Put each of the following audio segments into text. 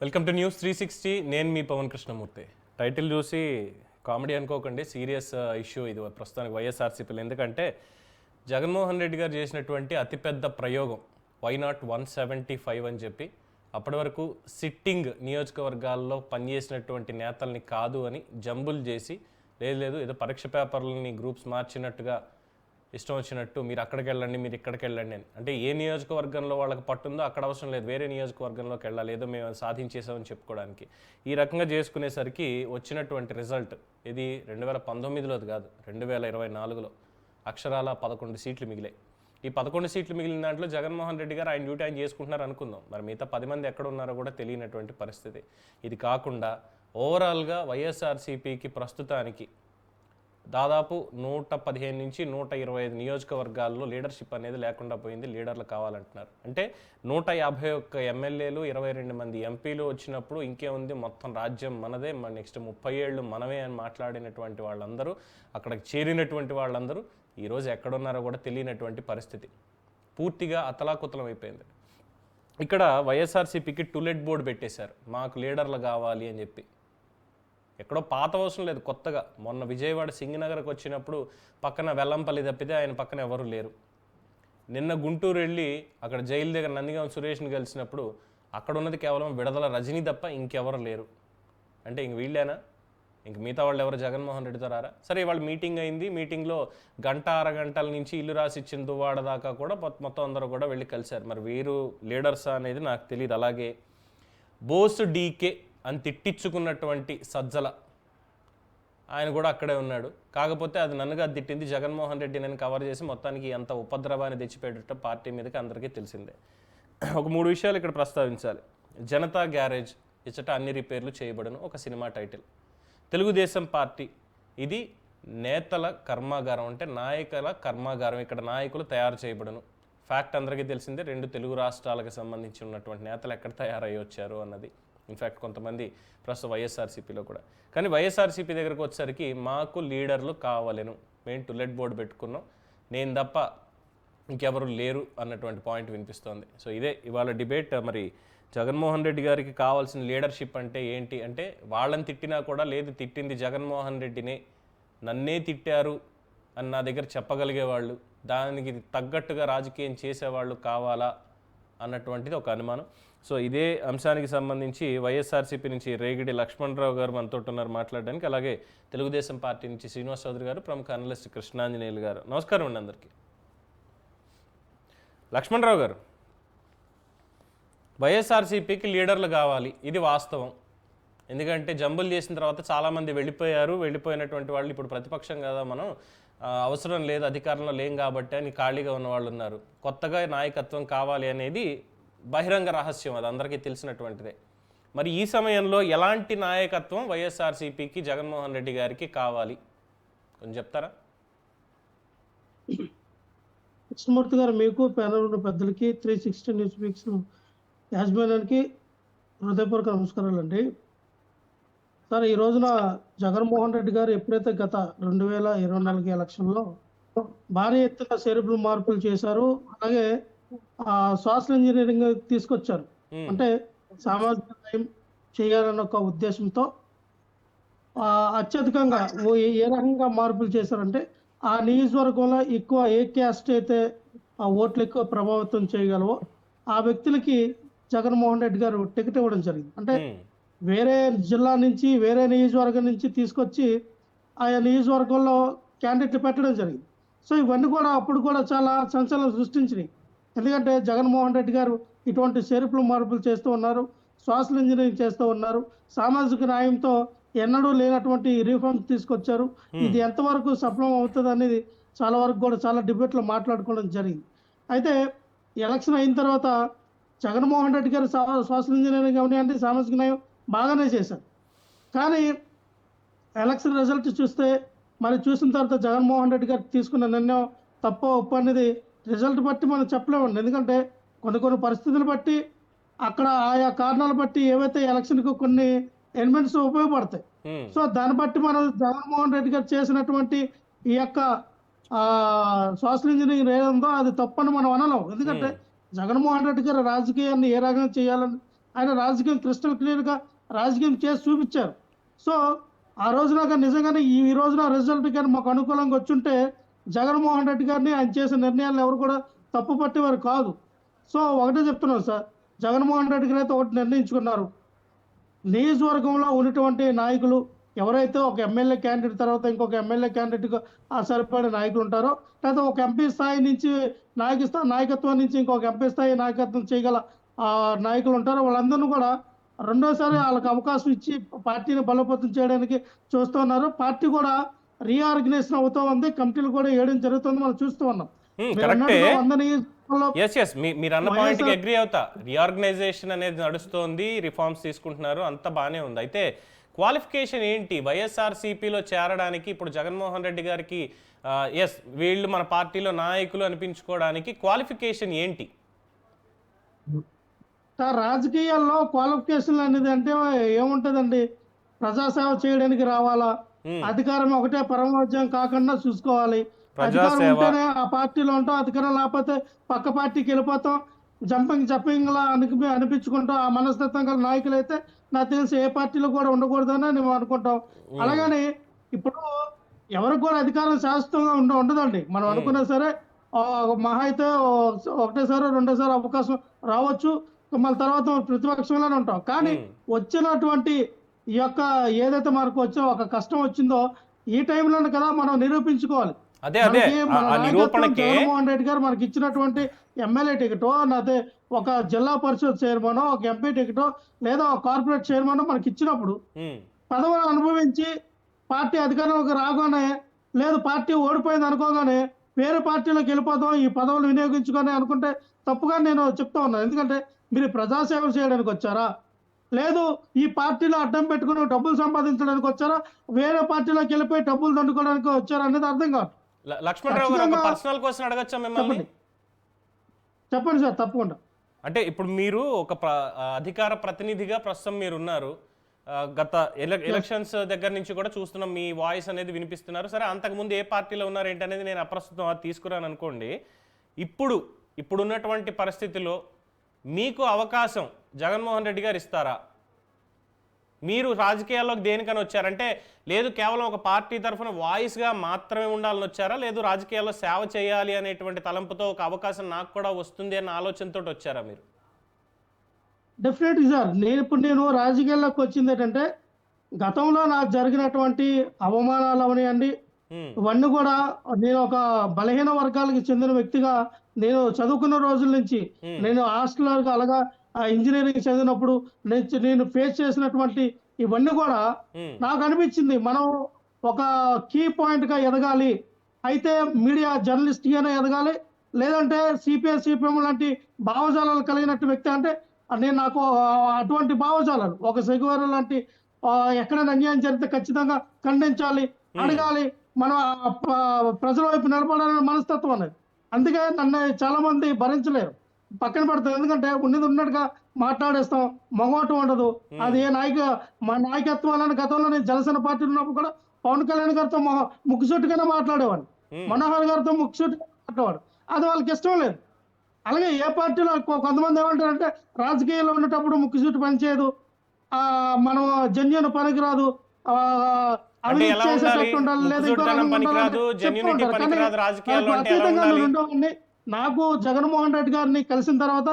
Welcome to news 360. నేను మీ Pawan Krishnamurthy. Title చూసి comedy అనుకోకండి, సీరియస్ ఇష్యూ ఇది ప్రస్తుతానికి వైఎస్ఆర్సీపీలో. ఎందుకంటే జగన్మోహన్ రెడ్డి గారు చేసినటువంటి అతిపెద్ద ప్రయోగం వై నాట్ 175 అని చెప్పి అప్పటి వరకు సిట్టింగ్ నియోజకవర్గాల్లో పనిచేసినటువంటి నేతల్ని కాదు అని జంబుల్ చేసి లేదు ఏదో పరీక్ష పేపర్లని గ్రూప్స్ మార్చినట్టుగా ఇష్టం వచ్చినట్టు మీరు అక్కడికి వెళ్ళండి, మీరు ఇక్కడికి వెళ్ళండి అని. అంటే ఏ నియోజకవర్గంలో వాళ్ళకి పట్టుందో అక్కడ అవసరం లేదు, వేరే నియోజకవర్గంలోకి వెళ్ళాలి, ఏదో మేము సాధించేసామని చెప్పుకోవడానికి. ఈ రకంగా చేసుకునేసరికి వచ్చినటువంటి రిజల్ట్ ఇది 2019లోది కాదు, 2024లో అక్షరాల 11 సీట్లు మిగిలాయి. ఈ 11 సీట్లు మిగిలిన దాంట్లో జగన్మోహన్ రెడ్డి గారు ఆయన డ్యూటీ ఆయన చేసుకుంటున్నారు అనుకుందాం. మరి మిగతా 10 మంది ఎక్కడ ఉన్నారో కూడా తెలియనటువంటి పరిస్థితి. ఇది కాకుండా ఓవరాల్గా వైఎస్ఆర్సీపీకి ప్రస్తుతానికి దాదాపు 115 నుంచి 125 నియోజకవర్గాల్లో లీడర్షిప్ అనేది లేకుండా పోయింది. లీడర్లు కావాలంటున్నారు. అంటే 151 ఎమ్మెల్యేలు, 22 మంది ఎంపీలు వచ్చినప్పుడు ఇంకేముంది, మొత్తం రాజ్యం మనదే, నెక్స్ట్ 30 ఏళ్ళు మనమే అని మాట్లాడినటువంటి వాళ్ళందరూ, అక్కడికి చేరినటువంటి వాళ్ళందరూ ఈరోజు ఎక్కడున్నారో కూడా తెలియనటువంటి పరిస్థితి. పూర్తిగా అతలాకుతలం అయిపోయింది. ఇక్కడ వైఎస్ఆర్సీపీకి టూలెట్ బోర్డు పెట్టేశారు, మాకు లీడర్లు కావాలి అని చెప్పి. ఎక్కడో పాత అవసరం లేదు, కొత్తగా. మొన్న విజయవాడ సింగనగర్కి వచ్చినప్పుడు పక్కన వెల్లంపల్లి తప్పితే ఆయన పక్కన ఎవరు లేరు. నిన్న గుంటూరు వెళ్ళి అక్కడ జైలు దగ్గర నందిగాం సురేష్ని కలిసినప్పుడు అక్కడ ఉన్నది కేవలం విడదల రజనీ తప్ప ఇంకెవరు లేరు. అంటే ఇంక వీళ్ళేనా? ఇంక మిగతా వాళ్ళు ఎవరు జగన్మోహన్ రెడ్డితో రారా? సరే, ఇవాళ మీటింగ్ అయింది. మీటింగ్లో గంట అరగంటల నుంచి ఇల్లు రాసిచ్చిన దువ్వాడ దాకా కూడా మొత్తం అందరూ కూడా వెళ్ళి కలిశారు. మరి వీరు లీడర్సా అనేది నాకు తెలియదు. అలాగే బోస్ డీకే అని తిట్టించుకున్నటువంటి సజ్జల ఆయన కూడా అక్కడే ఉన్నాడు. కాకపోతే అది నన్నుగా తిట్టింది జగన్మోహన్ రెడ్డి నన్ను కవర్ చేసి మొత్తానికి ఎంత ఉపద్రవాన్ని తెచ్చిపెట్టడం పార్టీ మీదకి అందరికీ తెలిసిందే. ఒక 3 విషయాలు ఇక్కడ ప్రస్తావించాలి. జనతా గ్యారేజ్ ఇచ్చట అన్ని రిపేర్లు చేయబడను, ఒక సినిమా టైటిల్. తెలుగుదేశం పార్టీ ఇది నేతల కర్మాగారం, అంటే నాయకుల కర్మాగారం. ఇక్కడ నాయకులు తయారు చేయబడను. ఫ్యాక్ట్ అందరికీ తెలిసిందే. 2 తెలుగు రాష్ట్రాలకు సంబంధించి ఉన్నటువంటి నేతలు ఎక్కడ తయారయ్యి వచ్చారు అన్నది. ఇన్ఫ్యాక్ట్ కొంతమంది ప్రస్తుతం వైఎస్ఆర్సీపీలో కూడా. కానీ వైఎస్ఆర్సీపీ దగ్గరకు వచ్చేసరికి మాకు లీడర్లు కావాలను, మేము టూలెట్ బోర్డు పెట్టుకున్నాం, నేను తప్ప ఇంకెవరు లేరు అన్నటువంటి పాయింట్ వినిపిస్తోంది. సో ఇదే ఇవాళ డిబేట్. మరి జగన్మోహన్ రెడ్డి గారికి కావాల్సిన లీడర్షిప్ అంటే ఏంటి అంటే, వాళ్ళని తిట్టినా కూడా లేదు, తిట్టింది జగన్మోహన్ రెడ్డినే, నన్నే తిట్టారు అని నా దగ్గర చెప్పగలిగేవాళ్ళు, దానికి తగ్గట్టుగా రాజకీయం చేసేవాళ్ళు కావాలా అన్నటువంటిది ఒక అనుమానం. సో ఇదే అంశానికి సంబంధించి వైఎస్ఆర్సీపీ నుంచి రేగిడి లక్ష్మణరావు గారు మనతో ఉన్నారు మాట్లాడడానికి. అలాగే తెలుగుదేశం పార్టీ నుంచి శ్రీనివాస్ చౌదరి గారు, ప్రముఖ అనలిస్ట్ కృష్ణాంజనేయులు గారు. నమస్కారం అండి అందరికీ. లక్ష్మణరావు గారు, వైఎస్ఆర్సీపీకి లీడర్లు కావాలి, ఇది వాస్తవం. ఎందుకంటే జంబులు చేసిన తర్వాత చాలామంది వెళ్ళిపోయారు. వెళ్ళిపోయినటువంటి వాళ్ళు ఇప్పుడు ప్రతిపక్షం కదా, మనం అవసరం లేదు, అధికారంలో లేం కాబట్టి అని ఖాళీగా ఉన్న వాళ్ళు ఉన్నారు. కొత్తగా నాయకత్వం కావాలి అనేది బహిరంగ రహస్యం, అది అందరికీ తెలిసినటువంటిదే. మరి ఈ సమయంలో ఎలాంటి నాయకత్వం వైఎస్ఆర్సీపీకి జగన్మోహన్ రెడ్డి గారికి కావాలి కొంచెం చెప్తారా? కృష్ణమూర్తి గారు, మీకు ప్యానల్ ఉన్న పెద్దలకి 360 న్యూస్ వీక్స్ యాజమాన్యానికి హృదయపూర్వక నమస్కారాలండి. సార్, ఈ రోజున జగన్మోహన్ రెడ్డి గారు ఎప్పుడైతే గత 2024 ఎలక్షన్లో భారీ ఎత్తున సెరిబ్రల్ మార్పులు చేశారు, అలాగే సోషల్ ఇంజనీరింగ్ తీసుకొచ్చారు, అంటే సామాజిక న్యాయం చేయాలన్న ఒక ఉద్దేశంతో అత్యధికంగా ఏ రకంగా మార్పులు చేశారంటే, ఆ నియోజకవర్గంలో ఎక్కువ ఏ క్యాస్ట్ అయితే ఆ ఓట్లు ఎక్కువ ప్రభావితం చేయగలవో ఆ వ్యక్తులకి జగన్మోహన్ రెడ్డి గారు టికెట్ ఇవ్వడం జరిగింది. అంటే వేరే జిల్లా నుంచి, వేరే నియోజకవర్గం నుంచి తీసుకొచ్చి ఆయా నియోజకవర్గంలో క్యాండిడేట్లు పెట్టడం జరిగింది. సో ఇవన్నీ కూడా అప్పుడు కూడా చాలా సంచలనం సృష్టించినాయి. ఎందుకంటే జగన్మోహన్ రెడ్డి గారు ఇటువంటి సెరిపులు మార్పులు చేస్తూ ఉన్నారు, సోషల్ ఇంజనీరింగ్ చేస్తూ ఉన్నారు, సామాజిక న్యాయంతో ఎన్నడూ లేనటువంటి రిఫార్మ్స్ తీసుకొచ్చారు. ఇది ఎంతవరకు సఫలం అవుతుంది అనేది చాలా వరకు కూడా చాలా డిబేట్లో మాట్లాడుకోవడం జరిగింది. అయితే ఎలక్షన్ అయిన తర్వాత జగన్మోహన్ రెడ్డి గారు సోషల్ ఇంజనీరింగ్ అవన్నీ సామాజిక న్యాయం బాగానే చేశారు. కానీ ఎలక్షన్ రిజల్ట్ చూస్తే, మరి చూసిన తర్వాత జగన్మోహన్ రెడ్డి గారు తీసుకున్న నిర్ణయం తప్ప ఒప్పు అనేది రిజల్ట్ బట్టి మనం చెప్పలేమండి. ఎందుకంటే కొన్ని పరిస్థితులు బట్టి, అక్కడ ఆయా కారణాలు బట్టి ఏవైతే ఎలక్షన్కి కొన్ని ఎలిమెంట్స్ ఉపయోగపడతాయి. సో దాన్ని బట్టి మనం జగన్మోహన్ రెడ్డి గారు చేసినటువంటి ఈ యొక్క సోషల్ ఇంజనీరింగ్ ఏదందో అది తప్పని మనం అనలేం. ఎందుకంటే జగన్మోహన్ రెడ్డి గారు రాజకీయాన్ని ఏ రకంగా చేయాలని ఆయన రాజకీయం క్రిస్టల్ క్లియర్గా రాజకీయం చేసి చూపించారు. సో ఆ రోజున కానీ నిజంగానే ఈ రోజున రిజల్ట్ కానీ మాకు అనుకూలంగా వచ్చుంటే జగన్మోహన్ రెడ్డి గారిని ఆయన చేసిన నిర్ణయాలను ఎవరు కూడా తప్పు పట్టేవారు కాదు. సో ఒకటే చెప్తున్నాను సార్, జగన్మోహన్ రెడ్డి గారు అయితే ఒకటి నిర్ణయించుకున్నారు. నియోజకవర్గంలో ఉన్నటువంటి నాయకులు ఎవరైతే ఒక ఎమ్మెల్యే క్యాండిడేట్ తర్వాత ఇంకొక ఎమ్మెల్యే క్యాండిడేట్గా సరిపడే నాయకులు ఉంటారో, లేదా ఒక ఎంపీ స్థాయి నుంచి నాయకత్వం నుంచి ఇంకొక ఎంపీ స్థాయి నాయకత్వం చేయగల నాయకులు ఉంటారో, వాళ్ళందరినీ కూడా రెండోసారి వాళ్ళకి అవకాశం ఇచ్చి పార్టీని బలోపేతం చేయడానికి చూస్తున్నారు. పార్టీ కూడా రీఆర్గనైజేషన్ అవుతూ ఉంది, కమిటీలు కూడా వేయడం జరుగుతుంది, మనం చూస్తూ ఉన్నాం. కరెక్టే. మీరు అన్న పాయింట్కి అగ్రీ అవుతా. రీఆర్గనైజేషన్ అనేది నడుస్తోంది, రిఫార్మ్స్ తీసుకుంటున్నారు, అంత బాగానే ఉంది. అయితే క్వాలిఫికేషన్ ఏంటి వైఎస్ఆర్సీపీలో చేరడానికి? ఇప్పుడు జగన్మోహన్ రెడ్డి గారికి ఎస్ వీళ్ళు మన పార్టీలో నాయకులు అనిపించుకోవడానికి క్వాలిఫికేషన్ ఏంటి? రాజకీయాల్లో క్వాలిఫికేషన్ అనేది అంటే ఏముంటదండి, ప్రజాసేవ చేయడానికి రావాలా, అధికారం ఒకటే పరమోద్యం కాకుండా చూసుకోవాలి. అధికారం ఉంటేనే ఆ పార్టీలో ఉంటాం, అధికారం లేకపోతే పక్క పార్టీకి వెళ్ళిపోతాం, జంపింగ్ లా అనిపించుకుంటాం. ఆ మనస్తత్వం గల నాయకులు అయితే నాకు తెలిసి ఏ పార్టీలో కూడా ఉండకూడదని మేము అనుకుంటాం. అలాగని ఇప్పుడు ఎవరికి కూడా అధికారం శాశ్వతంగా ఉండదండి. మనం అనుకున్నా సరే మహా అయితే ఒకటేసారి రెండోసారి అవకాశం రావచ్చు, మళ్ళీ తర్వాత ప్రతిపక్షంలోనే ఉంటాం. కానీ వచ్చినటువంటి ఈ యొక్క ఏదైతే మనకు వచ్చే ఒక కష్టం వచ్చిందో ఈ టైంలోనే కదా మనం నిరూపించుకోవాలి. జగన్మోహన్ రెడ్డి గారు మనకి ఇచ్చినటువంటి ఎమ్మెల్యే టికెట్, లేకపోతే ఒక జిల్లా పరిషత్ చైర్మన్, ఒక ఎంపీ టికెట్, లేదా ఒక కార్పొరేట్ చైర్మన్ మనకి ఇచ్చినప్పుడు పదవులు అనుభవించి పార్టీ అధికారంలోకి రాగానే, లేదు పార్టీ ఓడిపోయింది అనుకోగానే వేరే పార్టీలోకి వెళ్ళిపోతాం, ఈ పదవులు వినియోగించుకొని అనుకుంటే తప్పుగా నేను చెప్తా ఉన్నాను. ఎందుకంటే మీరు ప్రజాసేవ చేయడానికి వచ్చారా, లేదు ఈ పార్టీలో అడ్డం పెట్టుకుని డబ్బులు సంపాదించడానికి వచ్చారా, వేరే పార్టీలోకి వెళ్ళిపోయి డబ్బులు దండుకోవడానికి వచ్చారా అనేది అర్థం కాదు. లక్ష్మణరావు గారు, ఒక పర్సనల్ క్వశ్చన్ అడగచ్చా మిమ్మల్ని? చెప్పండి సార్, తప్పకుండా. అంటే ఇప్పుడు మీరు ఒక అధికార ప్రతినిధిగా ప్రస్తుతం మీరు ఉన్నారు, గత ఎలక్షన్స్ దగ్గర నుంచి కూడా చూస్తున్నాం, మీ వాయిస్ అనేది వినిపిస్తున్నారు. సరే, అంతకుముందు ఏ పార్టీలో ఉన్నారు ఏంటి అనేది నేను అప్రస్తుతం అది తీసుకురాను అనుకోండి. ఇప్పుడున్నటువంటి పరిస్థితిలో మీకు అవకాశం జగన్మోహన్ రెడ్డి గారు ఇస్తారా? మీరు రాజకీయాల్లోకి దేనికని వచ్చారంటే, లేదు కేవలం ఒక పార్టీ తరఫున వాయిస్గా మాత్రమే ఉండాలని వచ్చారా, లేదు రాజకీయాల్లో సేవ చేయాలి అనేటువంటి తలంపుతో ఒక అవకాశం నాకు కూడా వస్తుంది అన్న ఆలోచనతో వచ్చారా మీరు? డెఫినెట్లీ సార్, నేను రాజకీయాల్లోకి వచ్చింది ఏంటంటే, గతంలో నాకు జరిగినటువంటి అవమానాలు అవనివ్వండి, ఇవన్నీ కూడా నేను ఒక బలహీన వర్గాలకు చెందిన వ్యక్తిగా నేను చదువుకున్న రోజుల నుంచి నేను హాస్టల్ అలాగా ఇంజనీరింగ్ చదివినప్పుడు నేను ఫేస్ చేసినటువంటి ఇవన్నీ కూడా నాకు అనిపించింది, మనం ఒక కీ పాయింట్ గా ఎదగాలి, అయితే మీడియా జర్నలిస్ట్ గానే ఎదగాలి, లేదంటే సిపిఎం లాంటి భావజాలాలు కలిగినట్టు వ్యక్తి అంటే నాకు అటువంటి భావజాలాలు, ఒక సెగ్యువర్ లాంటి ఎక్కడైనా అన్యాయం జరిగితే ఖచ్చితంగా ఖండించాలి, అడగాలి, మనం ప్రజల వైపు నిలబడాలనే మనస్తత్వం అనేది. అందుకే నన్ను చాలా మంది భరించలేరు, పక్కన పెడతాం. ఎందుకంటే ఉన్నట్టుగా మాట్లాడేస్తాం, మొగోటం ఉండదు. అది మా నాయకత్వాలను గతంలో నేను జనసేన పార్టీ ఉన్నప్పుడు కూడా పవన్ కళ్యాణ్ గారితో ముక్కుసూటిగానే మాట్లాడేవాడు, మనోహర్ గారితో ముక్కుసూటిగా మాట్లాడేవాడు. అది వాళ్ళకి ఇష్టం లేదు. అలాగే ఏ పార్టీలో కొంతమంది ఏమంటారంటే, రాజకీయాల్లో ఉండేటప్పుడు ముక్కుసూటి పనిచేయదు, మనం జన్యున్ పనికిరాదు, నాకు జగన్మోహన్ రెడ్డి గారిని కలిసిన తర్వాత,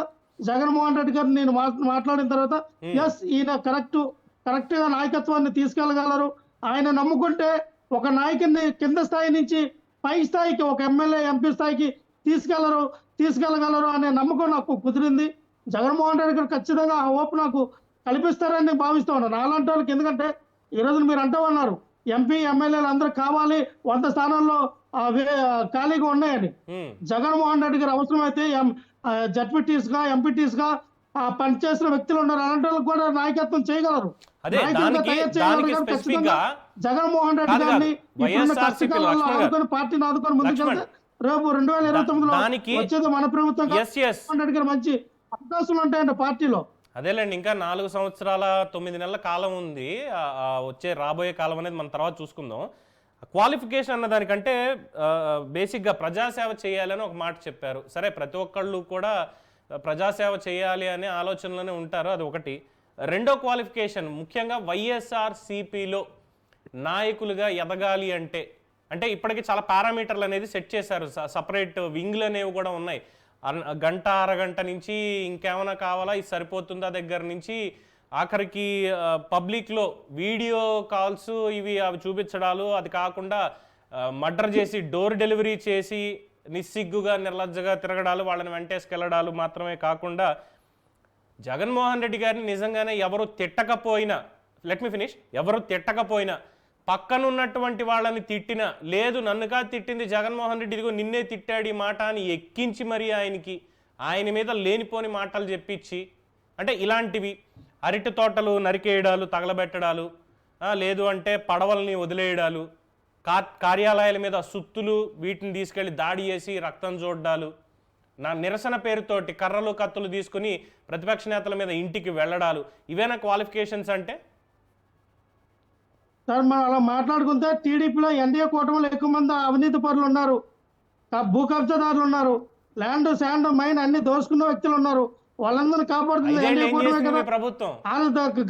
జగన్మోహన్ రెడ్డి గారిని నేను మాట్లాడిన తర్వాత, ఎస్ ఈయన కరెక్ట్ గా నాయకత్వాన్ని తీసుకెళ్లగలరు, ఆయన నమ్ముకుంటే ఒక నాయకుడిని కింద స్థాయి నుంచి పై స్థాయికి, ఒక ఎమ్మెల్యే ఎంపీ స్థాయికి తీసుకెళ్లగలరు అనే నమ్మకం నాకు కుదిరింది. జగన్మోహన్ రెడ్డి గారు ఖచ్చితంగా ఆ ఓపు నాకు కల్పిస్తారని భావిస్తూ ఉన్నాను అలాంటి వాళ్ళకి. ఎందుకంటే ఈ రోజు మీరు అంటూ ఉన్నారు ఎంపీ ఎమ్మెల్యేలు అందరూ కావాలి, 100 స్థానాల్లో ఖాళీగా ఉన్నాయని. జగన్మోహన్ రెడ్డి గారు అవసరమైతే జడ్పీటీస్ గా ఎంపీటీస్ గా పనిచేసిన వ్యక్తులు ఉన్నారు, అలాంటి వాళ్ళకి కూడా నాయకత్వం చేయగలరు. జగన్మోహన్ రెడ్డి గారిని ఆదుకొని పార్టీని ఆదుకొని ముందుకెళ్తే రేపు 2029లో వచ్చేది మన ప్రభుత్వం. జగన్మోహన్ రెడ్డి గారు మంచి అవకాశాలు ఉంటాయండి పార్టీలో. అదేలేండి, ఇంకా 4 సంవత్సరాల 9 నెలల కాలం ఉంది, వచ్చే రాబోయే కాలం అనేది మనం తర్వాత చూసుకుందాం. క్వాలిఫికేషన్ అన్న దానికంటే బేసిక్గా ప్రజాసేవ చేయాలని ఒక మాట చెప్పారు. సరే, ప్రతి ఒక్కళ్ళు కూడా ప్రజాసేవ చేయాలి అనే ఆలోచనలోనే ఉంటారు. అది ఒకటి. రెండో క్వాలిఫికేషన్ ముఖ్యంగా వైఎస్ఆర్సీపీలో నాయకులుగా ఎదగాలి అంటే అంటే ఇప్పటికీ చాలా పారామీటర్లు అనేది సెట్ చేశారు. సపరేట్ వింగ్లు అనేవి కూడా ఉన్నాయి. గంట అరగంట నుంచి ఇంకేమైనా కావాలా ఇది సరిపోతుందా దగ్గర నుంచి ఆఖరికి పబ్లిక్లో వీడియో కాల్స్ ఇవి అవి చూపించడాలు, అది కాకుండా మర్డర్ చేసి డోర్ డెలివరీ చేసి నిస్సిగ్గుగా నిర్లజ్జగా తిరగడాలు, వాళ్ళని వెంటేసుకెళ్ళడాలు మాత్రమే కాకుండా జగన్మోహన్ రెడ్డి గారిని నిజంగానే ఎవరు తిట్టకపోయినా, లెట్ మీ ఫినిష్, ఎవరు తిట్టకపోయినా పక్కనున్నటువంటి వాళ్ళని తిట్టినా, లేదు నన్నుగా తిట్టింది జగన్మోహన్ రెడ్డి, ఇదిగో నిన్నే తిట్టాడు ఈ మాట అని ఎక్కించి మరీ ఆయన మీద లేనిపోని మాటలు చెప్పించి, అంటే ఇలాంటివి అరటి తోటలు నరికేయడాలు, తగలబెట్టడాలు, లేదు అంటే పడవల్ని వదిలేయడాలు, కార్యాలయాల మీద సుత్తులు వీటిని తీసుకెళ్లి దాడి చేసి రక్తం చూడ్డాలు, నా నిరసన పేరుతోటి కర్రలు కత్తులు తీసుకుని ప్రతిపక్ష నేతల మీద ఇంటికి వెళ్ళడాలు, ఇవేనా క్వాలిఫికేషన్స్ అంటే? సార్ మనం అలా మాట్లాడుకుంటే టీడీపీలో ఎన్డీఏ కూటమిలో ఎక్కువ మంది అవినీతి పరులు ఉన్నారు, భూ కబ్జాదారులు ఉన్నారు, ల్యాండ్ శాండ్ మైన్ అన్ని దోసుకున్న వ్యక్తులు ఉన్నారు. వాళ్ళందరినీ కాపాడుతుంది ఎన్డీఏ కూటమే కదా. ప్రభుత్వం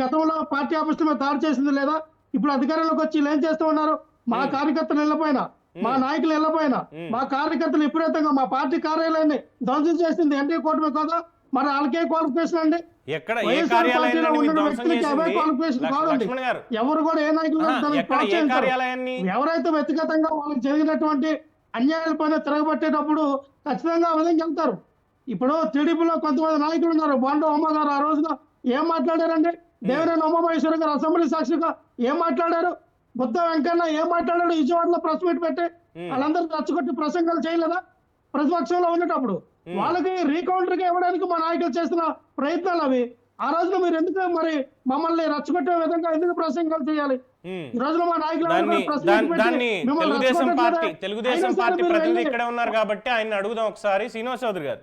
గతంలో పార్టీ ఆఫీసుల మీద దాడి చేసింది లేదా? ఇప్పుడు అధికారంలోకి వచ్చి ఏం చేస్తూ ఉన్నారు? మా కార్యకర్తలు వెళ్ళపోయినా, మా నాయకులు వెళ్ళపోయినా, మా కార్యకర్తలు విపరీతంగా మా పార్టీ కార్యాలయాన్ని ధ్వంసం చేసింది ఎన్డీఏ కూటమి కదా. మరి వాళ్ళకే క్వాలిఫికేషన్ అండి? ఎవరు కూడా ఏ నాయకులు ఎవరైతే వ్యక్తిగతంగా వాళ్ళకి జరిగినటువంటి అన్యాయాల పైన తిరగబట్టేటప్పుడు ఖచ్చితంగా ఆ విధంగా వెళ్తారు. ఇప్పుడు టీడీపీలో కొంతమంది నాయకులు ఉన్నారు. బొండ ఉమ్మ గారు ఆ రోజున ఏం మాట్లాడారండి? దేవినేని ఉమామహేశ్వర గారు అసెంబ్లీ సాక్షిగా ఏం మాట్లాడారు? బుద్ధ వెంకన్న ఏం మాట్లాడాడు? విజయవాడలో ప్రెస్ మీట్ పెట్టి వాళ్ళందరూ రచ్చగొట్టి ప్రసంగాలు చేయలేదా ప్రతిపక్షంలో ఉండేటప్పుడు? వాళ్ళకి రీకౌంటర్ గా ఇవ్వడానికి మా నాయకులు చేస్తున్న ప్రయత్నాలు అవి. ఆ రోజున మీరు ఎందుకు మరి మమ్మల్ని రచ్చగొట్టే విధంగా ఎందుకు ప్రసంగాలు చేయాలి? ఈ రోజున మా నాయకులు తెలుగుదేశం పార్టీ ప్రతినిధి ఇక్కడే ఉన్నారు కాబట్టి ఆయన అడుగుదాం ఒకసారి. శ్రీనివాస్ చౌదరి గారు,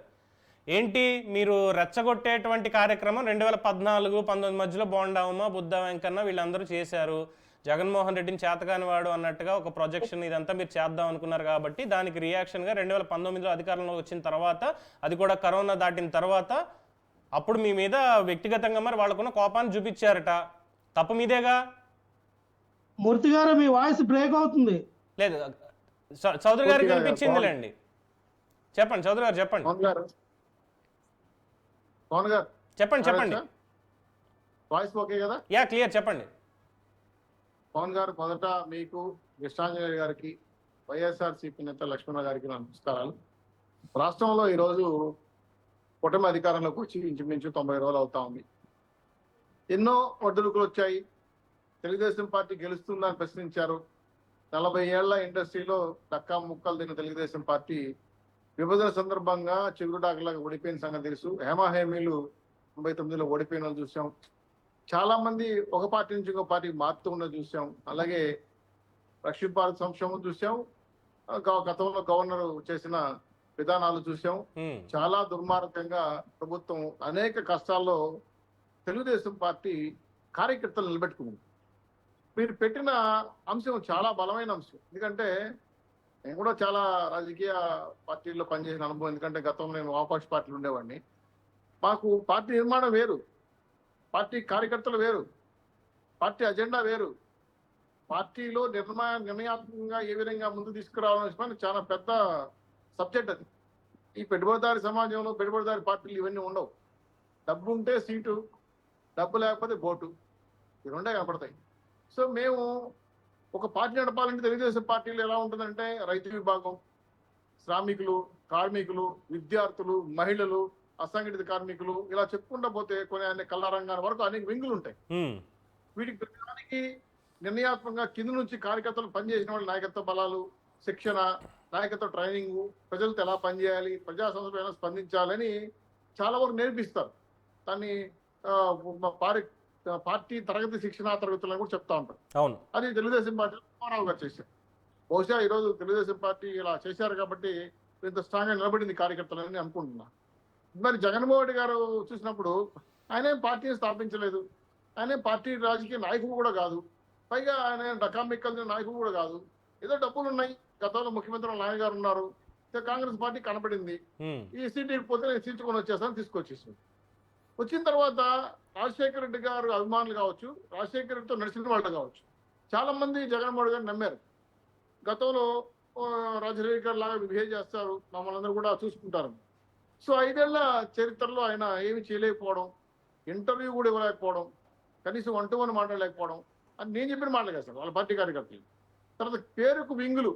ఏంటి మీరు రెచ్చగొట్టేటువంటి కార్యక్రమం 2014-19 మధ్యలో బోండావమ్మ, బుద్ధ వెంకన్న వీళ్ళందరూ చేశారు. జగన్మోహన్ రెడ్డిని చేతగాని వాడు అన్నట్టుగా ఒక ప్రొజెక్షన్ ఇదంతా మీరు చేద్దాం అనుకున్నారు కాబట్టి దానికి రియాక్షన్గా 2019లో అధికారంలో వచ్చిన తర్వాత, అది కూడా కరోనా దాటిన తర్వాత, అప్పుడు మీ మీద వ్యక్తిగతంగా మరి వాళ్ళకున్న కోపాన్ని చూపించారట. తప్పు మీదేగా. మూర్తి గారు మీ వాయిస్ బ్రేక్ అవుతుంది. లేదు చౌదరి గారికి వినిపించిందిలేండి. చెప్పండి చౌదరి గారు, చెప్పండి చెప్పండి. వాయిస్ ఓకే కదా? యా క్లియర్, చెప్పండి. పవన్ గారు, మొదట మీకు, కృష్ణాంజలి గారికి, వైఎస్ఆర్సీపీ నేత లక్ష్మణ గారికి నమస్కారాలు. రాష్ట్రంలో ఈరోజు కూటమి అధికారంలోకి వచ్చి ఇంచుమించు 90 రోజులు అవుతా ఉంది. ఎన్నో ఒడ్డులుకులు వచ్చాయి. తెలుగుదేశం పార్టీ గెలుస్తుందని ప్రశ్నించారు. 40 ఏళ్ల ఇండస్ట్రీలో దక్కా ముక్కలు తిన్న తెలుగుదేశం పార్టీ విభజన సందర్భంగా చిగురుడాకులాగా ఓడిపోయిన సంగతి తెలుసు. హేమాహేమీలు 99లో ఓడిపోయిన వాళ్ళు చూసాం. చాలా మంది ఒక పార్టీ నుంచి ఇంకో పార్టీకి మారుతూ ఉన్నది చూసాం. అలాగే రక్షణ భారత్ సంక్షేమం చూసాం. గతంలో గవర్నర్ చేసిన విధానాలు చూసాం. చాలా దుర్మార్గంగా ప్రభుత్వం అనేక కష్టాల్లో తెలుగుదేశం పార్టీ కార్యకర్తలు నిలబెట్టుకుంది. మీరు పెట్టిన అంశం చాలా బలమైన అంశం. ఎందుకంటే నేను కూడా చాలా రాజకీయ పార్టీల్లో పనిచేసిన అనుభవం. ఎందుకంటే గతంలో నేను వామపక్ష పార్టీలు ఉండేవాడిని. మాకు పార్టీ నిర్మాణం వేరు, పార్టీ కార్యకర్తలు వేరు, పార్టీ అజెండా వేరు. పార్టీలో నిర్ణయాత్మకంగా ఏ విధంగా ముందు తీసుకురావాలని చాలా పెద్ద సబ్జెక్ట్ అది. ఈ పెట్టుబడిదారి సమాజంలో పెట్టుబడిదారి పార్టీలు ఇవన్నీ ఉండవు. డబ్బు ఉంటే సీటు, డబ్బు లేకపోతే బోటు, ఈ రెండే కనపడతాయి. సో మేము ఒక పార్టీ నడపాలంటే తెలుగుదేశం పార్టీలు ఎలా ఉంటుందంటే రైతు విభాగం, శ్రామికులు, కార్మికులు, విద్యార్థులు, మహిళలు, అసంఘటిత కార్మికులు, ఇలా చెప్పుకుంటూ పోతే కొన్ని కళారంగాల వరకు అనేక వింగులు ఉంటాయి. వీటికి ప్రతిదానికి నిర్ణయాత్మకంగా కింద నుంచి కార్యకర్తలు పనిచేసిన వాళ్ళు నాయకత్వ బలాలు, శిక్షణ, నాయకత్వ ట్రైనింగ్, ప్రజలతో ఎలా పనిచేయాలి, ప్రజా సంస్థలు ఎలా స్పందించాలని చాలా వరకు నేర్పిస్తారు. దాన్ని పార్టీ తరగతి శిక్షణ తరగతులను కూడా చెప్తా ఉంటారు. అవును, అది తెలుగుదేశం పార్టీ రామారావు గారు చేశారు. బహుశా ఈరోజు తెలుగుదేశం పార్టీ ఇలా చేశారు కాబట్టి ఇంత స్ట్రాంగ్ గా నిలబడింది కార్యకర్తలని అనుకుంటున్నా. మరి జగన్మోహన్ రెడ్డి గారు చూసినప్పుడు ఆయన పార్టీని స్థాపించలేదు, ఆయన పార్టీ రాజకీయ నాయకుడు కూడా కాదు, పైగా ఆయన డకామిక్కల్ నాయకుడు కూడా కాదు. ఏదో డబ్బులు ఉన్నాయి, గతంలో ముఖ్యమంత్రి నాయన గారు ఉన్నారు, కాంగ్రెస్ పార్టీ కనపడింది. ఉమ్, ఈ సీట్ ఇకపోతే నేను సీల్చుకొని వచ్చేస్తాను, తీసుకొచ్చేసాను. వచ్చిన తర్వాత రాజశేఖర రెడ్డి గారు అభిమానులు కావచ్చు, రాజశేఖర రెడ్డితో నడిచిన వాళ్ళు కావచ్చు, చాలా మంది జగన్మోహన్ గారిని నమ్మారు. గతంలో రాజశేఖర్ లాగా బిహేవ్ చేస్తారు, మమ్మల్ని అందరూ కూడా చూసుకుంటారు. సో 5 ఏళ్ల చరిత్రలో ఆయన ఏమి చేయలేకపోవడం, ఇంటర్వ్యూ కూడా ఇవ్వలేకపోవడం, కనీసం 1-to-1 మాట్లాడలేకపోవడం అని నేను చెప్పిన మాటలు కదా సార్ వాళ్ళ పార్టీ కార్యకర్తలు. తర్వాత పేరుకు వింగులు,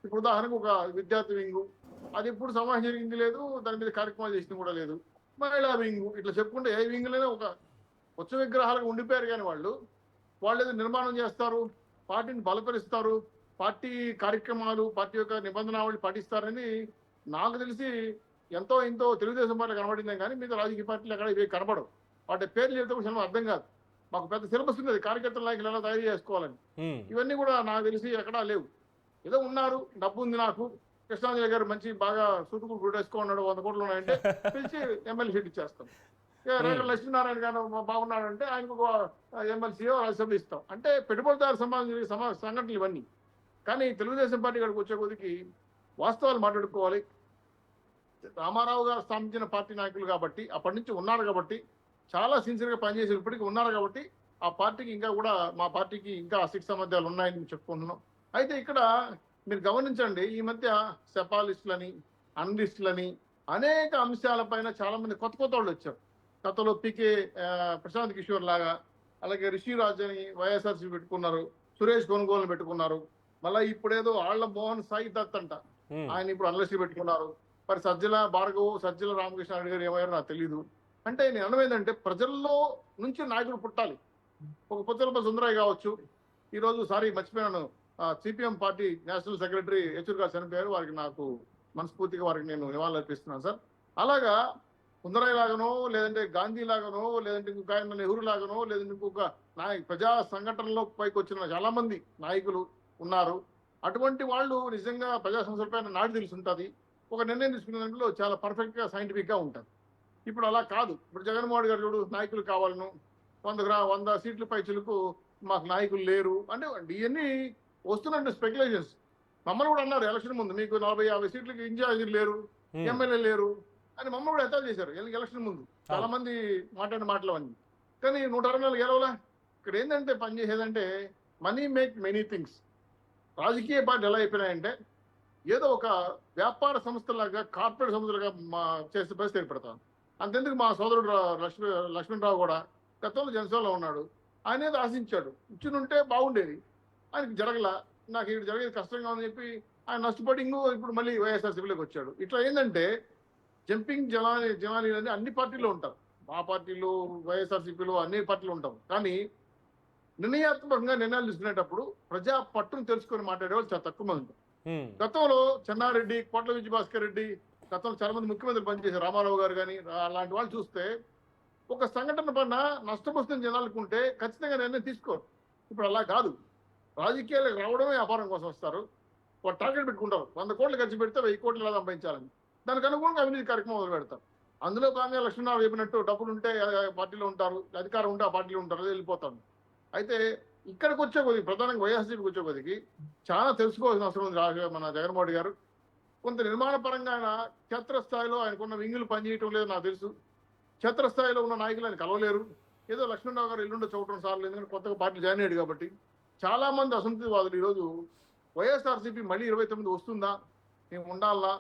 ఇప్పుడు ఉదాహరణకు ఒక విద్యార్థి వింగు, అది ఎప్పుడు సమావేశం జరిగింది లేదు, దాని మీద కార్యక్రమాలు చేసింది కూడా లేదు. మహిళా వింగు, ఇట్లా చెప్పుకుంటే ఏ వింగులైనా ఒక ఉత్సవ విగ్రహాలకు ఉండిపోయారు. కానీ వాళ్ళు ఏదో నిర్మాణం చేస్తారు, పార్టీని బలపరుస్తారు, పార్టీ కార్యక్రమాలు, పార్టీ యొక్క నిబంధనావళి పాటిస్తారని నాకు తెలిసి ఎంతో తెలుగుదేశం పార్టీ కనబడిందే కానీ మిగతా రాజకీయ పార్టీలు ఎక్కడ ఇవి కనబడవు. వాటి పేర్లు చెప్తే కొంచెం అర్థం కాదు. మాకు పెద్ద సిలబస్ ఉంది కార్యకర్తల నాయకులు ఎలా తయారు చేసుకోవాలని. ఉమ్, ఇవన్నీ కూడా నాకు తెలిసి ఎక్కడా లేవు. ఏదో ఉన్నారు, డబ్బు ఉంది నాకు, కృష్ణాంజలి గారు మంచి బాగా సూటుకు గుడేసుకున్నాడు, 100 కోట్లు ఉన్నాయంటే పిలిచి ఎమ్మెల్యే సీట్ ఇచ్చేస్తాం. రేఖ లక్ష్మీనారాయణ గారు బాగున్నాడంటే ఆయనకు ఒక ఎమ్మెల్సీఓ రాజ్యసభ ఇస్తాం. అంటే పెట్టుబడిదారు సంబంధించిన సంఘటనలు ఇవన్నీ. కానీ తెలుగుదేశం పార్టీ గారికి వచ్చే కొద్దికి వాస్తవాలు మాట్లాడుకోవాలి. రామారావు గారు స్థాపించిన పార్టీ నాయకులు కాబట్టి, అప్పటి నుంచి ఉన్నారు కాబట్టి, చాలా సిన్సియర్గా పనిచేసి ఇప్పటికీ ఉన్నారు కాబట్టి ఆ పార్టీకి ఇంకా కూడా మా పార్టీకి ఇంకా అసిక్ సామర్థ్యాలు ఉన్నాయని చెప్పుకుంటున్నాం. అయితే ఇక్కడ మీరు గమనించండి, ఈ మధ్య సెపాలిస్టులని, అనలిస్టులని అనేక అంశాలపైన చాలా మంది కొత్త వాళ్ళు వచ్చారు. గతంలో పికే ప్రశాంత్ కిషోర్ లాగా, అలాగే రిషిరాజ్ అని వైఎస్ఆర్సీ పెట్టుకున్నారు, సురేష్ కొనుగోలు పెట్టుకున్నారు. మళ్ళీ ఇప్పుడేదో ఆళ్ల మోహన్ సాయి దత్ అంట, ఉమ్, ఆయన ఇప్పుడు అనలిస్ట్ పెట్టుకున్నారు. మరి సజ్జల భార్గవ్, సజ్జల రామకృష్ణారెడ్డి గారు ఏమయ్యారో నాకు తెలియదు. అంటే నేను అనడం ఏంటంటే ప్రజల్లో నుంచి నాయకుడు పుట్టాలి. ఒక పుచ్చలపల్లి సుందరయ్య కావచ్చు, ఈరోజు మర్చిపోయాను, సిపిఎం పార్టీ నేషనల్ సెక్రటరీ యచూర్ గారు చనిపోయారు. వారికి నాకు మనస్ఫూర్తిగా వారికి నేను నివాళులు అర్పిస్తున్నాను సార్. అలాగా సుందరయ్య లాగానో, లేదంటే గాంధీ లాగానో, లేదంటే ఇంకొక ఆయన నెహ్రూ లాగానో, లేదంటే ఇంకొక ప్రజా సంఘటనలో పైకి వచ్చిన చాలా మంది నాయకులు ఉన్నారు. అటువంటి వాళ్ళు నిజంగా ప్రజా సంస్థలపైన నాడు తెలిసి ఉంటుంది. ఒక నిర్ణయం తీసుకునే దాంట్లో చాలా పర్ఫెక్ట్గా సైంటిఫిక్గా ఉంటుంది. ఇప్పుడు అలా కాదు. ఇప్పుడు జగన్మోహన్ గారు చూడు, నాయకులు కావాలను, 100 సీట్ల పై చిలుకు మాకు నాయకులు లేరు అంటే ఇవన్నీ వస్తున్నట్టు స్పెక్యులేషన్స్. మమ్మల్ని కూడా అన్నారు ఎలక్షన్ ముందు, మీకు 40-50 సీట్లకి ఇన్ఛార్జీలు లేరు, ఎమ్మెల్యే లేరు అని మమ్మల్ని కూడా ఎత్తాలు చేశారు ఎలక్షన్ ముందు. చాలా మంది మాట్లాడిన మాటలు అవన్నీ. కానీ 164 గెలవలా. ఇక్కడ ఏంటంటే పనిచేసేదంటే మనీ మేక్ మెనీ థింగ్స్. రాజకీయ పార్టీ ఎలా అయిపోయినాయంటే ఏదో ఒక వ్యాపార సంస్థలాగా, కార్పొరేట్ సంస్థలుగా చేసే పరిస్థితి ఏర్పడతాను. అంతెందుకు మా సోదరుడు లక్ష్మణరావు కూడా గతంలో జనసేనలో ఉన్నాడు. ఆయన ఏదో ఆశించాడు, ఇచ్చినుంటే బాగుండేది, ఆయనకి జరగలా, నాకు ఇక్కడ జరిగేది కష్టంగా ఉందని చెప్పి ఆయన నష్టపడి ఇప్పుడు మళ్ళీ వైఎస్ఆర్సీపీలోకి వచ్చాడు. ఇట్లా ఏంటంటే జంపింగ్ జనాలు అని అన్ని పార్టీలు ఉంటారు. మా పార్టీలు, వైఎస్ఆర్సీపీలు, అన్ని పార్టీలు ఉంటాం. కానీ నిర్ణయాత్మకంగా నిర్ణయాలు తీసుకునేటప్పుడు ప్రజా పట్టును తెలుసుకొని మాట్లాడేవాళ్ళు చాలా తక్కువ మంది ఉంటారు. గతంలో చెన్నారెడ్డి, కోట్ల విజయభాస్కర్ రెడ్డి, గతంలో చాలా మంది ముఖ్యమంత్రులు పనిచేశారు, రామారావు గారు కానీ అలాంటి వాళ్ళు చూస్తే ఒక సంఘటన పైన నష్టపోతున్న జనాలకు ఉంటే ఖచ్చితంగా నిర్ణయం తీసుకోరు. ఇప్పుడు అలా కాదు. రాజకీయాలకు రావడమే వ్యాపారం కోసం వస్తారు. ఒక టార్గెట్ పెట్టుకుంటారు, 100 కోట్లు ఖర్చు పెడితే 1000 కోట్లు ఎలా సంపాదించాలని. దానికి అనుగుణంగా అవినీతి కార్యక్రమం మొదలు పెడతారు. అందులో భాగంగా లక్ష్మణరావు చెప్పినట్టు డబ్బులు ఉంటే పార్టీలో ఉంటారు, అధికారం ఉంటే ఆ పార్టీలో ఉంటారు, వెళ్ళిపోతారు. అయితే ఇక్కడికి వచ్చే కొద్దికి, ప్రధానంగా వైఎస్ఆర్సీపీకి వచ్చే కొద్దికి చాలా తెలుసుకోవాల్సిన అవసరం ఉంది. మన జగన్మోహన్ గారు కొంత నిర్మాణ పరంగా ఆయన క్షేత్రస్థాయిలో ఆయనకున్న వింగులు పనిచేయటం లేదు నాకు తెలుసు. క్షేత్రస్థాయిలో ఉన్న నాయకులు ఆయన కలవలేరు. ఏదో లక్ష్మణరావు గారు ఎల్లుండి చూడటం సార్లు, ఎందుకంటే కొత్తగా పార్టీ జాయిన్ అయ్యాడు కాబట్టి. చాలా మంది అసంతృప్తివాదులు ఈరోజు వైఎస్ఆర్సీపీ మళ్ళీ 29 వస్తుందా, మేము ఉండాలా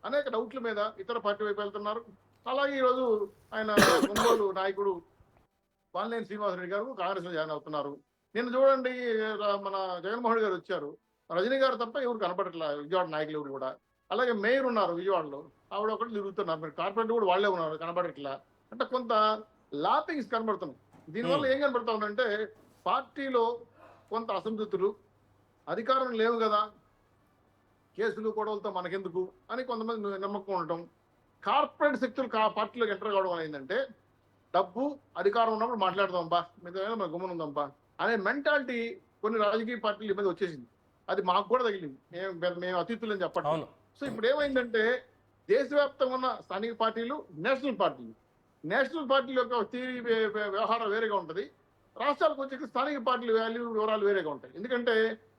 అనేక డౌట్ల మీద ఇతర పార్టీ వైపు వెళ్తున్నారు. అలాగే ఈరోజు ఆయన ఒంగోలు నాయకుడు వాలినేని శ్రీనివాసరెడ్డి గారు కాంగ్రెస్లో జాయిన్ అవుతున్నారు. నిన్న చూడండి, మన జగన్మోహన్ గారు వచ్చారు, రజనీ గారు తప్ప ఎవరు కనపడట్లా విజయవాడ నాయకులు ఎవరు కూడా. అలాగే మేయర్ ఉన్నారు విజయవాడలో, ఆవిడ ఒకటి తిరుగుతున్నారు. మీరు కార్పొరేట్ కూడా వాళ్ళే ఉన్నారు, కనపడట్లా. అంటే కొంత లాపింగ్స్ కనబడుతున్నాయి. దీనివల్ల ఏం కనబడతా ఉందంటే పార్టీలో కొంత అసంతృప్తులు, అధికారం లేవు కదా, కేసులు గొడవలతో మనకెందుకు అని కొంతమంది నమ్మకం ఉండటం. కార్పొరేట్ శక్తులు పార్టీలోకి ఎంటర్ కావడం ఏంటంటే డబ్బు, అధికారం ఉన్నప్పుడు మాట్లాడదాంపా, మిగతా మన గుమ్మను ఉందాంపా అనే మెంటాలిటీ కొన్ని రాజకీయ పార్టీల మీద వచ్చేసింది. అది మాకు కూడా తగిలింది, మేము అతిథులని చెప్పండి. సో ఇప్పుడు ఏమైందంటే దేశవ్యాప్తంగా ఉన్న స్థానిక పార్టీలు, నేషనల్ పార్టీల యొక్క థియరీ వ్యవహారం వేరేగా ఉంటుంది. రాష్ట్రాలకు వచ్చే స్థానిక పార్టీల వాల్యూ వివరాలు వేరేగా ఉంటాయి. ఎందుకంటే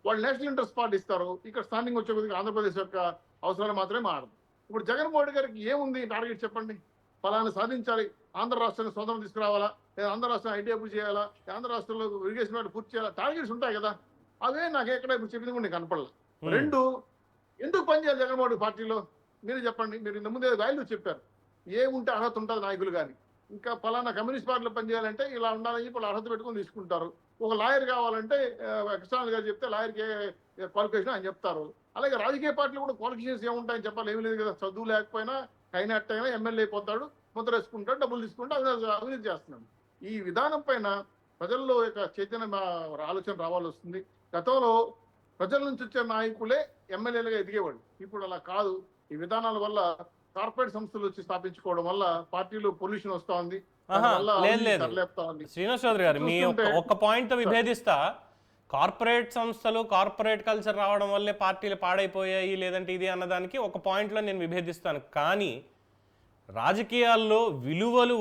వాళ్ళు నేషనల్ ఇంట్రెస్ట్ పార్టీ ఇస్తారు, ఇక్కడ స్థానికంగా వచ్చే కొద్దిగా ఆంధ్రప్రదేశ్ యొక్క అవసరాలు మాత్రమే మారదు. ఇప్పుడు జగన్మోహన్ రెడ్డి గారికి ఏముంది టార్గెట్ చెప్పండి? ఫలాన్ని సాధించాలి, ఆంధ్ర రాష్ట్రానికి స్వతంత్రం తీసుకురావాలా, లేదా ఆంధ్ర రాష్ట్రం ఐటీ అభివృద్ధి చేయాలా, ఆంధ్ర రాష్ట్రంలో ఇరిగేషన్ వాటి పూర్తి చేయాలా, టార్గెట్స్ ఉంటాయి కదా. అవే నాకు ఎక్కడ ఇప్పుడు చెప్పింది కూడా నీకు కనపడలా. రెండు, ఎందుకు పనిచేయాలి జగన్మోహన్ రెడ్డి పార్టీలో మీరు చెప్పండి. మీరు ఇంత ముందే వాల్యూ చెప్పారు, ఏముంటే అర్హత ఉంటుంది నాయకులు కానీ. ఇంకా ఫలానా కమ్యూనిస్ట్ పార్టీలో పనిచేయాలంటే ఇలా ఉండాలని చెప్పి వాళ్ళు అర్హత పెట్టుకొని తీసుకుంటారు. ఒక లాయర్ కావాలంటే కృష్ణారావు గారు చెప్తే లాయర్కి క్వాలిఫికేషన్ ఆయన చెప్తారు. అలాగే రాజకీయ పార్టీలు కూడా క్వాలిఫికేషన్స్ ఏముంటాయని చెప్పాలి, ఏమి లేదు కదా. చదువు లేకపోయినా అయినట్టు అయినా ఎమ్మెల్యే అయిపోతాడు, ముద్ర వేసుకుంటాడు, డబ్బులు తీసుకుంటూ అవినీతి చేస్తున్నాడు. ఈ విధానం పైన ప్రజల్లో ఒక చైతన్య ఆలోచన రావాల్సి వస్తుంది. గతంలో ప్రజల నుంచి వచ్చే నాయకులే ఎమ్మెల్యేలుగా ఎదిగేవాడు, ఇప్పుడు అలా కాదు. ఈ విధానాల వల్ల కార్పొరేట్ సంస్థలు వచ్చి స్థాపించుకోవడం వల్ల పార్టీలు పొల్యూషన్ వస్తా ఉంది. శ్రీనివాస్ చౌదరి గారు, మీ ఒక్క పాయింట్ తో విభేదిస్తా. కార్పొరేట్ సంస్థలు, కార్పొరేట్ కల్చర్ రావడం వల్లే పార్టీలు పాడైపోయాయి లేదంటే ఇది అన్నదానికి ఒక పాయింట్లో నేను విభేదిస్తాను. కానీ రాజకీయాల్లో విలువలు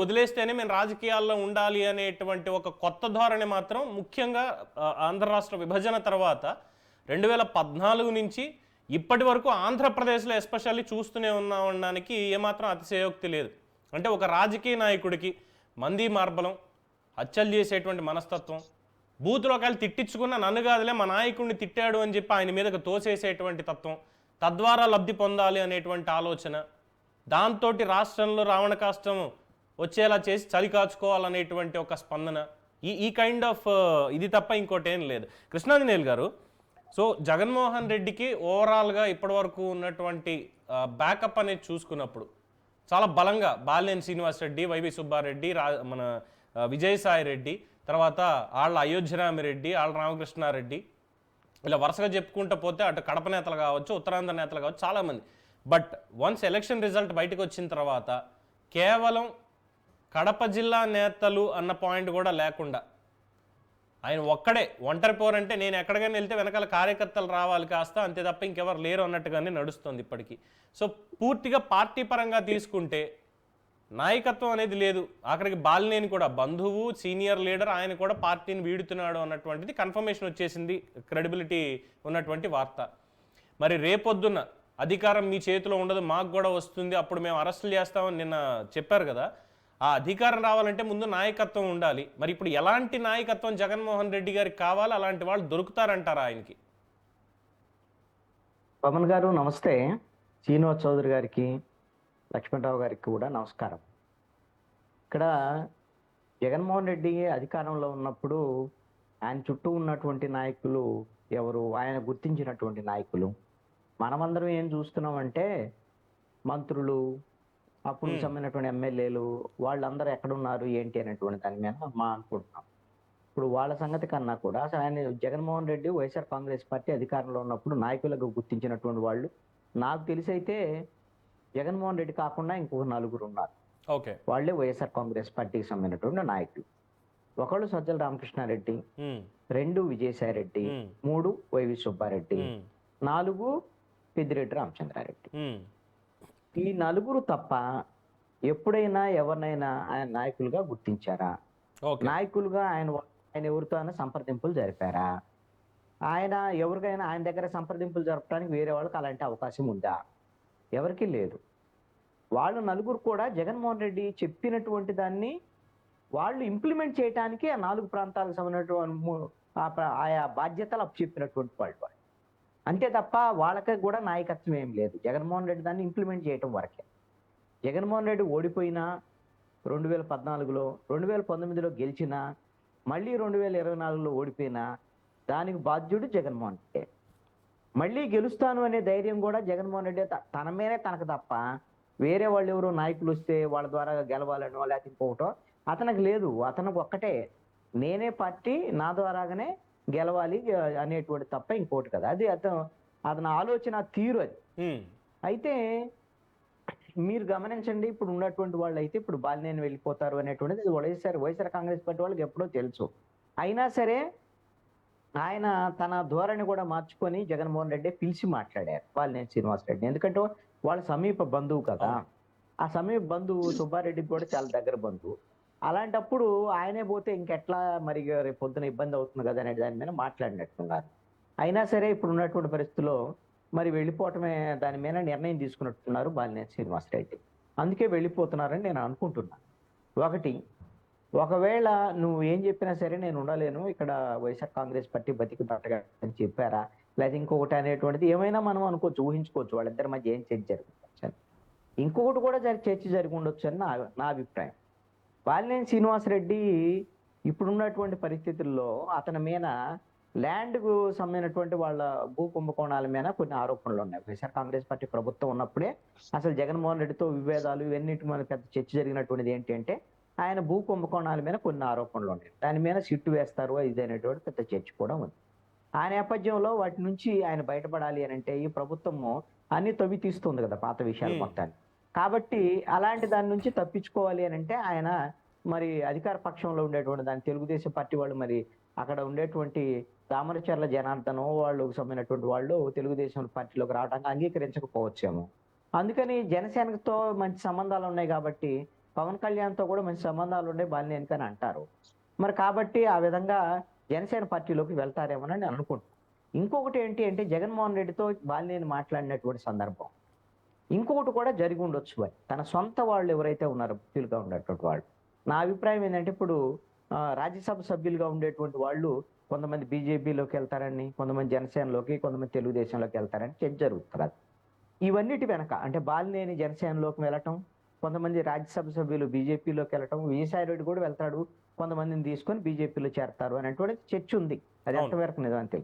వదిలేస్తేనే మేము రాజకీయాల్లో ఉండాలి అనేటువంటి ఒక కొత్త ధోరణి మాత్రం ముఖ్యంగా ఆంధ్ర రాష్ట్ర విభజన తర్వాత 2014 నుంచి ఇప్పటి వరకు ఆంధ్రప్రదేశ్లో ఎస్పెషల్లీ చూస్తూనే ఉండడానికి ఏమాత్రం అతిశయోక్తి లేదు. అంటే ఒక రాజకీయ నాయకుడికి మంది మార్బలం, హత్యలు చేసేటువంటి మనస్తత్వం, బూతులోకాయలు తిట్టించుకున్న నన్ను కాదులే మా నాయకుడిని తిట్టాడు అని చెప్పి ఆయన మీదకు తోసేసేటువంటి తత్వం, తద్వారా లబ్ధి పొందాలి అనేటువంటి ఆలోచన, దాంతో రాష్ట్రంలో రావణ కాష్టం వచ్చేలా చేసి చలి కాచుకోవాలనేటువంటి ఒక స్పందన, ఈ కైండ్ ఆఫ్ ఇది తప్ప ఇంకోటి ఏం లేదు. కృష్ణాంజనేయులు గారు, సో జగన్మోహన్ రెడ్డికి ఓవరాల్గా ఇప్పటివరకు ఉన్నటువంటి బ్యాకప్ అనేది చూసుకున్నప్పుడు చాలా బలంగా బాలినేని శ్రీనివాస్ రెడ్డి, వైవి సుబ్బారెడ్డి, మన విజయసాయి రెడ్డి, తర్వాత ఆళ్ళ అయోధ్యరామిరెడ్డి, ఆళ్ళ రామకృష్ణారెడ్డి, ఇలా వరుసగా చెప్పుకుంటూ పోతే అటు కడప నేతలు కావచ్చు, ఉత్తరాంధ్ర నేతలు కావచ్చు, చాలామంది. బట్ వన్స్ ఎలక్షన్ రిజల్ట్ బయటకు వచ్చిన తర్వాత కేవలం కడప జిల్లా నేతలు అన్న పాయింట్ కూడా లేకుండా ఆయన ఒక్కడే ఒంటరి పోరంటే నేను ఎక్కడికైనా వెళ్తే వెనకాల కార్యకర్తలు రావాలి కాస్త, అంతే తప్ప ఇంకెవరు లేరు అన్నట్టుగానే నడుస్తుంది ఇప్పటికీ. సో పూర్తిగా పార్టీ పరంగా తీసుకుంటే నాయకత్వం అనేది లేదు. అక్కడికి బాలినేని కూడా బంధువు, సీనియర్ లీడర్, ఆయన కూడా పార్టీని వీడుతున్నాడు అన్నటువంటిది కన్ఫర్మేషన్ వచ్చేసింది, క్రెడిబిలిటీ ఉన్నటువంటి వార్త. మరి రేపొద్దున్న అధికారం మీ చేతిలో ఉండదు, మాకు కూడా వస్తుంది, అప్పుడు మేము అరెస్టులు చేస్తామని నిన్న చెప్పారు కదా. ఆ అధికారం రావాలంటే ముందు నాయకత్వం ఉండాలి. మరి ఇప్పుడు ఎలాంటి నాయకత్వం జగన్మోహన్ రెడ్డి గారికి కావాలి? అలాంటి వాళ్ళు దొరుకుతారంటారా ఆయనకి? పవన్ గారు నమస్తే. శ్రీనివాస్ చౌదరి గారికి, లక్ష్మణరావు గారికి కూడా నమస్కారం. ఇక్కడ జగన్మోహన్ రెడ్డి అధికారంలో ఉన్నప్పుడు ఆయన చుట్టూ ఉన్నటువంటి నాయకులు ఎవరు, ఆయన గుర్తించినటువంటి నాయకులు మనమందరం ఏం చూస్తున్నామంటే మంత్రులు, అప్పుడు సంబంధించినటువంటి ఎమ్మెల్యేలు, వాళ్ళందరూ ఎక్కడున్నారు ఏంటి అనేటువంటి దాని మీద మా అనుకుంటున్నాం. ఇప్పుడు వాళ్ళ సంగతి కన్నా కూడా అసలు ఆయన జగన్మోహన్ రెడ్డి వైఎస్ఆర్ కాంగ్రెస్ పార్టీ అధికారంలో ఉన్నప్పుడు నాయకులకు గుర్తించినటువంటి వాళ్ళు నాకు తెలిసి అయితే జగన్మోహన్ రెడ్డి కాకుండా ఇంకొక 4 ఉన్నారు. ఓకే, వాళ్ళే వైఎస్ఆర్ కాంగ్రెస్ పార్టీకి సంబంధించినటువంటి నాయకులు. ఒకళ్ళు సజ్జల రామకృష్ణారెడ్డి, 2 విజయసాయి రెడ్డి, 3 వైవి సుబ్బారెడ్డి, 4 పెద్దిరెడ్డి రామచంద్రారెడ్డి. ఈ 4 తప్ప ఎప్పుడైనా ఎవరినైనా ఆయన నాయకులుగా గుర్తించారా? నాయకులుగా ఆయన ఎవరితో అయినా సంప్రదింపులు జరిపారా? ఆయన ఎవరికైనా ఆయన దగ్గర సంప్రదింపులు జరపడానికి వేరే వాళ్ళకి అలాంటి అవకాశం ఉందా? ఎవరికీ లేదు. వాళ్ళు 4 కూడా జగన్మోహన్ రెడ్డి చెప్పినటువంటి దాన్ని వాళ్ళు ఇంప్లిమెంట్ చేయడానికి ఆ 4 ప్రాంతాలకు సంబంధించినటువంటి ఆయా బాధ్యతలు అప్పచెప్పినటువంటి వాళ్ళు. అంతే తప్ప వాళ్ళకి కూడా నాయకత్వం ఏం లేదు. జగన్మోహన్ రెడ్డి దాన్ని ఇంప్లిమెంట్ చేయటం వరకే. జగన్మోహన్ రెడ్డి ఓడిపోయినా 2014లో, 2019లో గెలిచినా, మళ్ళీ 2024లో ఓడిపోయినా దానికి బాధ్యుడు జగన్మోహన్ రెడ్డి. మళ్ళీ గెలుస్తాను అనే ధైర్యం కూడా జగన్మోహన్ రెడ్డి తన మీదే తనకు తప్ప వేరే వాళ్ళు ఎవరో నాయకులు వస్తే వాళ్ళ ద్వారా గెలవాలనో లేకపోతే ఇంకొకటో అతనికి లేదు. అతనికి ఒక్కటే, నేనే పార్టీ, నా ద్వారాగానే గెలవాలి అనేటువంటి తప్ప ఇంకోటి కదా. అది అతని ఆలోచన తీరు అది. అయితే మీరు గమనించండి, ఇప్పుడు ఉన్నటువంటి వాళ్ళు అయితే ఇప్పుడు బాలినేని వెళ్ళిపోతారు అనేటువంటిది వైఎస్ఆర్ కాంగ్రెస్ పార్టీ వాళ్ళకి ఎప్పుడో తెలుసు. అయినా సరే ఆయన తన ధోరణి కూడా మార్చుకొని జగన్మోహన్ రెడ్డి పిలిచి మాట్లాడారు బాలినేని శ్రీనివాస్ రెడ్డి. ఎందుకంటే వాళ్ళ సమీప బంధువు కదా. ఆ సమీప బంధువు సుబ్బారెడ్డికి కూడా చాలా దగ్గర బంధువు. అలాంటప్పుడు ఆయనే పోతే ఇంకెట్లా మరి రేపు పొద్దున ఇబ్బంది అవుతుంది కదా అనే దాని మీద మాట్లాడినట్టున్నారు. అయినా సరే ఇప్పుడు ఉన్నటువంటి పరిస్థితుల్లో మరి వెళ్ళిపోవటమే దాని మీద నిర్ణయం తీసుకున్నట్టున్నారు బాలినేని శ్రీనివాసరెడ్డి. అందుకే వెళ్ళిపోతున్నారని నేను అనుకుంటున్నాను. ఒకవేళ నువ్వు ఏం చెప్పినా సరే నేను ఉండలేను ఇక్కడ, వైఎస్ఆర్ కాంగ్రెస్ పార్టీ బతికి బట్టగా అని చెప్పారా, లేదా ఇంకొకటి అనేటువంటిది ఏమైనా మనం అనుకోవచ్చు, ఊహించుకోవచ్చు వాళ్ళిద్దరి మధ్య ఏం చర్చ జరుగుతుంది అని. ఇంకొకటి కూడా చర్చ జరిగి ఉండొచ్చు అని నా అభిప్రాయం. బాలినేని శ్రీనివాసరెడ్డి ఇప్పుడున్నటువంటి పరిస్థితుల్లో అతని మీద ల్యాండ్కు సంబంధించినటువంటి వాళ్ళ భూ కుంభకోణాల మీద కొన్ని ఆరోపణలు ఉన్నాయి. వైఎస్ఆర్ కాంగ్రెస్ పార్టీ ప్రభుత్వం ఉన్నప్పుడే అసలు జగన్మోహన్ రెడ్డితో విభేదాలు ఇవన్నిటి మీద పెద్ద చర్చ జరిగినటువంటిది ఏంటి అంటే ఆయన భూ కుంభకోణాల మీద కొన్ని ఆరోపణలు ఉన్నాయి. దాని మీద సిట్టు వేస్తారు ఇది అనేటువంటి పెద్ద చర్చ కూడా ఉంది. ఆ నేపథ్యంలో వాటి నుంచి ఆయన బయటపడాలి అని అంటే ఈ ప్రభుత్వము అన్ని తవ్వి తీస్తుంది కదా పాత విషయాలు మొత్తాన్ని. కాబట్టి అలాంటి దాని నుంచి తప్పించుకోవాలి అని అంటే ఆయన మరి అధికార పక్షంలో ఉండేటువంటి దాని తెలుగుదేశం పార్టీ వాళ్ళు మరి అక్కడ ఉండేటువంటి దామరచర్ల జనార్దనం వాళ్ళకు సంబంధించినటువంటి వాళ్ళు తెలుగుదేశం పార్టీలోకి రావడానికి అంగీకరించకపోవచ్చేమో. అందుకని జనసేనతో మంచి సంబంధాలు ఉన్నాయి కాబట్టి పవన్ కళ్యాణ్తో కూడా మంచి సంబంధాలు ఉన్నాయి బాలినేని అని అంటారు. మరి కాబట్టి ఆ విధంగా జనసేన పార్టీలోకి వెళ్తారేమోనని నేను అనుకుంటున్నాను. ఇంకొకటి ఏంటి అంటే జగన్మోహన్ రెడ్డితో బాలినేని మాట్లాడినటువంటి సందర్భం ఇంకొకటి కూడా జరిగి ఉండొచ్చు. తన సొంత వాళ్ళు ఎవరైతే ఉన్నారో భక్తులుగా ఉండేటువంటి వాళ్ళు, నా అభిప్రాయం ఏంటంటే ఇప్పుడు రాజ్యసభ సభ్యులుగా ఉండేటువంటి వాళ్ళు కొంతమంది బీజేపీలోకి వెళ్తారని, కొంతమంది జనసేనలోకి, కొంతమంది తెలుగుదేశంలోకి వెళ్తారని చర్చ జరుగుతుంది. ఇవన్నిటి వెనక అంటే బాలినేని జనసేనలోకి వెళ్ళటం, కొంతమంది రాజ్యసభ సభ్యులు బీజేపీలోకి వెళ్ళటం, విజయసాయి రెడ్డి కూడా వెళ్తాడు, కొంతమందిని తీసుకొని బీజేపీలో చేరతారు అనేటువంటి చర్చ ఉంది. అది ఎంతవరకు నిజం అంతే.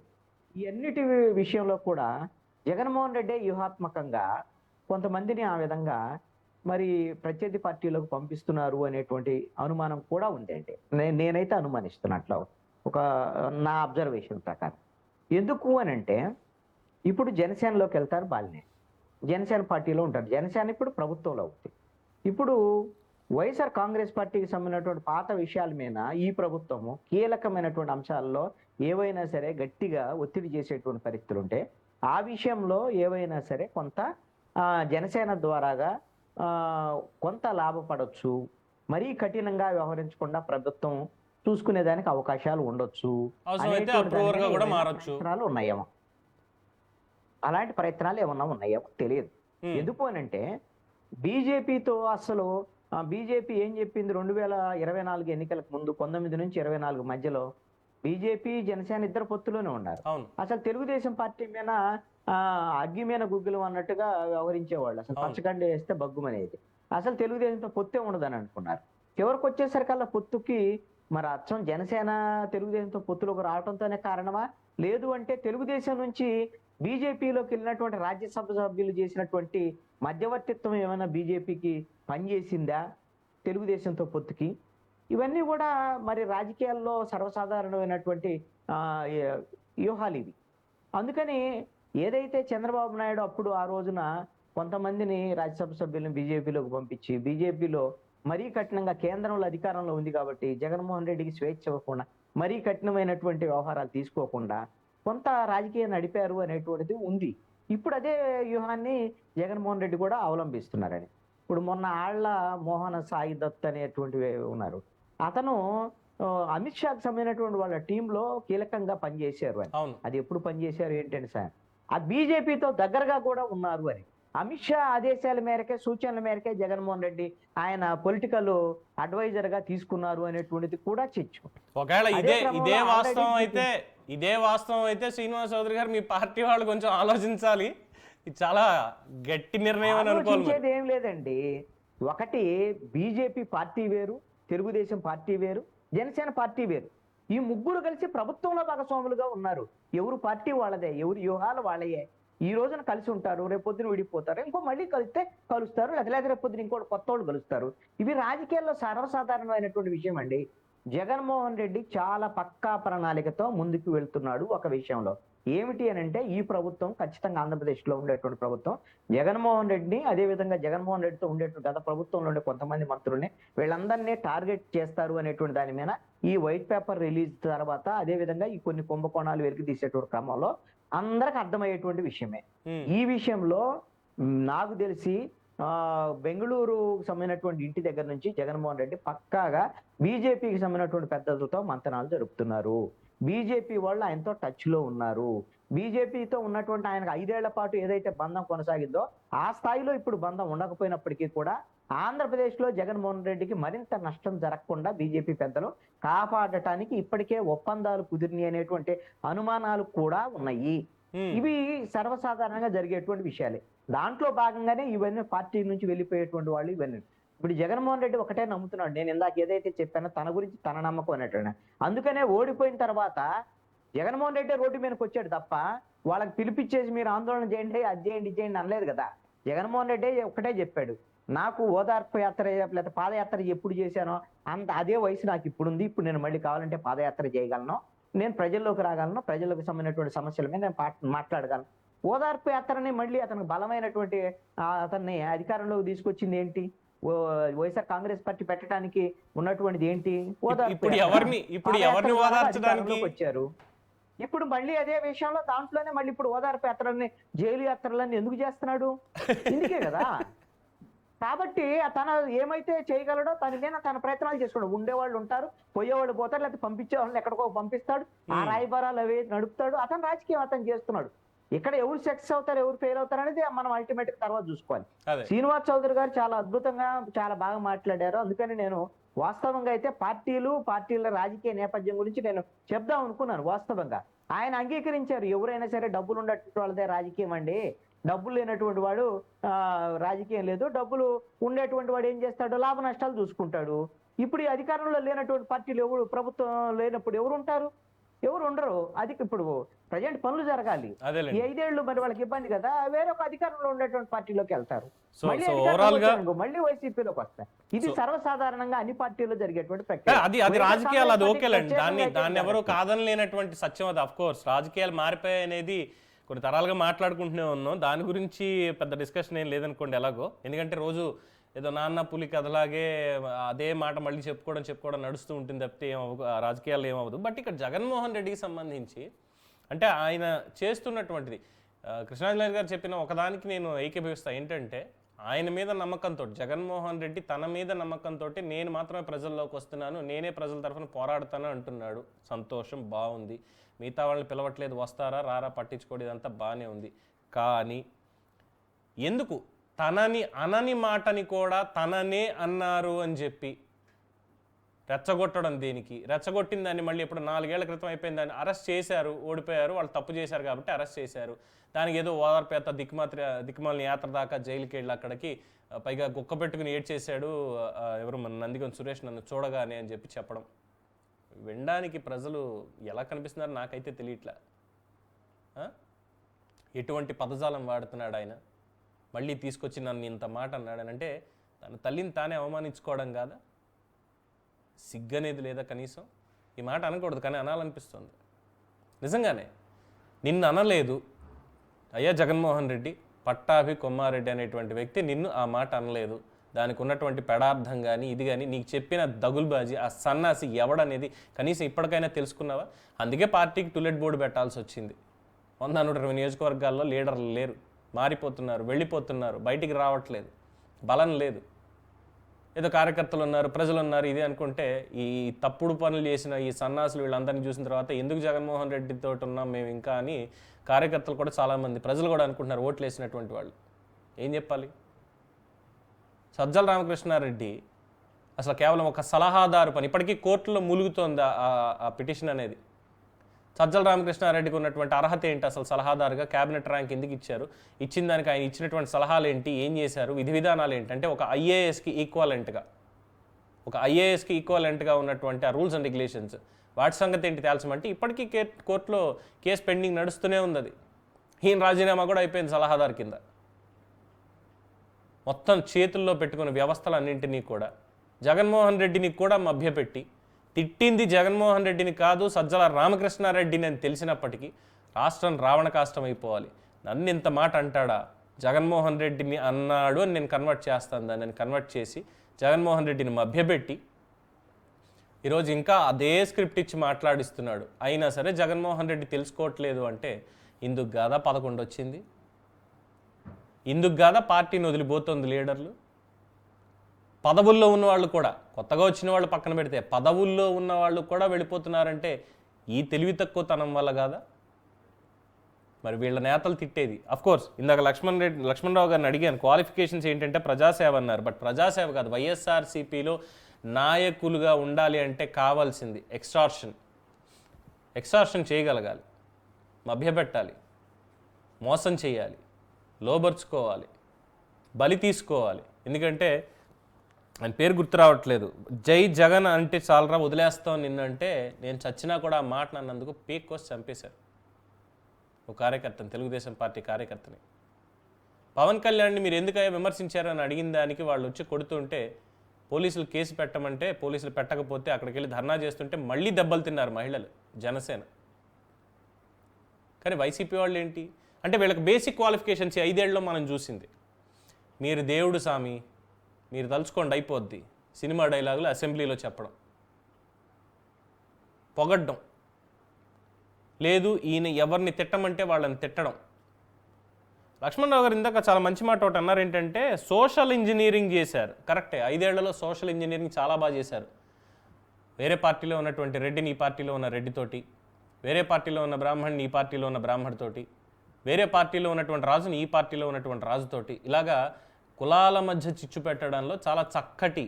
ఈ అన్నిటి విషయంలో కూడా జగన్మోహన్ రెడ్డి వ్యూహాత్మకంగా కొంతమందిని ఆ విధంగా మరి ప్రత్యర్థి పార్టీలోకి పంపిస్తున్నారు అనేటువంటి అనుమానం కూడా ఉంది. అంటే నేనైతే అనుమానిస్తున్నట్లు ఒక నా అబ్జర్వేషన్ ప్రకారం. ఎందుకు అని అంటే ఇప్పుడు జనసేనలోకి వెళ్తారు బాలినేని, జనసేన పార్టీలో ఉంటారు. జనసేన ఇప్పుడు ప్రభుత్వంలో ఉంది. ఇప్పుడు వైఎస్ఆర్ కాంగ్రెస్ పార్టీకి సంబంధించినటువంటి పాత విషయాల మీద ఈ ప్రభుత్వము కీలకమైనటువంటి అంశాల్లో ఏవైనా సరే గట్టిగా ఒత్తిడి చేసేటువంటి పరిస్థితులు ఉంటే ఆ విషయంలో ఏవైనా సరే కొంత జనసేన ద్వారాగా కొంత లాభపడవచ్చు. మరీ కఠినంగా వ్యవహరించకుండా ప్రభుత్వం చూసుకునేదానికి అవకాశాలు ఉండొచ్చు. ప్రయత్నాలు ఉన్నాయేమో, అలాంటి ప్రయత్నాలు ఏమన్నా ఉన్నాయేమో తెలియదు. ఎందుకు అని అంటే బీజేపీతో అసలు బీజేపీ ఏం చెప్పింది 2024 ఎన్నికలకు ముందు 19 నుంచి 24 మధ్యలో బీజేపీ జనసేన ఇద్దరు పొత్తులోనే ఉన్నారు. అసలు తెలుగుదేశం పార్టీ మీద అగ్గి మీద గుగ్గులు అన్నట్టుగా వ్యవహరించేవాళ్ళు. అసలు పంచకండ వేస్తే బగ్గుమనేది. అసలు తెలుగుదేశంతో పొత్తే ఉండదని అనుకున్నారు. చివరికి వచ్చేసరికల్లా పొత్తుకి మరి అచ్చం జనసేన తెలుగుదేశంతో పొత్తులోకి రావడంతోనే కారణమా, లేదు అంటే తెలుగుదేశం నుంచి బీజేపీలోకి వెళ్ళినటువంటి రాజ్యసభ సభ్యులు చేసినటువంటి మధ్యవర్తిత్వం ఏమైనా బీజేపీకి పనిచేసిందా తెలుగుదేశంతో పొత్తుకి? ఇవన్నీ కూడా మరి రాజకీయాల్లో సర్వసాధారణమైనటువంటి వ్యూహాలు ఇవి. అందుకని ఏదైతే చంద్రబాబు నాయుడు అప్పుడు ఆ రోజున కొంతమందిని రాజ్యసభ సభ్యులను బీజేపీలోకి పంపించి బీజేపీలో మరీ కఠినంగా కేంద్రంలో అధికారంలో ఉంది కాబట్టి జగన్మోహన్ రెడ్డికి స్వేచ్ఛ ఇవ్వకుండా మరీ కఠినమైనటువంటి వ్యవహారాలు తీసుకోకుండా కొంత రాజకీయం నడిపారు అనేటువంటిది ఉంది. ఇప్పుడు అదే వ్యూహాన్ని జగన్మోహన్ రెడ్డి కూడా అవలంబిస్తున్నారని. ఇప్పుడు మొన్న ఆళ్ల మోహన సాయి దత్ అనేటువంటి ఉన్నారు, అతను అమిత్ షాకి సంబంధించినటువంటి వాళ్ళ టీంలో కీలకంగా పనిచేశారు అని. అది ఎప్పుడు పనిచేశారు ఏంటంటే సార్ ఆ బీజేపీతో దగ్గరగా కూడా ఉన్నారు అని. అమిత్ షా ఆదేశాల మేరకే సూచనల మేరకే జగన్మోహన్ రెడ్డి ఆయన పొలిటికల్ అడ్వైజర్ గా తీసుకున్నారు అనేటువంటిది కూడా చర్చ. ఒకవేళ ఇదే వాస్తవం అయితే శ్రీనివాస్ చౌదరి గారు మీ పార్టీ వాళ్ళు కొంచెం ఆలోచించాలి. చాలా గట్టి నిర్ణయం అని అనుకోవాలి. ఏం లేదండి, ఒకటి బీజేపీ పార్టీ వేరు, తెలుగుదేశం పార్టీ వేరు, జనసేన పార్టీ వేరు. ఈ ముగ్గురు కలిసి ప్రభుత్వంలో భాగస్వాములుగా ఉన్నారు. ఎవరు పార్టీ వాళ్ళదే, ఎవరు వ్యూహాలు వాళ్ళయే. ఈ రోజున కలిసి ఉంటారు, రేపొద్దున విడిపోతారు, ఇంకో మళ్ళీ కలిస్తే కలుస్తారు, లేదా రేపొద్దున ఇంకోటి కొత్త వాళ్ళు కలుస్తారు. ఇవి రాజకీయాల్లో సర్వసాధారణమైనటువంటి విషయం అండి. జగన్మోహన్ రెడ్డి చాలా పక్కా ప్రణాళికతో ముందుకు వెళ్తున్నాడు ఒక విషయంలో. ఏమిటి అని అంటే ఈ ప్రభుత్వం ఖచ్చితంగా ఆంధ్రప్రదేశ్లో ఉండేటువంటి ప్రభుత్వం జగన్మోహన్ రెడ్డిని, అదేవిధంగా జగన్మోహన్ రెడ్డితో ఉండేటువంటి గత ప్రభుత్వంలో ఉండే కొంతమంది మంత్రుల్ని వీళ్ళందరినీ టార్గెట్ చేస్తారు అనేటువంటి దాని మీద ఈ వైట్ పేపర్ రిలీజ్ తర్వాత, అదేవిధంగా ఈ కొన్ని కుంభకోణాలు వెలికి తీసేటువంటి క్రమంలో అందరికి అర్థమయ్యేటువంటి విషయమే. ఈ విషయంలో నాకు తెలిసి బెంగళూరుకు సంబంధించినటువంటి ఇంటి దగ్గర నుంచి జగన్మోహన్ రెడ్డి పక్కాగా బీజేపీకి సంబంధించినటువంటి పెద్దలతో మంతనాలు జరుపుతున్నారు. బీజేపీ వాళ్ళు ఆయనతో టచ్ లో ఉన్నారు. బీజేపీతో ఉన్నటువంటి ఆయనకు 5 ఏళ్ల పాటు ఏదైతే బంధం కొనసాగిందో ఆ స్థాయిలో ఇప్పుడు బంధం ఉండకపోయినప్పటికీ కూడా ఆంధ్రప్రదేశ్లో జగన్మోహన్ రెడ్డికి మరింత నష్టం జరగకుండా బీజేపీ పెద్దలు కాపాడటానికి ఇప్పటికే ఒప్పందాలు కుదిరిని అనేటువంటి అనుమానాలు కూడా ఉన్నాయి. ఇవి సర్వసాధారణంగా జరిగేటువంటి విషయాలే. దాంట్లో భాగంగానే ఇవన్నీ పార్టీ నుంచి వెళ్ళిపోయేటువంటి వాళ్ళు ఇవన్నీ. ఇప్పుడు జగన్మోహన్ రెడ్డి ఒకటే నమ్ముతున్నాడు, నేను ఇందాక ఏదైతే చెప్పానో తన గురించి తన నమ్మకం అనేటువంటి. అందుకనే ఓడిపోయిన తర్వాత జగన్మోహన్ రెడ్డి రోడ్డు మీదకి వచ్చాడు తప్ప వాళ్ళకి పిలిపించేసి మీరు ఆందోళన చేయండి, అది చేయండి, ఇది చేయండి అనలేదు కదా. జగన్మోహన్ రెడ్డి ఒకటే చెప్పాడు, నాకు ఓదార్పు యాత్ర లేకపోతే పాదయాత్ర ఎప్పుడు చేశానో అదే వయసు నాకు ఇప్పుడు ఉంది, ఇప్పుడు నేను మళ్ళీ కావాలంటే పాదయాత్ర చేయగలను, నేను ప్రజల్లోకి రాగలను, ప్రజలకు సంబంధించినటువంటి సమస్యల మీద నేను మాట్లాడగలను. ఓదార్పు యాత్రని మళ్ళీ అతనికి బలమైనటువంటి అతన్ని అధికారంలోకి తీసుకొచ్చింది ఏంటి? వైఎస్ఆర్ కాంగ్రెస్ పార్టీ పెట్టడానికి ఉన్నటువంటిది ఏంటి? ఇప్పుడు ఎవరిని ఓదార్చడానికి వచ్చారు. ఇప్పుడు మళ్ళీ అదే విషయంలో దాంట్లోనే మళ్ళీ ఇప్పుడు ఓదార్పు యాత్రల్ని, జైలు యాత్రలన్నీ ఎందుకు చేస్తున్నాడు? ఇందుకే కదా. కాబట్టి తన ఏమైతే చేయగలడో దాని మీద తన ప్రయత్నాలు చేసుకున్నాడు. ఉండేవాళ్ళు ఉంటారు, పోయేవాళ్ళు పోతారు, లేకపోతే పంపించే వాళ్ళని ఎక్కడికో పంపిస్తాడు, ఆ రాయబారాలు అవి నడుపుతాడు. అతను రాజకీయం అతను చేస్తున్నాడు. ఇక్కడ ఎవరు సక్సెస్ అవుతారు, ఎవరు ఫెయిల్ అవుతారు అనేది మనం అల్టిమేట్ గా తర్వాత చూసుకోవాలి. శ్రీనివాస్ చౌదరి గారు చాలా అద్భుతంగా చాలా బాగా మాట్లాడారు. అందుకని నేను వాస్తవంగా అయితే పార్టీల రాజకీయ నేపథ్యం గురించి నేను చెప్దాం అనుకున్నాను. వాస్తవంగా ఆయన అంగీకరించారు, ఎవరైనా సరే డబ్బులు ఉన్నటువంటి వాళ్ళదే రాజకీయం అండి, డబ్బులు లేనటువంటి వాడు రాజకీయం లేదు, డబ్బులు ఉండేటువంటి వాడు ఏం చేస్తాడు, లాభ నష్టాలు చూసుకుంటాడు. ఇప్పుడు ఈ అధికారంలో లేనటువంటి పార్టీలు ఎవరు, ప్రభుత్వం లేనప్పుడు ఎవరు ఉంటారు? ఎవరు ఉండరు. అది ఇప్పుడు ప్రజెంట్ పనులు జరగాలి. ఈ 5 ఏళ్ళు మరి వాళ్ళకి ఇబ్బంది కదా, వేరొక అధికారంలో ఉండేటువంటి పార్టీలోకి వెళ్తారు, మళ్ళీ వైసీపీలోకి వస్తారు. ఇది సర్వసాధారణంగా అన్ని పార్టీల్లో జరిగేటువంటి ప్రక్రియ. అది రాజకీయాలు, అది ఓకేలేండి, దాన్ని ఎవరు కాదనలేనటువంటి సత్యం అది. అఫ్ కోర్స్ రాజకీయాలు మారిపోయాయి అనేది కొన్ని తరాలుగా మాట్లాడుకుంటూనే ఉన్నాం. దాని గురించి పెద్ద డిస్కషన్ ఏం లేదనుకోండి ఎలాగో. ఎందుకంటే రోజు ఏదో నాన్న పులి కథలాగే అదే మాట మళ్ళీ చెప్పుకోవడం నడుస్తూ ఉంటుంది తప్పితే రాజకీయాలు ఏమవ్వదు. బట్ ఇక్కడ జగన్మోహన్ రెడ్డికి సంబంధించి అంటే ఆయన చేస్తున్నటువంటిది కృష్ణాంజలి గారు చెప్పిన ఒకదానికి నేను ఏకీభవిస్తాను. ఏంటంటే ఆయన మీద నమ్మకంతో, జగన్మోహన్ రెడ్డి తన మీద నమ్మకంతో నేను మాత్రమే ప్రజల్లోకి వస్తున్నాను, నేనే ప్రజల తరఫున పోరాడుతాను అంటున్నాడు. సంతోషం, బాగుంది. మిగతా వాళ్ళని పిలవట్లేదు, వస్తారా రారా పట్టించుకోవడం, ఇదంతా బాగానే ఉంది. కానీ ఎందుకు తనని అనని మాటని కూడా తననే అన్నారు అని చెప్పి రెచ్చగొట్టడం? దేనికి రెచ్చగొట్టిన దాన్ని మళ్ళీ ఇప్పుడు 4 ఏళ్ల క్రితం అయిపోయింది, దాన్ని అరెస్ట్ చేశారు, ఓడిపోయారు, వాళ్ళు తప్పు చేశారు కాబట్టి అరెస్ట్ చేశారు. దానికి ఏదో ఓదార్పు యాత్ర, దిక్కుమాలిన యాత్ర దాకా జైలుకి వెళ్ళి అక్కడికి పైగా గుక్క పెట్టుకుని ఏడ్చేశాడు ఎవరు మన నందిగం సురేష్ నన్ను చూడగానే అని చెప్పి చెప్పడం. వినడానికి ప్రజలు ఎలా కనిపిస్తున్నారు నాకైతే తెలియట్లా. ఎటువంటి పదజాలం వాడుతున్నాడు ఆయన, మళ్ళీ తీసుకొచ్చి నన్ను ఇంత మాట అన్నాడనంటే తన తల్లిని తానే అవమానించుకోవడం కాదా? సిగ్గనేది లేదా కనీసం? ఈ మాట అనకూడదు కానీ అనాలనిపిస్తుంది నిజంగానే. నిన్ను అనలేదు అయ్యా జగన్మోహన్ రెడ్డి, పట్టాభి కొమ్మారెడ్డి అనేటువంటి వ్యక్తి నిన్ను ఆ మాట అనలేదు. దానికి ఉన్నటువంటి పెడార్థం కానీ ఇది కానీ నీకు చెప్పిన దగులుబాజీ ఆ సన్నాసి ఎవడనేది కనీసం ఇప్పటికైనా తెలుసుకున్నావా? అందుకే పార్టీకి టూలెట్ బోర్డు పెట్టాల్సి వచ్చింది. 120 నియోజకవర్గాల్లో లీడర్లు లేరు, మారిపోతున్నారు, వెళ్ళిపోతున్నారు, బయటికి రావట్లేదు, బలం లేదు. ఏదో కార్యకర్తలు ఉన్నారు, ప్రజలు ఉన్నారు ఇది అనుకుంటే ఈ తప్పుడు పనులు చేసిన ఈ సన్నాసులు వీళ్ళందరినీ చూసిన తర్వాత ఎందుకు జగన్మోహన్ రెడ్డితో ఉన్నాం మేము ఇంకా అని కార్యకర్తలు కూడా చాలామంది, ప్రజలు కూడా అనుకుంటున్నారు, ఓట్లు వేసినటువంటి వాళ్ళు. ఏం చెప్పాలి? సజ్జల రామకృష్ణారెడ్డి అసలు కేవలం ఒక సలహాదారు పని, ఇప్పటికీ కోర్టులో ములుగుతోంది ఆ పిటిషన్ అనేది. సజ్జల రామకృష్ణారెడ్డికి ఉన్నటువంటి అర్హత ఏంటి? అసలు సలహాదారుగా క్యాబినెట్ ర్యాంక్ ఎందుకు ఇచ్చారు? ఇచ్చిన దానికి ఆయన ఇచ్చినటువంటి సలహాలు ఏంటి? ఏం చేశారు? విధి విధానాలు ఏంటి? అంటే ఒక ఐఏఎస్కి ఈక్వాలెంట్గా ఉన్నటువంటి ఆ రూల్స్ అండ్ రెగ్యులేషన్స్ వాటి సంగతి ఏంటి తేల్చమంటే ఇప్పటికీ కోర్టులో కేసు పెండింగ్ నడుస్తూనే ఉంది. అది ఈయన రాజీనామా కూడా అయిపోయింది సలహాదారు కింద. మొత్తం చేతుల్లో పెట్టుకున్న వ్యవస్థలన్నింటినీ కూడా జగన్మోహన్ రెడ్డిని కూడా మభ్యపెట్టి తిట్టింది జగన్మోహన్ రెడ్డిని కాదు సజ్జల రామకృష్ణారెడ్డిని అని తెలిసినప్పటికీ రాష్ట్రం రావణ కాష్టం అయిపోవాలి. నన్ను ఇంత మాట అంటాడా? జగన్మోహన్ రెడ్డిని అన్నాడు అని నేను కన్వర్ట్ చేస్తాను, దాన్ని కన్వర్ట్ చేసి జగన్మోహన్ రెడ్డిని మభ్యపెట్టి ఈరోజు ఇంకా అదే స్క్రిప్ట్ ఇచ్చి మాట్లాడిస్తున్నాడు. అయినా సరే జగన్మోహన్ రెడ్డి తెలుసుకోవట్లేదు అంటే ఇందుకు కాదా 11 వచ్చింది? ఇందుకు కాదా పార్టీని వదిలిపోతుంది లీడర్లు? పదవుల్లో ఉన్నవాళ్ళు కూడా, కొత్తగా వచ్చిన వాళ్ళు పక్కన పెడితే పదవుల్లో ఉన్న వాళ్ళు కూడా వెళ్ళిపోతున్నారంటే ఈ తెలివి తక్కువతనం వల్ల కాదా? మరి వీళ్ళ నేతలు తిట్టేది కోర్స్ ఇందాక లక్ష్మణరావు గారిని అడిగాను క్వాలిఫికేషన్స్ ఏంటంటే ప్రజాసేవ అన్నారు. బట్ ప్రజాసేవ కాదు, వైఎస్ఆర్సీపీలో నాయకులుగా ఉండాలి అంటే కావాల్సింది ఎక్స్టార్షన్ చేయగలగాలి, మభ్యపెట్టాలి, మోసం చేయాలి, లోబర్చుకోవాలి, బలి తీసుకోవాలి. ఎందుకంటే ఆయన పేరు గుర్తు రావట్లేదు, జై జగన్ అంటే చాలరా వదిలేస్తాం నిన్నంటే నేను చచ్చినా కూడా ఆ మాట నన్నందుకు పీక్ కోసి చంపేశారు ఒక కార్యకర్తని, తెలుగుదేశం పార్టీ కార్యకర్తని. పవన్ కళ్యాణ్ని మీరు ఎందుకయ్యా విమర్శించారని అడిగిన దానికి వాళ్ళు వచ్చి కొడుతుంటే పోలీసులు కేసు పెట్టమంటే పోలీసులు పెట్టకపోతే అక్కడికి వెళ్ళి ధర్నా చేస్తుంటే మళ్ళీ దెబ్బలు తిన్నారు మహిళలు, జనసేన. కానీ వైసీపీ వాళ్ళు ఏంటి అంటే వీళ్ళకి బేసిక్ క్వాలిఫికేషన్స్ 5 ఏళ్ళలో మనం చూసింది. మీరు దేవుడు సామి, మీరు తలుచుకోండి అయిపోద్ది, సినిమా డైలాగులు అసెంబ్లీలో చెప్పడం, పొగడ్డం, లేదు ఈయన ఎవరిని తిట్టమంటే వాళ్ళని తిట్టడం. లక్ష్మణరావు గారు ఇందాక చాలా మంచి మాట ఒకటి అన్నారు, ఏంటంటే సోషల్ ఇంజనీరింగ్ చేశారు. కరెక్టే, 5 ఏళ్లలో సోషల్ ఇంజనీరింగ్ చాలా బాగా చేశారు. వేరే పార్టీలో ఉన్నటువంటి రెడ్డిని ఈ పార్టీలో ఉన్న రెడ్డితోటి, వేరే పార్టీలో ఉన్న బ్రాహ్మణ్ని ఈ పార్టీలో ఉన్న బ్రాహ్మణితోటి, వేరే పార్టీలో ఉన్నటువంటి రాజుని ఈ పార్టీలో ఉన్నటువంటి రాజుతోటి, ఇలాగా కులాల మధ్య చిచ్చు పెట్టడంలో చాలా చక్కటి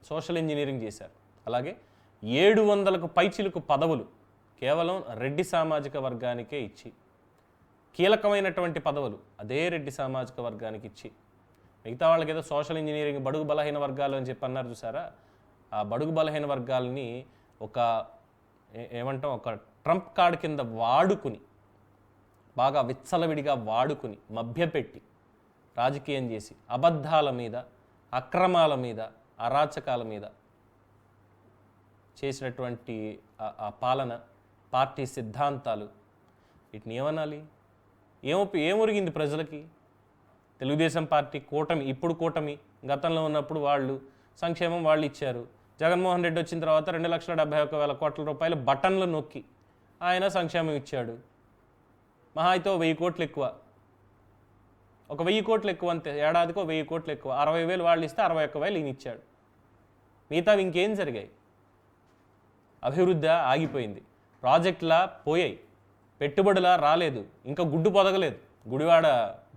సోషల్ ఇంజనీరింగ్ చేశారు. అలాగే 700కు పైచిలుకు పదవులు కేవలం రెడ్డి సామాజిక వర్గానికే ఇచ్చి, కీలకమైనటువంటి పదవులు అదే రెడ్డి సామాజిక వర్గానికి ఇచ్చి, మిగతా వాళ్ళకి ఏదో సోషల్ ఇంజనీరింగ్ బడుగు బలహీన వర్గాలు అని చెప్పి అన్నారు చూసారా, ఆ బడుగు బలహీన వర్గాలని ఒక ట్రంప్ కార్డ్ కింద వాడుకుని, బాగా విచ్చలవిడిగా వాడుకుని, మభ్యపెట్టి రాజకీయం చేసి, అబద్ధాల మీద, అక్రమాల మీద, అరాచకాల మీద చేసినటువంటి ఆ పాలన, పార్టీ సిద్ధాంతాలు, వీటిని ఏమనాలి? ఏమొరిగింది ప్రజలకి? తెలుగుదేశం పార్టీ కూటమి, ఇప్పుడు కూటమి, గతంలో ఉన్నప్పుడు వాళ్ళు సంక్షేమం వాళ్ళు ఇచ్చారు. జగన్మోహన్ రెడ్డి వచ్చిన తర్వాత 2,71,000 కోట్ల రూపాయలు బటన్లు నొక్కి ఆయన సంక్షేమం ఇచ్చాడు. మహా అయితే 1000 కోట్లు ఎక్కువ, ఒక 1000 కోట్లు ఎక్కువ అంతే, ఏడాదికో 1000 కోట్లు ఎక్కువ. 60,000 వాళ్ళు ఇస్తే 61,000 ఈయన ఇచ్చాడు. మిగతావి ఇంకేం జరిగాయి? అభివృద్ధి ఆగిపోయింది, ప్రాజెక్టులా పోయాయి, పెట్టుబడులా రాలేదు, ఇంకా గుడ్డు పొదగలేదు. గుడివాడ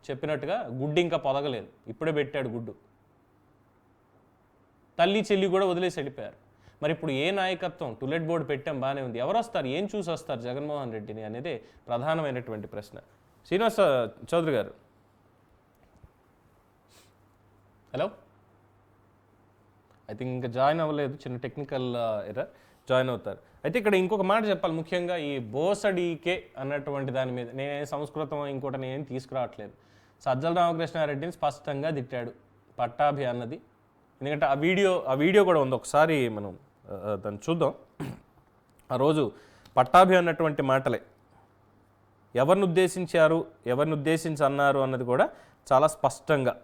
చెప్పినట్టుగా గుడ్డు ఇంకా పొదగలేదు, ఇప్పుడే పెట్టాడు గుడ్డు. తల్లి చెల్లి కూడా వదిలేసి వెళ్ళిపోయారు. మరి ఇప్పుడు ఏ నాయకత్వం? టులెట్ బోర్డు పెట్టాం, బాగానే ఉంది, ఎవరు వస్తారు, ఏం చూసి వస్తారు జగన్మోహన్ రెడ్డిని అనేది ప్రధానమైనటువంటి ప్రశ్న. శ్రీనివాస చౌదరి గారు, హలో, ఐ థింక్ ఇంకా జాయిన్ అవ్వలేదు, చిన్న టెక్నికల్ ఎర్రర్, జాయిన్ అవుతారు. అయితే ఇక్కడ ఇంకొక మాట చెప్పాలి, ముఖ్యంగా ఈ బోసడీకే అన్నటువంటి దాని మీద నేనే సంస్కృతం ఇంకోటి నేనేం తీసుకురావట్లేదు. సజ్జల రామకృష్ణారెడ్డిని స్పష్టంగా తిట్టాడు పట్టాభి అన్నది. ఎందుకంటే ఆ వీడియో కూడా ఉంది, ఒకసారి మనం దాన్ని చూద్దాం. ఆ రోజు పట్టాభి అన్నటువంటి మాటలే ఎవరిని ఉద్దేశించారు, ఎవరిని ఉద్దేశించి అన్నారు అన్నది కూడా చాలా స్పష్టంగా.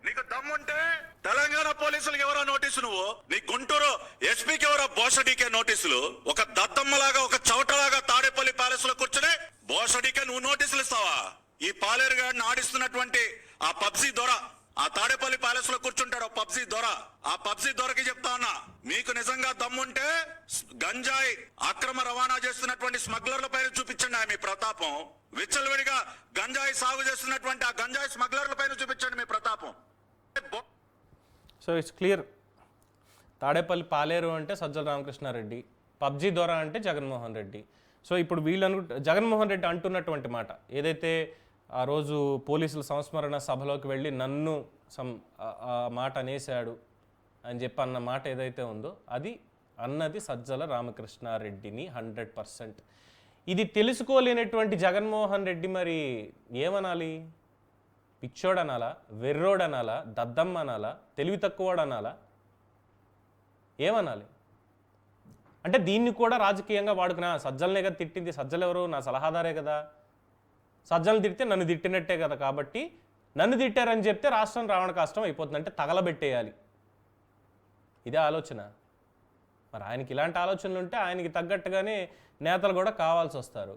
నీకు దమ్ముంటే తెలంగాణ పోలీసులకు ఎవరో నోటీసు, నువ్వు నీ గుంటూరు ఎస్పీకి ఎవరో బోసడీకే నోటీసులు, ఒక దద్దమ్మలాగా ఒక చవటలాగా తాడేపల్లి ప్యాలెస్ లో కూర్చుని బోసడీకే నువ్వు నోటీసులు ఇస్తావా? ఈ పాలేరు గాడిని ఆడిస్తున్నటువంటి ఆ పబ్జీ దొర, ఆ తాడేపల్లి ప్యాలెస్ లో కూర్చుంటాడు పబ్జీ దొర. ఆ పబ్జీ దొరకి చెప్తా ఉన్నా, మీకు నిజంగా దమ్ముంటే గంజాయి అక్రమ రవాణా చేస్తున్నటువంటి స్మగ్లర్ల పైన చూపించండి మీ ప్రతాపం. విచ్చలవిడిగా గంజాయి సాగు చేస్తున్నటువంటి ఆ గంజాయి స్మగ్లర్ల పైన చూపించండి మీ ప్రతాపం. సో ఇట్స్ క్లియర్, తాడేపల్లి పాలేరు అంటే సజ్జల రామకృష్ణారెడ్డి, పబ్జీ దొర అంటే జగన్మోహన్ రెడ్డి. సో ఇప్పుడు జగన్మోహన్ రెడ్డి అంటున్నటువంటి మాట ఏదైతే ఆ రోజు పోలీసుల సంస్మరణ సభలోకి వెళ్ళి నన్ను ఆ మాట అనేశాడు అని చెప్పి అన్న మాట ఏదైతే ఉందో అది అన్నది సజ్జల రామకృష్ణారెడ్డిని 100%. ఇది తెలుసుకోలేనటువంటి జగన్మోహన్ రెడ్డి మరి ఏమనాలి? పిచ్చోడనాలా, వెర్రోడనాలా, దద్దమ్మ అనాలా, తెలివి తక్కువడనాలా, ఏమనాలి? అంటే దీన్ని కూడా రాజకీయంగా వాడుకున్నా, సజ్జలనే కదా తిట్టింది, సజ్జలు ఎవరు? నా సలహాదారే కదా, సజ్జలను తిడితే నన్ను తిట్టినట్టే కదా, కాబట్టి నన్ను తిట్టారని చెప్తే రాష్ట్రం రావణ కష్టం అయిపోతుంది, అంటే తగలబెట్టేయాలి, ఇదే ఆలోచన. మరి ఆయనకి ఇలాంటి ఆలోచనలు ఉంటే ఆయనకి తగ్గట్టుగానే నేతలు కూడా కావాల్సి వస్తారు.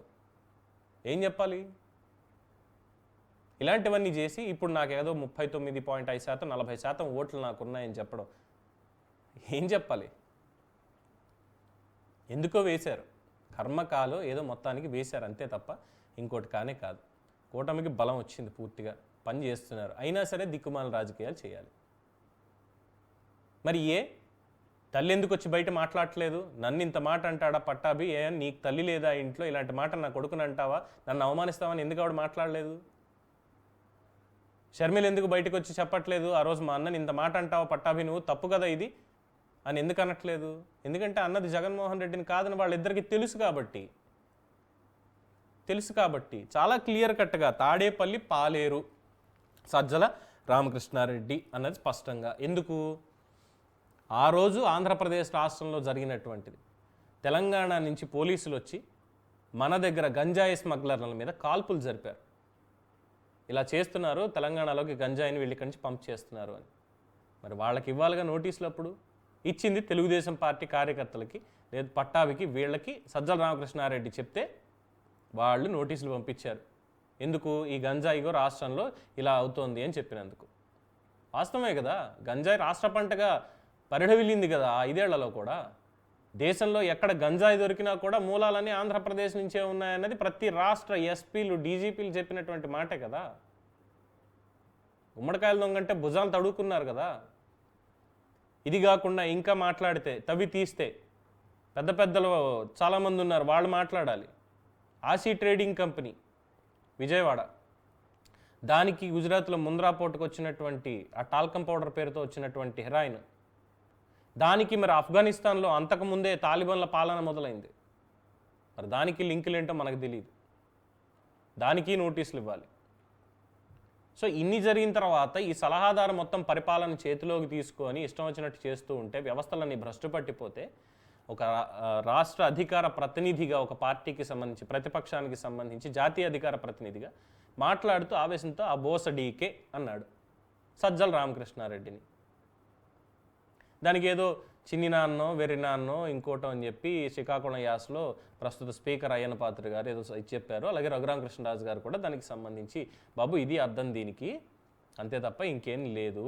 ఏం చెప్పాలి? ఇలాంటివన్నీ చేసి ఇప్పుడు నాకు ఏదో 39.5%, 40% ఓట్లు నాకున్నాయని చెప్పడం ఏం చెప్పాలి? ఎందుకో వేశారు, కర్మకాలో ఏదో మొత్తానికి వేశారు అంతే తప్ప ఇంకోటి కానే కాదు. కూటమికి బలం వచ్చింది, పూర్తిగా పని చేస్తున్నారు. అయినా సరే దిక్కుమాల రాజకీయాలు చేయాలి. మరి తల్లి ఎందుకు వచ్చి బయట మాట్లాడట్లేదు? నన్ను ఇంత మాట అంటాడా పట్టాభి? నీకు తల్లి లేదా ఇంట్లో? ఇలాంటి మాట నా కొడుకుని అంటావా, నన్ను అవమానిస్తావని ఎందుకు ఆవిడ మాట్లాడలేదు? షర్మిల ఎందుకు బయటకు వచ్చి చెప్పట్లేదు, ఆ రోజు మా అన్నని ఇంత మాట అంటావా పట్టాభి నువ్వు, తప్పు కదా ఇది అని ఎందుకు అనట్లేదు? ఎందుకంటే అన్నది జగన్మోహన్ రెడ్డిని కాదని వాళ్ళిద్దరికీ తెలుసు కాబట్టి చాలా క్లియర్ కట్గా తాడేపల్లి పాలేరు సజ్జల రామకృష్ణారెడ్డి అన్నది స్పష్టంగా. ఎందుకు? ఆ రోజు ఆంధ్రప్రదేశ్ రాష్ట్రంలో జరిగినటువంటిది, తెలంగాణ నుంచి పోలీసులు వచ్చి మన దగ్గర గంజాయి స్మగ్లర్ల మీద కాల్పులు జరిపారు. ఇలా చేస్తున్నారు, తెలంగాణలోకి గంజాయిని వీళ్ళ నుంచి పంప్ చేస్తున్నారు అని. మరి వాళ్ళకి ఇవ్వాలిగా నోటీసులు. అప్పుడు ఇచ్చింది తెలుగుదేశం పార్టీ కార్యకర్తలకి, లేదు పట్టాభికి, వీళ్ళకి సజ్జల రామకృష్ణారెడ్డి చెప్తే వాళ్ళు నోటీసులు పంపించారు. ఎందుకు? ఈ గంజాయిగో రాష్ట్రంలో ఇలా అవుతోంది అని చెప్పినందుకు. వాస్తవమే కదా, గంజాయి రాష్ట్ర పంటగా పరిఢవిల్లింది కదా 5 ఏళ్లలో కూడా. దేశంలో ఎక్కడ గంజాయి దొరికినా కూడా మూలాలన్నీ ఆంధ్రప్రదేశ్ నుంచే ఉన్నాయన్నది ప్రతి రాష్ట్ర ఎస్పీలు, డీజీపీలు చెప్పినటువంటి మాటే కదా. గుమ్మడికాయల దొంగంటే భుజాలు తడుకున్నారు కదా. ఇది కాకుండా ఇంకా మాట్లాడితే, తవ్వి తీస్తే పెద్ద పెద్దలు చాలామంది ఉన్నారు, వాళ్ళు మాట్లాడాలి. ఆసీ ట్రేడింగ్ కంపెనీ విజయవాడ, దానికి గుజరాత్లో ముంద్రా పోర్టుకు వచ్చినటువంటి ఆ టాల్కమ్ పౌడర్ పేరుతో వచ్చినటువంటి హెరాయిన్, దానికి మరి ఆఫ్ఘనిస్తాన్లో అంతకుముందే తాలిబాన్ల పాలన మొదలైంది. మరి దానికి లింకులు ఏంటో మనకు తెలియదు, దానికి నోటీసులు ఇవ్వాలి. సో ఇన్ని జరిగిన తర్వాత ఈ సలహాదారు మొత్తం పరిపాలన చేతిలోకి తీసుకొని ఇష్టం వచ్చినట్టు చేస్తూ ఉంటే, వ్యవస్థలన్నీ భ్రష్టు పట్టిపోతే, ఒక రాష్ట్ర అధికార ప్రతినిధిగా, ఒక పార్టీకి సంబంధించి, ప్రతిపక్షానికి సంబంధించి జాతీయ అధికార ప్రతినిధిగా మాట్లాడుతూ ఆవేశంతో ఆ బోసడీకే అన్నాడు సజ్జల రామకృష్ణారెడ్డిని. దానికి ఏదో చిన్ని నాన్నో వెర్రి నాన్నో ఇంకోటో అని చెప్పి శ్రీకాకుళం యాసలో ప్రస్తుత స్పీకర్ అయ్యన్న పాత్ర గారు ఏదో చెప్పారు. అలాగే రఘురామకృష్ణరాజు గారు కూడా దానికి సంబంధించి, బాబు ఇది అర్థం దీనికి, అంతే తప్ప ఇంకేం లేదు,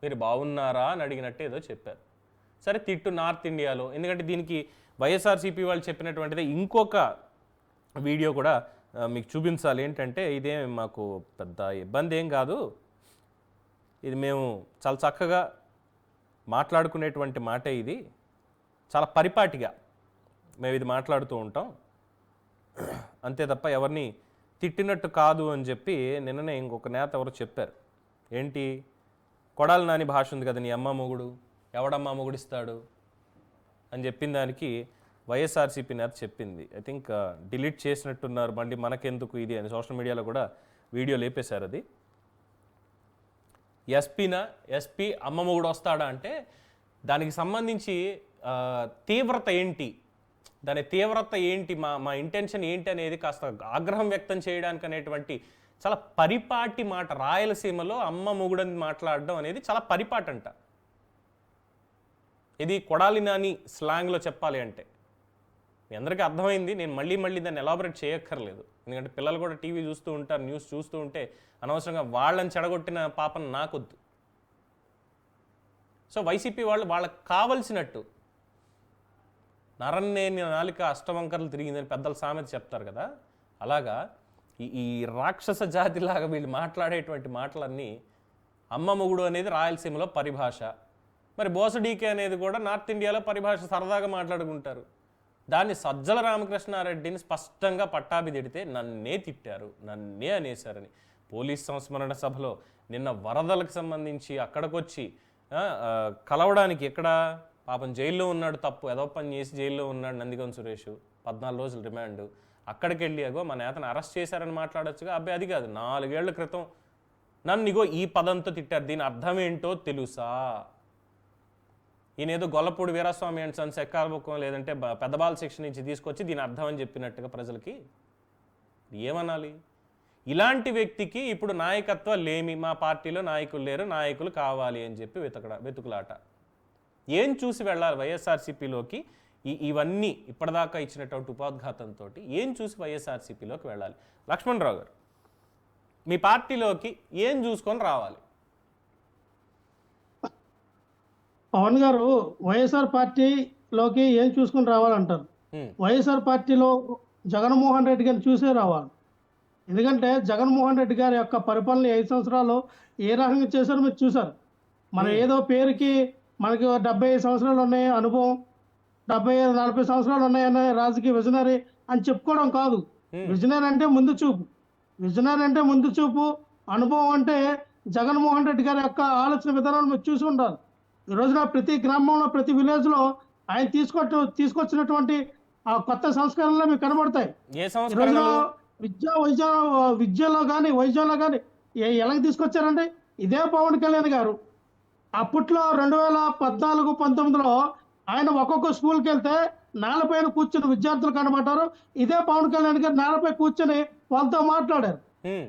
మీరు బాగున్నారా అని అడిగినట్టు ఏదో చెప్పారు. సరే, తిట్టు నార్త్ ఇండియాలో. ఎందుకంటే దీనికి వైఎస్ఆర్సీపీ వాళ్ళు చెప్పినటువంటిది ఇంకొక వీడియో కూడా మీకు చూపించాలి. ఏంటంటే ఇదేం మాకు పెద్ద ఇబ్బంది ఏం కాదు, ఇది మేము చాలా చక్కగా మాట్లాడుకునేటువంటి మాటే, ఇది చాలా పరిపాటిగా మేము ఇది మాట్లాడుతూ ఉంటాం, అంతే తప్ప ఎవరిని తిట్టినట్టు కాదు అని చెప్పి నిన్ననే ఇంకొక నేత ఎవరు చెప్పారు. ఏంటి, కొడాలి నాని భాష ఉంది కదా, నీ అమ్మ మొగుడు ఎవడమ్మా మొగుడిస్తాడు అని చెప్పిన దానికి వైఎస్ఆర్సీపీ నేత చెప్పింది. ఐ థింక్ డిలీట్ చేసినట్టున్నారు, మళ్ళీ మనకెందుకు ఇది అని సోషల్ మీడియాలో కూడా వీడియో లేపేశారు. అది ఎస్పీ అమ్మ మొగుడు వస్తాడా అంటే దానికి సంబంధించి తీవ్రత ఏంటి, దాని తీవ్రత ఏంటి, మా ఇంటెన్షన్ ఏంటి అనేది కాస్త ఆగ్రహం వ్యక్తం చేయడానికి అనేటువంటి చాలా పరిపాటి మాట. రాయలసీమలో అమ్మ మొగుడని మాట్లాడడం అనేది చాలా పరిపాటంట. ఇది కొడాలి నాని స్లాంగ్లో చెప్పాలి అంటే మీ అందరికీ అర్థమైంది. నేను మళ్ళీ దాన్ని ఎలాబరేట్ చేయక్కర్లేదు, ఎందుకంటే పిల్లలు కూడా టీవీ చూస్తూ ఉంటారు, న్యూస్ చూస్తూ ఉంటే అనవసరంగా వాళ్ళని చెడగొట్టిన పాపం నాకొద్దు. సో వైసీపీ వాళ్ళకి కావలసినట్టు నరన్నేని నాలిక అష్టవంకరలు తిరిగిందని పెద్దల సామెత చెప్తారు కదా, అలాగా ఈ రాక్షస జాతిలాగా వీళ్ళు మాట్లాడేటువంటి మాటలన్నీ అమ్మ మొగుడు అనేది రాయలసీమలో పరిభాష, మరి బోసడీకే అనేది కూడా నార్త్ ఇండియాలో పరిభాష, సరదాగా మాట్లాడుకుంటారు. దాన్ని సజ్జల రామకృష్ణారెడ్డిని స్పష్టంగా పట్టాభి తిడితే నన్నే తిట్టారు, నన్నే అనేశారని పోలీస్ సంస్మరణ సభలో నిన్న వరదలకు సంబంధించి అక్కడికొచ్చి కలవడానికి, ఎక్కడ పాపం జైల్లో ఉన్నాడు, తప్పు ఏదో పని చేసి జైల్లో ఉన్నాడు నందిగం సురేష్, 14 రోజులు రిమాండ్, అక్కడికి వెళ్ళి అగో మా నేతను అరెస్ట్ చేశారని మాట్లాడొచ్చుగా. అబ్బాయి అది కాదు, 4 ఏళ్ల క్రితం నన్ను ఇగో ఈ పదంతో తిట్టారు, దీని అర్థం ఏంటో తెలుసా? ఈయనేదో గొల్లపూడి వీరాస్వామి అండ్ సన్స్ ఎక్కాలబుక్కం లేదంటే పెద్దబాల శిక్షణ నుంచి తీసుకొచ్చి దీని అర్థం అని చెప్పినట్టుగా ప్రజలకి ఏమనాలి? ఇలాంటి వ్యక్తికి ఇప్పుడు నాయకత్వం లేమి, మా పార్టీలో నాయకులు లేరు, నాయకులు కావాలి అని చెప్పి వెతుకులాట. ఏం చూసి వెళ్ళాలి వైఎస్ఆర్సీపీలోకి? ఇవన్నీ ఇప్పటిదాకా ఇచ్చినటువంటి ఉపోద్ఘాతంతో ఏం చూసి వైఎస్ఆర్సీపీలోకి వెళ్ళాలి? లక్ష్మణరావు గారు, మీ పార్టీలోకి ఏం చూసుకొని రావాలి? పవన్ గారు వైఎస్ఆర్ పార్టీలోకి ఏం చూసుకుని రావాలంటారు. ఉమ్, వైఎస్ఆర్ పార్టీలో జగన్మోహన్ రెడ్డి గారిని చూసే రావాలి. ఎందుకంటే జగన్మోహన్ రెడ్డి గారి యొక్క పరిపాలన 5 సంవత్సరాలు ఏ రకంగా చేశారో మీరు చూసారు. మనం ఏదో పేరుకి మనకి 75 సంవత్సరాలు ఉన్నాయి అనుభవం, 40 సంవత్సరాలు ఉన్నాయనే రాజకీయ విజనరీ అని చెప్పుకోవడం కాదు. విజనరీ అంటే ముందు చూపు, విజనరీ అంటే ముందు చూపు, అనుభవం అంటే జగన్మోహన్ రెడ్డి గారి యొక్క ఆలోచన విధానాన్ని మీరు చూసి ఉండాలి. ఈ రోజున ప్రతి గ్రామంలో ప్రతి విలేజ్లో ఆయన తీసుకొచ్చినటువంటి ఆ కొత్త సంస్కరణలు మీకు కనబడతాయి. ఏ ఈ రోజున సంస్కరణలు? విద్యలో కానీ వైద్యంలో కానీ ఎలాగ తీసుకొచ్చారండి? ఇదే పవన్ కళ్యాణ్ గారు అప్పట్లో 2014-19లో ఆయన ఒక్కొక్క స్కూల్కి వెళ్తే నేలపైన కూర్చుని విద్యార్థులు కనబడ్డారు. ఇదే పవన్ కళ్యాణ్ గారు నేలపై కూర్చొని వాళ్ళతో మాట్లాడారు. ఉమ్,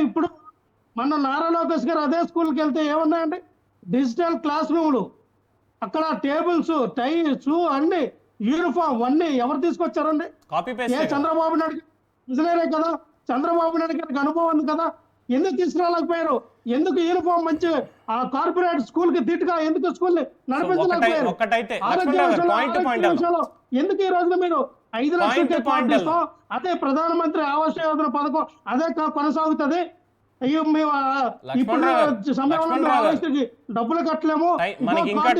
ఇప్పుడు మన నారా లోకేష్ గారు అదే స్కూల్కి వెళ్తే ఏమున్నాయండి? డిజిటల్ క్లాస్ రూమ్లు, అక్కడ టేబుల్స్, టైల్స్, అన్ని యూనిఫామ్ అన్ని ఎవరు తీసుకొచ్చారండి? కాపీ ఏ పేస్ట్ చంద్రబాబు నాయుడు విజనరే కదా, చంద్రబాబు నాయుడు గారికి అనుభవం ఉంది కదా, ఎందుకు తీసుకురాలేకపోయారు? ఎందుకు యూనిఫామ్ మంచి ఆ కార్పొరేట్ స్కూల్ కి దిట్టుగా ఎందుకు స్కూల్ నడిపించలేకపోయారు? ఒక్కటైతే ఆరోగ్య లక్ష్మణరావు గారు విషయంలో, పాయింట్ ఆరోగ్య విషయంలో ఎందుకు ఈ రోజున మీరు 5 లక్షలకే point ఇస్తాం, అదే ప్రధానమంత్రి ఆవాస్ యోజన పథకం అదే కొనసాగుతుంది. అయ్యో మేము ఇప్పుడు సమయంలో ఆవాస్కి డబ్బులు కట్టలేము, మనకి ఇంకా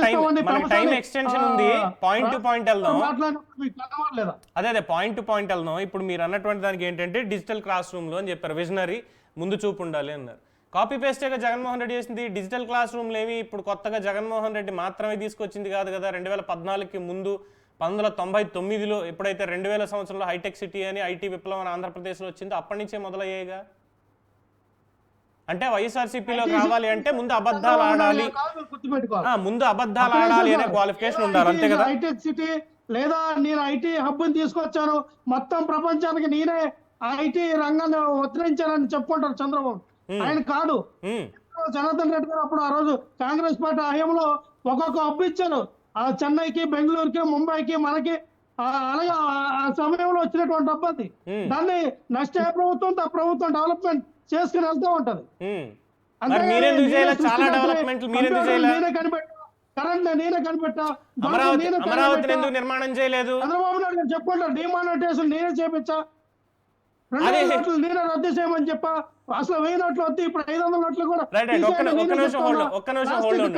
టైం ఎక్స్టెన్షన్ ఉంది. పాయింట్ టు పాయింట్ వెళ్దాం. మాట్లాడలేదా? అదే పాయింట్ టు పాయింట్ వెళ్దాం. ఇప్పుడు మీరు అన్నటువంటి దానికి ఏంటంటే డిజిటల్ క్లాస్ రూమ్లో అని చెప్పారు, విజనరీ, ముందు చూపు ఉండాలి అన్నారు. కాపీ పేస్టేగా జగన్మోహన్ రెడ్డి చేసింది. డిజిటల్ క్లాస్ రూమ్లు ఏమి ఇప్పుడు కొత్తగా జగన్మోహన్ రెడ్డి మాత్రమే తీసుకొచ్చింది కాదు కదా. 2014కి ముందు 1999లో ఎప్పుడైతే 2000 సంవత్సరంలో హైటెక్ సిటీ అని ఐటీ విప్లవం అని ఆంధ్రప్రదేశ్లో వచ్చిందో అప్పటి నుంచే మొదలయ్యేగా. అంటే వైఎస్ఆర్సీపీలో రావాలి అంటే ముందు అబద్ధాలు ఆడాలి, ముందు అబద్ధాలు ఆడాలి అనే క్వాలిఫికేషన్ ఉండాలి, అంతే కదా. హైటెక్ సిటీ లేదా నేను ఐటీ హబ్ ని తీసుకొచ్చాను, మొత్తం ప్రపంచానికి నేనే ఐటీ రంగాన్ని ఉత్తరించానని చెప్పుకుంటారు చంద్రబాబు. ఆయన కాదు. జనార్దన్ రెడ్డి గారు అప్పుడు ఆ రోజు కాంగ్రెస్ పార్టీ హయాంలో ఒక్కొక్క హబ్ ఇచ్చారు. ఆ చెన్నైకి, బెంగళూరుకి, ముంబైకి, మనకి అలాగే ఆ సమయంలో వచ్చినటువంటి డబ్బు అది. దాన్ని నెక్స్ట్ ఏ ప్రభుత్వం ఆ ప్రభుత్వం డెవలప్మెంట్ చేసుకుని వెళ్తూ ఉంటది. నేనే కనిపెట్టా, కరెంట్ నేనే కనిపెట్టా, అమరావతి ఎందుకు నిర్మాణం చేయలేదు? చంద్రబాబు నాయుడు గారు చెప్పుకుంటారు డిమానిటైజేషన్ నేనే చేపించా, 2000 నోట్లు నేనే రద్దు చేయమని చెప్పా. అసలు 1000 నోట్లు వద్దు, ఇప్పుడు 500 నోట్లు కూడా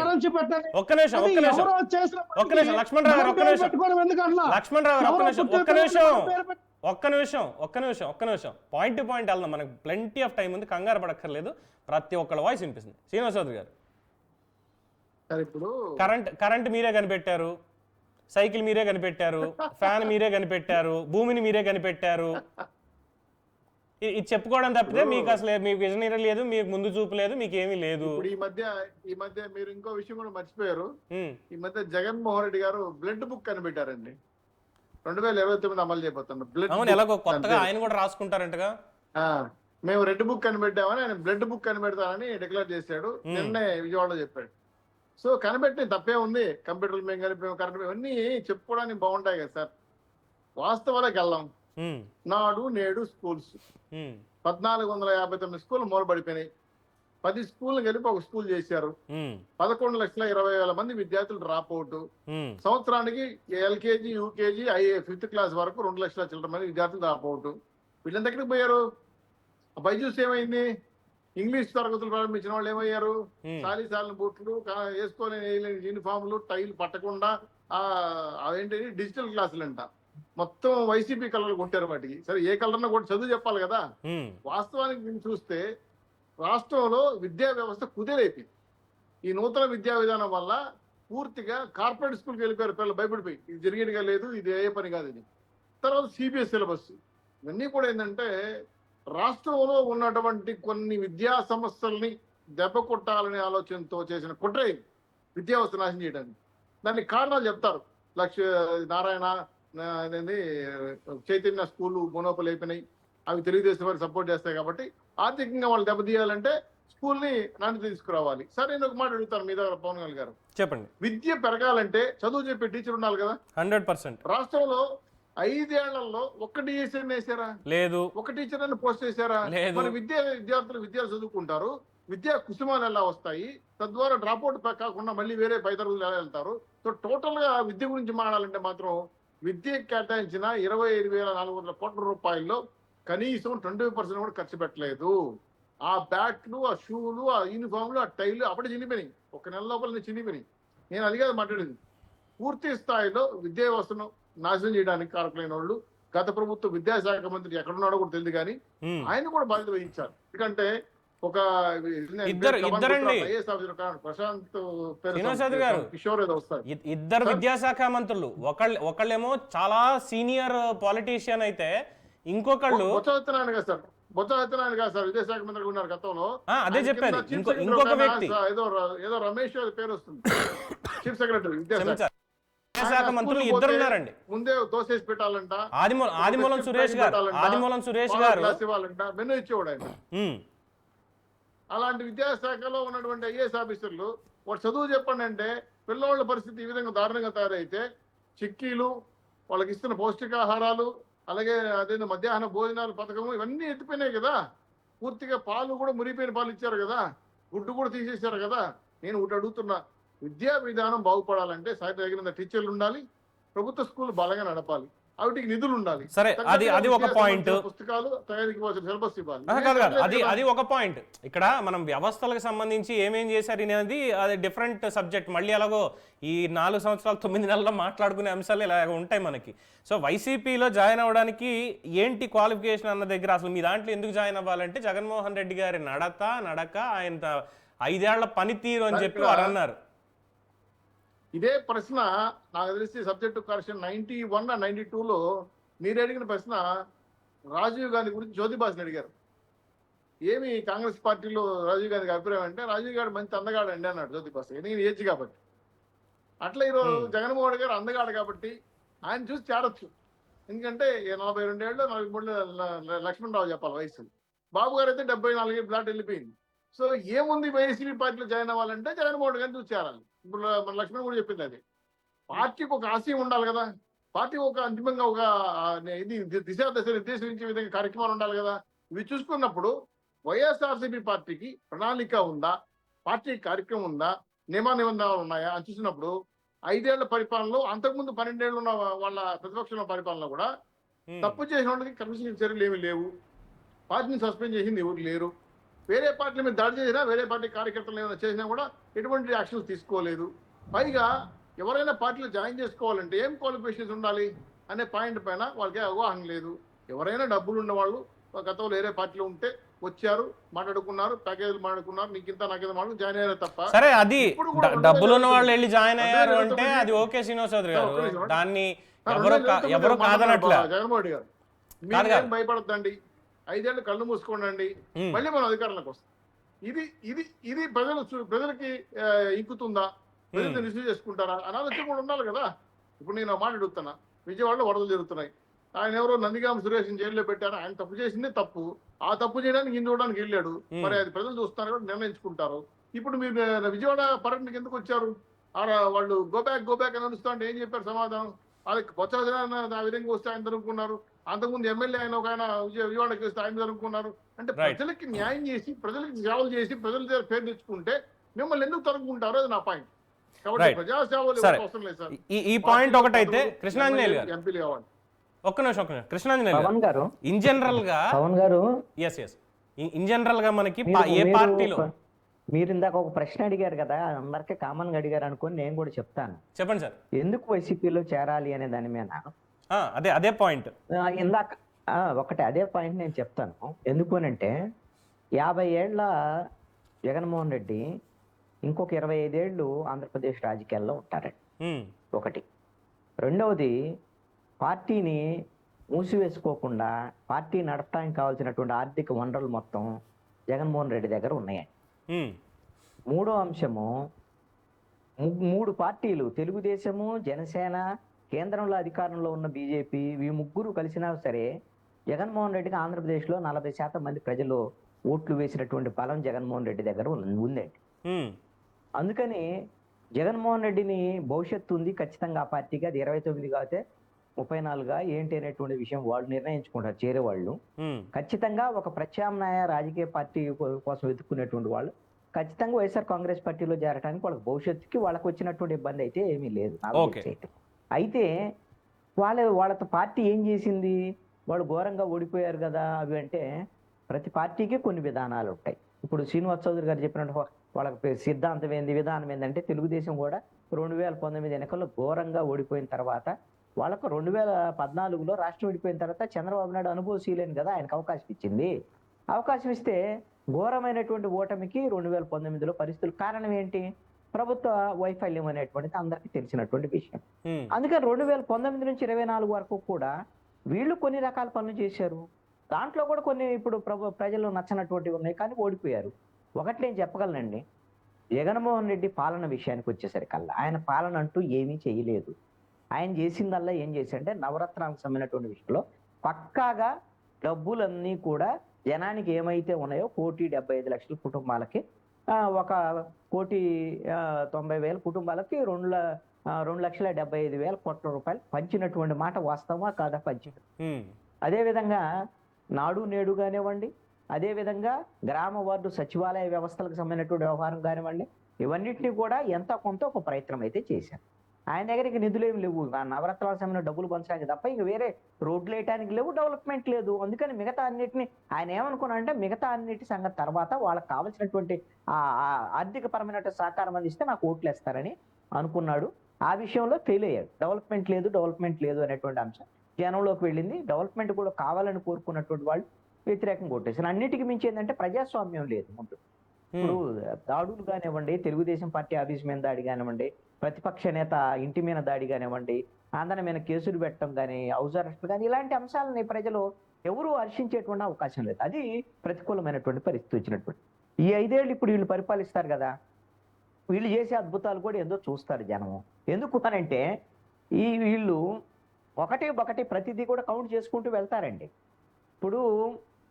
కరెన్సీ పెట్టండి. లక్ష్మణరావు గారు ఒక్క నిమిషం పాయింట్ టు పాయింట్ వెళ్దాం. మనకు ప్లెంటీ ఆఫ్ టైం ఉంది, కంగారు పడక్కర్లేదు. ప్రతి ఒక్కళ్ళ వాయిస్ వినిపిస్తుంది. శ్రీనివాస్ చౌదరి గారు, ఇప్పుడు కరెంట్ మీరే కనిపెట్టారు, సైకిల్ మీరే కనిపెట్టారు, ఫ్యాన్ మీరే కనిపెట్టారు, భూమిని మీరే కనిపెట్టారు. ఇది చెప్పుకోవడం తప్పితే మీకు అసలు మీకు విజనరీ లేదు, మీకు ముందు చూపు లేదు, మీకు ఏమీ లేదు. ఈ మధ్య మీరు ఇంకో విషయం కూడా మర్చిపోయారు. ఈ మధ్య జగన్మోహన్ రెడ్డి గారు బ్లడ్ బుక్ కనిపెట్టారండి. 2029 అమలు చేయబోతున్నారు బ్లడ్. అవును, ఎలాగో కొత్తగా ఆయన కూడా రాసుకుంటారంటగా. మేము రెడ్ బుక్ కనిపెట్టామని ఆయన బ్లడ్ బుక్ కనిపెడతానని డిక్లేర్ చేశాడు. నిన్నే విజయవాడలో చెప్పాడు. సో కనిపెట్టిన తప్పే ఉంది. కంప్యూటర్లు మేము కలిపి కరెంట్ ఇవన్నీ చెప్పుకోవడానికి బాగుంటాయి కదా సార్. వాస్తవాలకు వెళ్దాం. నాడు నేడు స్కూల్స్ 1459 స్కూల్ మూలబడిపోయినాయి. 10 స్కూల్ కలిపి ఒక స్కూల్ చేశారు. 11,20,000 మంది విద్యార్థులు డ్రాప్ అవుట్. సంవత్సరానికి ఎల్కేజీ, యూకేజీ, 5th క్లాస్ వరకు 2 లక్షల చిల్లర మంది విద్యార్థులు డ్రాప్ అవుట్. వీళ్ళంతా ఎక్కడికి పోయారు? బైజూస్ ఏమైంది? ఇంగ్లీష్ తరగతులు ప్రారంభించిన వాళ్ళు ఏమయ్యారు? సాలిసాలిన బూట్లు వేసుకోలేని యూనిఫామ్లు, టైల్ పట్టకుండా అవేంటి డిజిటల్ క్లాసులు అంట. మొత్తం వైసీపీ కలర్లు కొట్టారు వాటికి. సరే ఏ కలర్లో కూడా చదువు చెప్పాలి కదా. వాస్తవానికి మేము చూస్తే రాష్ట్రంలో విద్యా వ్యవస్థ కుదేలైపోయింది. ఈ నూతన విద్యా విధానం వల్ల పూర్తిగా కార్పొరేట్ స్కూల్కి వెళ్ళిపోయారు పిల్లలు భయపడిపోయి. ఇది జరిగేదిగా లేదు, ఇది ఏ పని కాదు. ఇది తర్వాత సిబిఎస్ సిలబస్ ఇవన్నీ కూడా ఏంటంటే రాష్ట్రంలో ఉన్నటువంటి కొన్ని విద్యా సంస్థల్ని దెబ్బ కొట్టాలనే ఆలోచనతో చేసిన కుట్ర విద్యా వ్యవస్థ నాశనం చేయడానికి. దానికి కారణాలు చెప్తారు. నారాయణ చైతన్య స్కూళ్ళు మోనోపల్ అయిపోయినాయి, అవి తెలుగుదేశం వారికి సపోర్ట్ చేస్తాయి కాబట్టి ఆర్థికంగా వాళ్ళు దెబ్బతీయాలంటే స్కూల్ని నాణ్యత తీసుకురావాలి. సరే నేను ఒక మాట అడుగుతాను మీ దగ్గర పవన్ కళ్యాణ్ గారు, చెప్పండి. విద్య పెరగాలంటే చదువు చెప్పే టీచర్ ఉండాలి కదా. 100%. రాష్ట్రంలో 5 ఏళ్లలో ఒక్క డిఎస్ఎన్ వేసారా? లేదు. ఒక టీచర్ అని పోస్ట్ చేశారా? మన విద్యార్థులు చదువుకుంటారు. విద్యా కుసుమాలు ఎలా వస్తాయి, తద్వారా డ్రాప్అవుట్ కాకుండా మళ్ళీ వేరే పైతరులు ఎలా వెళ్తారు. సో టోటల్ గా విద్య గురించి మాట్లాడాలంటే మాత్రం విద్యకు కేటాయించిన 25,400 కోట్ల రూపాయల్లో కనీసం 20% కూడా ఖర్చు పెట్టలేదు. ఆ బ్యాట్లు, ఆ షూలు, ఆ యూనిఫామ్లు, ఆ టైలు అప్పుడే చినిపోయినాయి. ఒక నెల లోపల చినిపోయినాయి. నేను అది కాదు మాట్లాడింది. పూర్తి స్థాయిలో విద్యా వ్యవస్థను నాశనం చేయడానికి కారకులైన వాళ్ళు గత ప్రభుత్వ విద్యాశాఖ మంత్రి ఎక్కడున్నాడో కూడా తెలియదు, కానీ ఆయన కూడా బాధ్యత వహించారు. ఎందుకంటే ఒక ఇద్దరండి ఐఏఎస్ ఆఫీసర్ ప్రశాంత్ శ్రీనివాస్ యాదవ్ గారు, కిషోర్ ఏదో వస్తారు, ఇద్దరు విద్యాశాఖ మంత్రులు. ఒకళ్ళేమో చాలా సీనియర్ పాలిటీషియన్ అయితే ఇంకొకళ్ళు బొత్స సత్యనారాయణ గారు సార్. బొత్స సత్యనారాయణ గారు సార్ విద్యాశాఖ మంత్రి ఉన్నారు గతంలో. అదే చెప్పారు. ఇంకొక వ్యక్తి ఏదో రమేష్ పేరు వస్తుంది, చీఫ్ సెక్రటరీ విద్యాశాఖ మంత్రులు ఇద్దరు ఉన్నారండి. ముందే దోసేసి పెట్టాలంట, ఆదిమూలం సురేష్ గారు ఇవ్వాలంట, మెనూ ఇచ్చేవాడు ఆయన. అలాంటి విద్యాశాఖలో ఉన్నటువంటి ఐఏఎస్ ఆఫీసర్లు వాడు చదువు చెప్పండి అంటే పిల్లవాళ్ళ పరిస్థితి ఈ విధంగా దారుణంగా తయారైతే చిక్కీలు, వాళ్ళకి ఇస్తున్న పౌష్టికాహారాలు, అలాగే అదే మధ్యాహ్న భోజనాలు పథకము ఇవన్నీ ఎత్తిపోయినాయి కదా. పూర్తిగా పాలు కూడా మురిగిపోయిన పాలు ఇచ్చారు కదా, గుడ్డు కూడా తీసేశారు కదా. నేను ఒకటి అడుగుతున్నా, విద్యా విధానం బాగుపడాలంటే తగిన టీచర్లు ఉండాలి, ప్రభుత్వ స్కూల్ బలంగా నడపాలి, వాటికి నిధులు ఉండాలి. సరే, అది ఒక పాయింట్. పుస్తకాలు తయారీకి సిలబస్ ఇవ్వాలి. అది ఒక పాయింట్. ఇక్కడ మనం వ్యవస్థలకు సంబంధించి ఏమేం చేశారు అనేది అది డిఫరెంట్ సబ్జెక్ట్. మళ్ళీ అలాగో ఈ 4 సంవత్సరాలు 9 నెలల్లో మాట్లాడుకునే అంశాలు ఇలా ఉంటాయి మనకి. సో వైసీపీలో జాయిన్ అవ్వడానికి ఏంటి క్వాలిఫికేషన్ అన్న దగ్గర అసలు మీ దాంట్లో ఎందుకు జాయిన్ అవ్వాలంటే జగన్మోహన్ రెడ్డి గారి నడక ఆయన 5 ఏళ్ల పనితీరు అని చెప్పి వారు అన్నారు. ఇదే ప్రశ్న నాకు తెలిసి సబ్జెక్టు కరెక్షన్ 91 92లో మీరు అడిగిన ప్రశ్న రాజీవ్ గాంధీ గురించి జ్యోతిబాస్ని అడిగారు. ఏమి కాంగ్రెస్ పార్టీలో రాజీవ్ గాంధీ అభిప్రాయం అంటే, రాజీవ్ గారు మంచి అందగాడు అండి అన్నాడు జ్యోతిబాస్. నేను ఏజ్ కాబట్టి. అట్లా ఈరోజు జగన్మోహన్ రెడ్డి గారు అందగాడు కాబట్టి ఆయన చూసి చేరొచ్చు. ఎందుకంటే 42 ఏళ్ళు 43 లక్ష్మణరావు చెప్పాలి వయసు. బాబు గారు అయితే 74 దాటి వెళ్ళిపోయింది. సో ఏముంది వైసీపీ పార్టీలో జాయిన్ అవ్వాలంటే జగన్మోహన్ రెడ్డి గారిని చూసి చేరాలి. ఇప్పుడు మన లక్ష్మణ్ కూడా చెప్పింది అది. పార్టీకి ఒక ఆశయం ఉండాలి కదా, పార్టీ ఒక అంతిమంగా ఒక ఇది దిశ నిర్దేశించే విధంగా కార్యక్రమాలు ఉండాలి కదా. ఇవి చూసుకున్నప్పుడు వైఎస్ఆర్సీపీ పార్టీకి ప్రణాళిక ఉందా, పార్టీ కార్యక్రమం ఉందా, నియమ నిబంధనలు ఉన్నాయా అని చూసినప్పుడు 5 ఏళ్ల పరిపాలనలో, అంతకుముందు 12 ఏళ్ళు ఉన్న వాళ్ళ ప్రతిపక్షంలో పరిపాలన కూడా తప్పు చేసిన వాళ్ళకి కమిషన్ చర్యలు ఏమీ లేవు, పార్టీని సస్పెండ్ చేసింది ఎవరు లేరు. వేరే పార్టీల మీద దాడి చేసినా, వేరే పార్టీ కార్యకర్తలు ఏమైనా చేసినా కూడా ఎటువంటి యాక్షన్స్ తీసుకోలేదు. పైగా ఎవరైనా పార్టీలో జాయిన్ చేసుకోవాలంటే ఏం క్వాలిఫికేషన్స్ ఉండాలి అనే పాయింట్ పైన వాళ్ళకి అవగాహన లేదు. ఎవరైనా డబ్బులు ఉన్న వాళ్ళు గతంలో వేరే పార్టీలో ఉంటే వచ్చారు, మాట్లాడుకున్నారు, ప్యాకేజీలు మాట్లాడుకున్నారు, నీకింత నాకింత మాట్లాడు జాయిన్ అయ్యారు తప్ప. సరే, అది డబ్బులు ఉన్న వాళ్ళు వెళ్ళి జాయిన్ అయ్యారు అంటే అది ఓకే శ్రీనివాస్ చౌదరి గారు, దాన్ని ఎవరు కాదనట్లా. జగన్మోహన్ రెడ్డి గారు మీరు భయపడద్దండి, 5 ఏళ్ళు కళ్ళు మూసుకోండి, మళ్ళీ మనం అధికారంలోకి వస్తాం. ఇది ప్రజలకి ఇంకుతుందా, ప్రజలు రిసీవ్ చేసుకుంటారా అని ఆలోచన కూడా ఉండాలి కదా. ఇప్పుడు నేను మాట అడుగుతున్నా, విజయవాడలో వరదలు జరుగుతున్నాయి. ఆయన ఎవరో నందిగామ సురేష్ జైల్లో పెట్టారు. ఆయన తప్పు చేసిందే తప్పు. ఆ తప్పు చేయడానికి చూడడానికి వెళ్ళాడు. మరి అది ప్రజలు చూస్తున్నారు కూడా నిర్ణయించుకుంటారు. ఇప్పుడు మీరు విజయవాడ పర్యటనకి ఎందుకు వచ్చారు? వాళ్ళు గో బ్యాక్ అని అడుస్తా అంటే ఏం చెప్పారు సమాధానం? వాళ్ళకి బొత్స ఆ విధంగా వస్తే ఆయన జరుపుకున్నారు. అంతకుముందు ఎమ్మెల్యే ఆయన ఒక ఆయన విజయవాడకి వస్తే ఆయన జరుపుకున్నారు. అంటే ప్రజలకి న్యాయం చేసి, ప్రజలకి సేవలు చేసి, ప్రజల దగ్గర పేరు తెచ్చుకుంటే మిమ్మల్ని ఎందుకు తరుపుకుంటారో అది నా పాయింట్. కాబట్టి ప్రజాసేవలు అవసరం లేదు సార్. ఈ పాయింట్ ఒకటైతే కృష్ణాంజనేయులు గారు ఎంపీలు కావాలి. ఒక్క నిమిషం కృష్ణాంజనేయులు గారు, ఇన్ జనరల్ గా ఇన్ జనరల్ గా మనకి ఏ పార్టీలో మీరు ఇందాక ఒక ప్రశ్న అడిగారు కదా, అందరికీ కామన్ గా అడిగారు అనుకుని నేను కూడా చెప్తాను. చెప్పండి సార్. ఎందుకు వైసీపీలో చేరాలి అనే దాని మీద అదే పాయింట్ ఇందాక అదే పాయింట్ నేను చెప్తాను. ఎందుకు అనంటే 50 ఏళ్ల జగన్మోహన్ రెడ్డి ఇంకొక 25 ఏళ్ళు ఆంధ్రప్రదేశ్ రాజకీయాల్లో ఉంటారండి. ఒకటి. రెండవది, పార్టీని మూసివేసుకోకుండా పార్టీ నడపడానికి కావాల్సినటువంటి ఆర్థిక వనరులు మొత్తం జగన్మోహన్ రెడ్డి దగ్గర ఉన్నాయండి. మూడో అంశము, 3 పార్టీలు, తెలుగుదేశము, జనసేన, కేంద్రంలో అధికారంలో ఉన్న బీజేపీ, ఈ ముగ్గురు కలిసినా సరే జగన్మోహన్ రెడ్డికి ఆంధ్రప్రదేశ్లో 40% మంది ప్రజలు ఓట్లు వేసినటువంటి బలం జగన్మోహన్ రెడ్డి దగ్గర ఉందండి. అందుకని జగన్మోహన్ రెడ్డిని భవిష్యత్తు ఉంది ఖచ్చితంగా ఆ పార్టీకి. అది 29 కాకపోతే 34 ఏంటి అనేటువంటి విషయం వాళ్ళు నిర్ణయించుకుంటారు చేరే వాళ్ళు. ఉమ్, ఖచ్చితంగా ఒక ప్రత్యామ్నాయ రాజకీయ పార్టీ కోసం వెతుక్కునేటువంటి వాళ్ళు ఖచ్చితంగా వైఎస్ఆర్ కాంగ్రెస్ పార్టీలో చేరడానికి వాళ్ళకి భవిష్యత్తుకి వాళ్ళకి వచ్చినటువంటి ఇబ్బంది అయితే ఏమీ లేదు నాకు ఓకే. తెలిసి అయితే. అయితే వాళ్ళతో పార్టీ ఏం చేసింది, వాళ్ళు ఘోరంగా ఓడిపోయారు కదా అవి అంటే ప్రతి పార్టీకి కొన్ని విధానాలు ఉంటాయి. ఇప్పుడు శ్రీనివాస్ చౌదరి గారు చెప్పినట్టు వాళ్ళకి సిద్ధాంతం ఏంది, విధానం ఏంటంటే తెలుగుదేశం కూడా 2019 ఎన్నికల్లో ఘోరంగా ఓడిపోయిన తర్వాత వాళ్ళకు 2014లో రాష్ట్రం విడిపోయిన తర్వాత చంద్రబాబు నాయుడు అనుభవశీలేని కదా ఆయనకు అవకాశం ఇచ్చింది. అవకాశం ఇస్తే ఘోరమైనటువంటి ఓటమికి 2019లో పరిస్థితులు కారణం ఏంటి, ప్రభుత్వ వైఫల్యం అనేటువంటిది అందరికీ తెలిసినటువంటి విషయం. ఉమ్, అందుకని 2019 నుంచి 24 వరకు కూడా వీళ్ళు కొన్ని రకాల పనులు చేశారు. దాంట్లో కూడా కొన్ని ఇప్పుడు ప్రజలు నచ్చనటువంటివి ఉన్నాయి కానీ ఓడిపోయారు. ఒకటి నేను చెప్పగలనండి, జగన్మోహన్ రెడ్డి పాలన విషయానికి వచ్చేసరికల్లా ఆయన పాలన అంటూ ఏమీ చేయలేదు. ఆయన చేసిందల్లా ఏం చేశాడంటే నవరత్నాలకు సంబంధించినటువంటి విషయంలో పక్కాగా డబ్బులన్నీ కూడా జనానికి ఏమైతే ఉన్నాయో 1,75,00,000 కుటుంబాలకి, 1,90,000 కుటుంబాలకి 2,75,000 కోట్ల రూపాయలు పంచినటువంటి మాట వాస్తవమా కాదా? పంచారు. ఉమ్, అదేవిధంగా నాడు నేడు కానివ్వండి, అదేవిధంగా గ్రామ వార్డు సచివాలయ వ్యవస్థలకు సంబంధించినటువంటి వ్యవహారం కానివ్వండి, ఇవన్నిటిని కూడా ఎంత కొంత ఒక ప్రయత్నం అయితే చేశారు. ఆయన దగ్గరికి నిధులు ఏమి లేవు, నవరత్నాల సమయంలో డబ్బులు పంచడానికి తప్ప ఇంక వేరే రోడ్లు వేయడానికి లేవు, డెవలప్మెంట్ లేదు. అందుకని మిగతా అన్నిటిని ఆయన ఏమనుకున్నాడంటే మిగతా అన్నిటి సంగతి తర్వాత వాళ్ళకి కావాల్సినటువంటి ఆర్థిక పరమైన సహకారం అందిస్తే నాకు ఓట్లు వేస్తారని అనుకున్నాడు. ఆ విషయంలో ఫెయిల్ అయ్యాడు. డెవలప్మెంట్ లేదు అనేటువంటి అంశం జనంలోకి వెళ్ళింది. డెవలప్మెంట్ కూడా కావాలని కోరుకున్నటువంటి వాళ్ళు వ్యతిరేకంగా కొట్టేసారు. అన్నిటికీ మించి ఏంటంటే ప్రజాస్వామ్యం లేదు ముందు. ఇప్పుడు దాడులు కానివ్వండి, తెలుగుదేశం పార్టీ ఆఫీస్ మీద దాడి కానివ్వండి, ప్రతిపక్ష నేత ఇంటి మీద దాడి కానివ్వండి, ఆందోళన మీద కేసులు పెట్టడం కానీ, హౌస్ అరెస్టులు కానీ, ఇలాంటి అంశాలని ప్రజలు ఎవరూ హర్షించేటువంటి అవకాశం లేదు. అది ప్రతికూలమైనటువంటి పరిస్థితి వచ్చినటువంటి ఈ 5 ఏళ్ళు ఇప్పుడు వీళ్ళు పరిపాలిస్తారు కదా, వీళ్ళు చేసే అద్భుతాలు కూడా ఏదో చూస్తారు జనము. ఎందుకు అనంటే వీళ్ళు ఒకటి ప్రతిదీ కూడా కౌంట్ చేసుకుంటూ వెళ్తారండి. ఇప్పుడు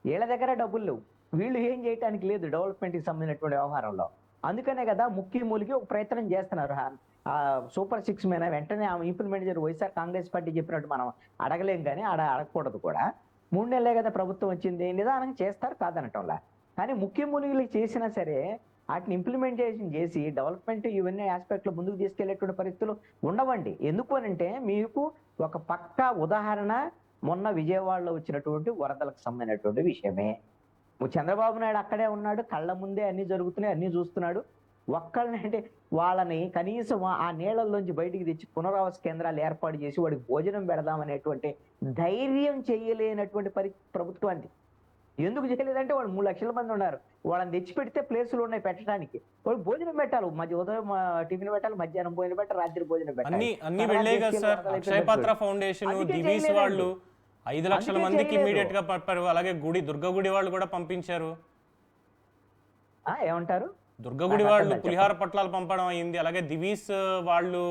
వీళ్ళ దగ్గర డబ్బులు లేవు, వీళ్ళు ఏం చేయడానికి లేదు డెవలప్మెంట్కి సంబంధించినటువంటి వ్యవహారంలో. అందుకనే కదా మూలికి ఒక ప్రయత్నం చేస్తున్నారు. సూపర్ 6 మీద వెంటనే ఇంప్లిమెంట్ చేయాలి. వైఎస్ఆర్ కాంగ్రెస్ పార్టీ చెప్పినట్టు మనం అడగలేం కానీ అడగకూడదు కూడా. 3 నెలలే కదా ప్రభుత్వం వచ్చింది, నిదానంగా చేస్తారు కాదనటంలా. కానీ మూలికలు చేసినా సరే వాటిని ఇంప్లిమెంటేషన్ చేసి డెవలప్మెంట్ ఇవన్నీ ఆస్పెక్ట్లో ముందుకు తీసుకెళ్లేటువంటి పరిస్థితులు ఉండవండి. ఎందుకు అనంటే మీకు ఒక పక్కా ఉదాహరణ మొన్న విజయవాడలో వచ్చినటువంటి వరదలకు సంబంధించినటువంటి విషయమే. చంద్రబాబు నాయుడు అక్కడే ఉన్నాడు, కళ్ళ ముందే అన్ని జరుగుతున్నాయి, అన్ని చూస్తున్నాడు. ఒక్కళ్ళనంటే వాళ్ళని కనీసం ఆ నీళ్ళల్లోంచి బయటికి తెచ్చి పునరావాస కేంద్రాలు ఏర్పాటు చేసి వాడికి భోజనం పెడదామనేటువంటి ధైర్యం చేయలేనటువంటి ప్రభుత్వానికి. ఎందుకు చేయలేదంటే వాళ్ళు 3 లక్షల మంది ఉన్నారు, వాళ్ళని తెచ్చి పెడితే ప్లేసులు ఉన్నాయి పెట్టడానికి. వాళ్ళు భోజనం పెట్టాలి, ఉదయం టిఫిన్ పెట్టాలి, మధ్యాహ్నం భోజనం పెట్టాలి, రాత్రి భోజనం పెట్టాలి. అన్ని వెళ్ళే కదా సార్. అక్షయ పాత్ర ఫౌండేషన్, దివీస్ వాళ్ళు 5 లక్షల మందికి ఇమీడియట్ గా పంపారు. అలాగే దుర్గగుడి వాళ్ళు కూడా పంపించారు. ఏమంటారు, దుర్గగుడి వాళ్ళు పులిహార పట్లాలు పంపడం అయింది. అలాగే దివీస్ వాళ్ళు,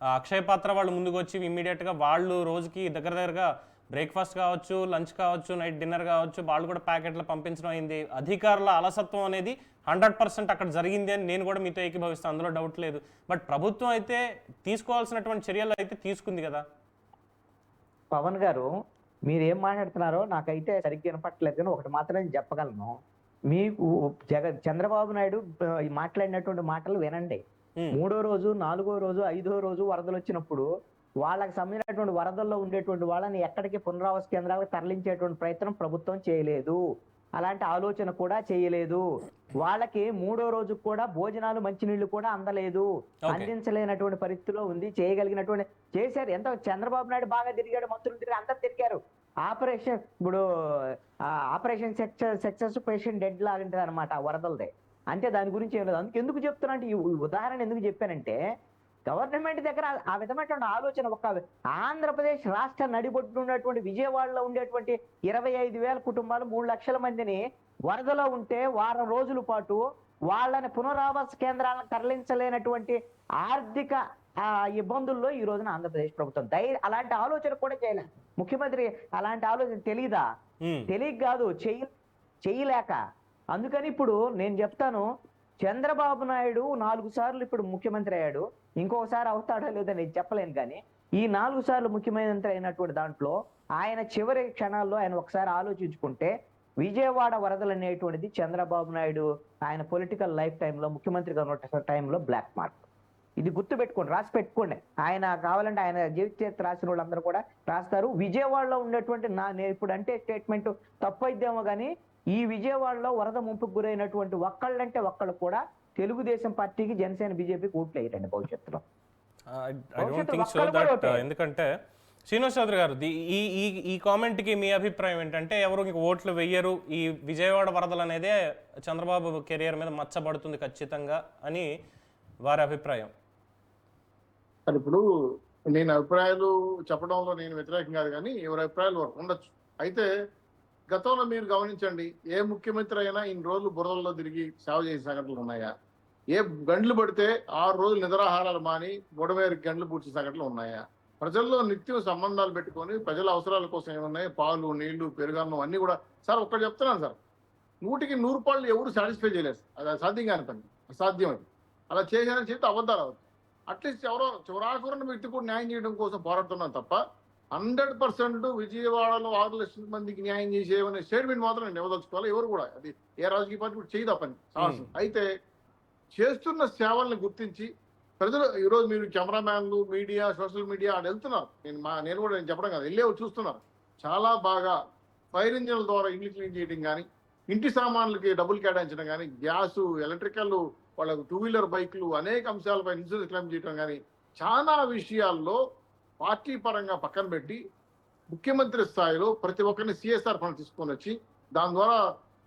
అక్షయ పాత్ర వాళ్ళు ముందుకు వచ్చి ఇమీడియట్ గా వాళ్ళు రోజుకి దగ్గరగా బ్రేక్ఫాస్ట్ కావచ్చు, లంచ్ కావచ్చు, నైట్ డిన్నర్ కావచ్చు, వాళ్ళు కూడా ప్యాకెట్లు పంపించడం అయింది. అధికారుల అలసత్వం అనేది 100% అక్కడ జరిగింది అని నేను కూడా మీతో ఏకీభవిస్తాను, అందులో డౌట్ లేదు. బట్ ప్రభుత్వం అయితే తీసుకోవాల్సినటువంటి చర్యలు అయితే తీసుకుంది కదా. పవన్ గారు మీరేం మాట్లాడుతున్నారో నాకైతే సరిగ్గా వినపట్టలేదు, కానీ ఒకటి మాత్రం చెప్పగలను. మీకు చంద్రబాబు నాయుడు మాట్లాడినటువంటి మాటలు వినండి. 3వ రోజు, 4వ రోజు, 5వ రోజు వరదలు వచ్చినప్పుడు వాళ్ళకి సంబంధించినటువంటి వరదల్లో ఉండేటువంటి వాళ్ళని ఎక్కడికి పునరావాస కేంద్రాలకు తరలించేటువంటి ప్రయత్నం ప్రభుత్వం చేయలేదు. అలాంటి ఆలోచన కూడా చేయలేదు. వాళ్ళకి 3వ రోజు కూడా భోజనాలు, మంచినీళ్లు కూడా అందలేదు, అందించలేనటువంటి పరిస్థితిలో ఉంది. చేయగలిగినటువంటి చేశారు. ఎంత చంద్రబాబు నాయుడు బాగా తిరిగాడు, మంత్రులు తిరిగి అందరు తిరిగారు. ఆపరేషన్ సక్సెస్ పేషెంట్ డెడ్ లాంటిది అనమాట వరదలదే. అంటే దాని గురించి ఏం లేదు. ఎందుకు చెప్తున్నా అంటే ఈ ఉదాహరణ ఎందుకు చెప్పానంటే గవర్నమెంట్ దగ్గర ఆ విధమైనటువంటి ఆలోచన. ఒక ఆంధ్రప్రదేశ్ రాష్ట్ర నడిబొడ్డు ఉన్నటువంటి విజయవాడలో ఉండేటువంటి 25,000 కుటుంబాలు, 3 లక్షల మందిని వరదలో ఉంటే వారం రోజుల పాటు వాళ్ళని పునరావాస కేంద్రాలను తరలించలేనటువంటి ఆర్థిక ఇబ్బందుల్లో ఈ రోజున ఆంధ్రప్రదేశ్ ప్రభుత్వం అలాంటి ఆలోచన కూడా చేయలేదు. ముఖ్యమంత్రి అలాంటి ఆలోచన తెలియక కాదు, చేయలేక. అందుకని ఇప్పుడు నేను చెప్తాను, చంద్రబాబు నాయుడు 4 సార్లు ఇప్పుడు ముఖ్యమంత్రి అయ్యాడు. ఇంకొకసారి అవుతాడో లేదో నేను చెప్పలేను, కానీ ఈ 4 సార్లు ముఖ్యమంత్రి అయినటువంటి దాంట్లో ఆయన చివరి క్షణాల్లో ఆయన ఒకసారి ఆలోచించుకుంటే విజయవాడ వరదలు అనేటువంటిది చంద్రబాబు నాయుడు ఆయన పొలిటికల్ లైఫ్ టైంలో ముఖ్యమంత్రిగా ఉన్న టైంలో బ్లాక్ మార్క్. ఇది గుర్తు పెట్టుకోండి, రాసి పెట్టుకోండి. ఆయన కావాలంటే ఆయన జీవిత చరిత్ర రాసిన వాళ్ళందరూ కూడా రాస్తారు. విజయవాడలో ఉన్నటువంటి నేను ఇప్పుడు అంటే స్టేట్మెంట్ తప్పైద్దేమో కానీ ఈ విజయవాడలో వరద ముంపుకు గురైనటువంటి ఒక్కళ్ళంటే ఒక్కళ్ళు కూడా తెలుగుదేశం పార్టీకి, జనసేన, బీజేపీకి ఓట్లు వేయరండి భవిష్యత్తులో. I don't think so that ఎందుకంటే శ్రీనివాస్ చౌదరి గారు ఈ కామెంట్కి మీ అభిప్రాయం ఏంటంటే ఎవరు ఇంక ఓట్లు వెయ్యరు, ఈ విజయవాడ వరదలు అనేదే చంద్రబాబు కెరియర్ మీద మచ్చబడుతుంది ఖచ్చితంగా అని వారి అభిప్రాయం. ఇప్పుడు నేను అభిప్రాయాలు చెప్పడంలో నేను వ్యతిరేకం కాదు, కానీ ఎవరి అభిప్రాయాలు వరకు ఉండొచ్చు. అయితే గతంలో మీరు గమనించండి, ఏ ముఖ్యమంత్రి అయినా ఇన్ని రోజులు బురదల్లో తిరిగి సేవ చేసే సంఘటనలు ఉన్నాయా? ఏ గంటలు పడితే 6 రోజులు నిద్రాహారాలు మాని బుడమేరికి గంటలు పూడ్చే సంఘటనలు ఉన్నాయా? ప్రజల్లో నిత్యం సంబంధాలు పెట్టుకొని ప్రజల అవసరాల కోసం ఏమున్నాయి, పాలు, నీళ్లు, పెరుగన్నం అన్ని కూడా. సార్ ఒక్కటి చెప్తున్నాను సార్, 100కి 100 పాళ్ళు ఎవరు సాటిస్ఫై చేయలేదు. అది అసాధ్యం కాని పని, అసాధ్యం. అది అలా చేశారని చెప్తే అబద్ధాలు అవుతుంది. అట్లీస్ట్ ఎవరో చివరాకున్న వ్యక్తి కూడా న్యాయం చేయడం కోసం పోరాడుతున్నాను తప్ప 100% విజయవాడలో 6 లక్షల మందికి న్యాయం చేసేవనే స్టేట్మెంట్ మాత్రం నేను ఇవ్వదలుచుకోవాలి. ఎవరు కూడా అది ఏ రాజకీయ పార్టీ కూడా చేయదు ఆ పని. అయితే చేస్తున్న సేవల్ని గుర్తించి ప్రజలు ఈరోజు మీరు కెమెరామ్యాన్లు, మీడియా, సోషల్ మీడియా ఆడ వెళ్తున్నారు. నేను కూడా చెప్పడం కాదు, వెళ్ళే చూస్తున్నారు. చాలా బాగా ఫైర్ ఇంజిన్ల ద్వారా ఇల్లు క్లీన్ చేయడం కానీ, ఇంటి సామాన్లకి డబ్బులు కేటాయించడం కానీ, గ్యాసు, ఎలక్ట్రికల్, వాళ్ళకు 2-వీలర్ బైక్లు, అనేక అంశాలపై ఇన్సూరెన్స్ క్లెయిమ్ చేయడం కానీ, చాలా విషయాల్లో పార్టీ పరంగా పక్కన పెట్టి ముఖ్యమంత్రి స్థాయిలో ప్రతి ఒక్కరిని సిఎస్ఆర్ ఫండ్ తీసుకొని వచ్చి దాని ద్వారా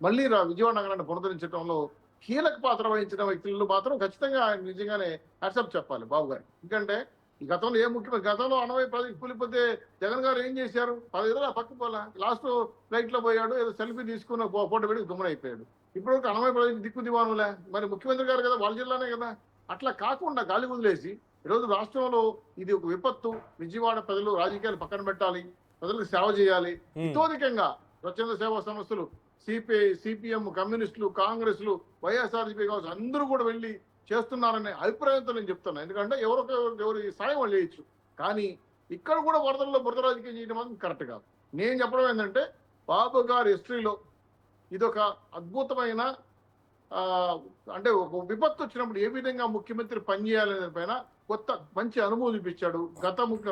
మళ్ళీ విజయవాడ నగరాన్ని పునరుద్ధరించడంలో కీలక పాత్ర వహించిన వ్యక్తులు మాత్రం ఖచ్చితంగా నిజంగానే హ్యాట్సప్ చెప్పాలి బాబు గారు. ఎందుకంటే ఈ గతంలో గతంలో 90 ప్రజలు కూలిపోతే జగన్ గారు ఏం చేశారు? 10 రోజులు పక్క పోలా, లాస్ట్ ఫ్లైట్ లో పోయాడు, ఏదో సెల్ఫీ తీసుకున్న ఫోటో పెట్టి గుమ్మనైపోయాడు. ఇప్పుడు 90 ప్రజలు దిక్కు దివానులే, మరి ముఖ్యమంత్రి గారు కదా, వాళ్ళ జిల్లానే కదా. అట్లా కాకుండా గాలి వదిలేసి ఈరోజు రాష్ట్రంలో ఇది ఒక విపత్తు, విజయవాడ ప్రజలు రాజకీయాలు పక్కన పెట్టాలి, ప్రజలకు సేవ చేయాలి. ఇతోధికంగా స్వచ్ఛంద సేవా సంస్థలు, సిపిఐ, సిపిఎం, కమ్యూనిస్టులు, కాంగ్రెస్లు, వైఎస్ఆర్సీపీ కావచ్చు, అందరూ కూడా వెళ్ళి చేస్తున్నారనే అభిప్రాయంతో నేను చెప్తున్నా. ఎందుకంటే ఎవరి సాయం వాళ్ళు చేయొచ్చు, కానీ ఇక్కడ కూడా వరదల్లో బురద రాజకీయం చేయడం మాత్రం కరెక్ట్ కాదు. నేను చెప్పడం ఏంటంటే బాబు గారి హిస్టరీలో ఇదొక అద్భుతమైన అంటే ఒక విపత్తు వచ్చినప్పుడు ఏ విధంగా ముఖ్యమంత్రి పనిచేయాలనే పైన కొత్త మంచి అనుభవం చూపించాడు.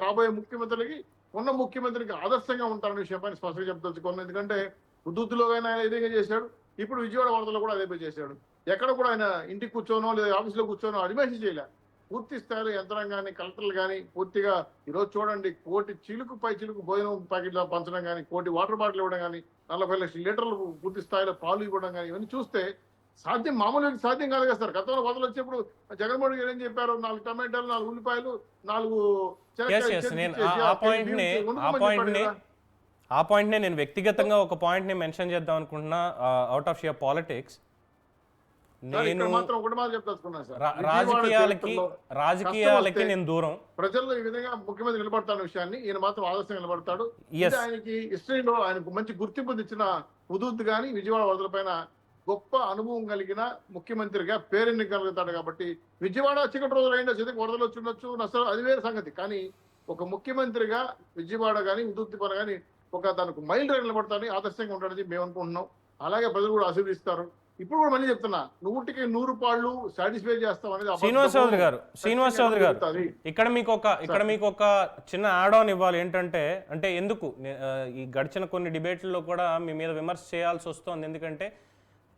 రాబోయే ముఖ్యమంత్రులకి ఉన్న ముఖ్యమంత్రికి ఆదర్శంగా ఉంటారనే విషయం పైన స్పష్టంగా చెప్పదలుచుకున్నాను. ఎందుకంటే ఉద్దులో ఆయన ఏ విధంగా చేశాడు, ఇప్పుడు విజయవాడ వరదలో కూడా అదే చేశాడు. ఎక్కడ కూడా ఆయన ఇంటికి కూర్చోనో లేదా ఆఫీస్లో కూర్చోనో అడిమేషన్ చేయలే. పూర్తి స్థాయిలో యంత్రాంగాన్ని, కలెక్టర్లు కానీ పూర్తిగా ఈరోజు చూడండి, 1 చిలుకు పై చిలుకు భోజనం ప్యాకెట్లు పంచడం కానీ, 1 వాటర్ బాటిల్ ఇవ్వడం కానీ, 40 లక్షల లీటర్లు పూర్తి స్థాయిలో పాలు ఇవ్వడం కానీ, ఇవన్నీ చూస్తే సాధ్యం, మామూలుగా సాధ్యం కాదు కదా సార్. గతంలో వరదలు వచ్చేప్పుడు జగన్మోహన్ గారు ఏం చెప్పారు? 4 టమాటాలు, 4 ఉల్లిపాయలు, 4 ఆ పాయింట్నే నేను వ్యక్తిగతంగా ఒక పాయింట్ని మెన్షన్ చేద్దాం అనుకుంటున్నా. అవుట్ ఆఫ్ షియర్ పాలిటిక్స్, నేను రాజకీయాలకి నేను దూరం. ప్రజల్లో ఈ విధంగా ముఖ్యమంత్రి నిలబడతాడు విషయాన్ని ఈయన మాత్రం ఆదర్శంగా నిలబడతాడు. ఆయనకి హిస్టరీలో ఆయనకు మంచి గుర్తింపు తెచ్చిన ఉదూత్ గాని విజయవాడ వరదల పైన గొప్ప అనుభవం కలిగిన ముఖ్యమంత్రిగా పేరెన్నికలుగుతాడు. కాబట్టి విజయవాడ చీకటి రోజులు అయినా చదివి వరదలు వచ్చి ఉండొచ్చు, నష్టం, అది వేరే సంగతి. కానీ ఒక ముఖ్యమంత్రిగా విజయవాడ కానీ ఉదూత్ పైన కానీ ఒక తనకు మైల్ రైలు నిలబడతాడని ఆదర్శంగా ఉంటాడని మేము అనుకుంటున్నాం. అలాగే ప్రజలు కూడా ఆశీర్వదిస్తారు. ఇప్పుడు కూడా మళ్ళీ చెప్తున్నా, 100కి 100 పాళ్ళు సాటిస్ఫై చేస్తాం అనేది. శ్రీనివాస్ చౌదరి గారు ఇక్కడ మీకు ఒక చిన్న యాడ్ ఆన్ ఇవ్వాలి. ఏంటంటే ఎందుకు ఈ గడిచిన కొన్ని డిబేట్లలో కూడా మీ మీద విమర్శ చేయాల్సి వస్తుంది. ఎందుకంటే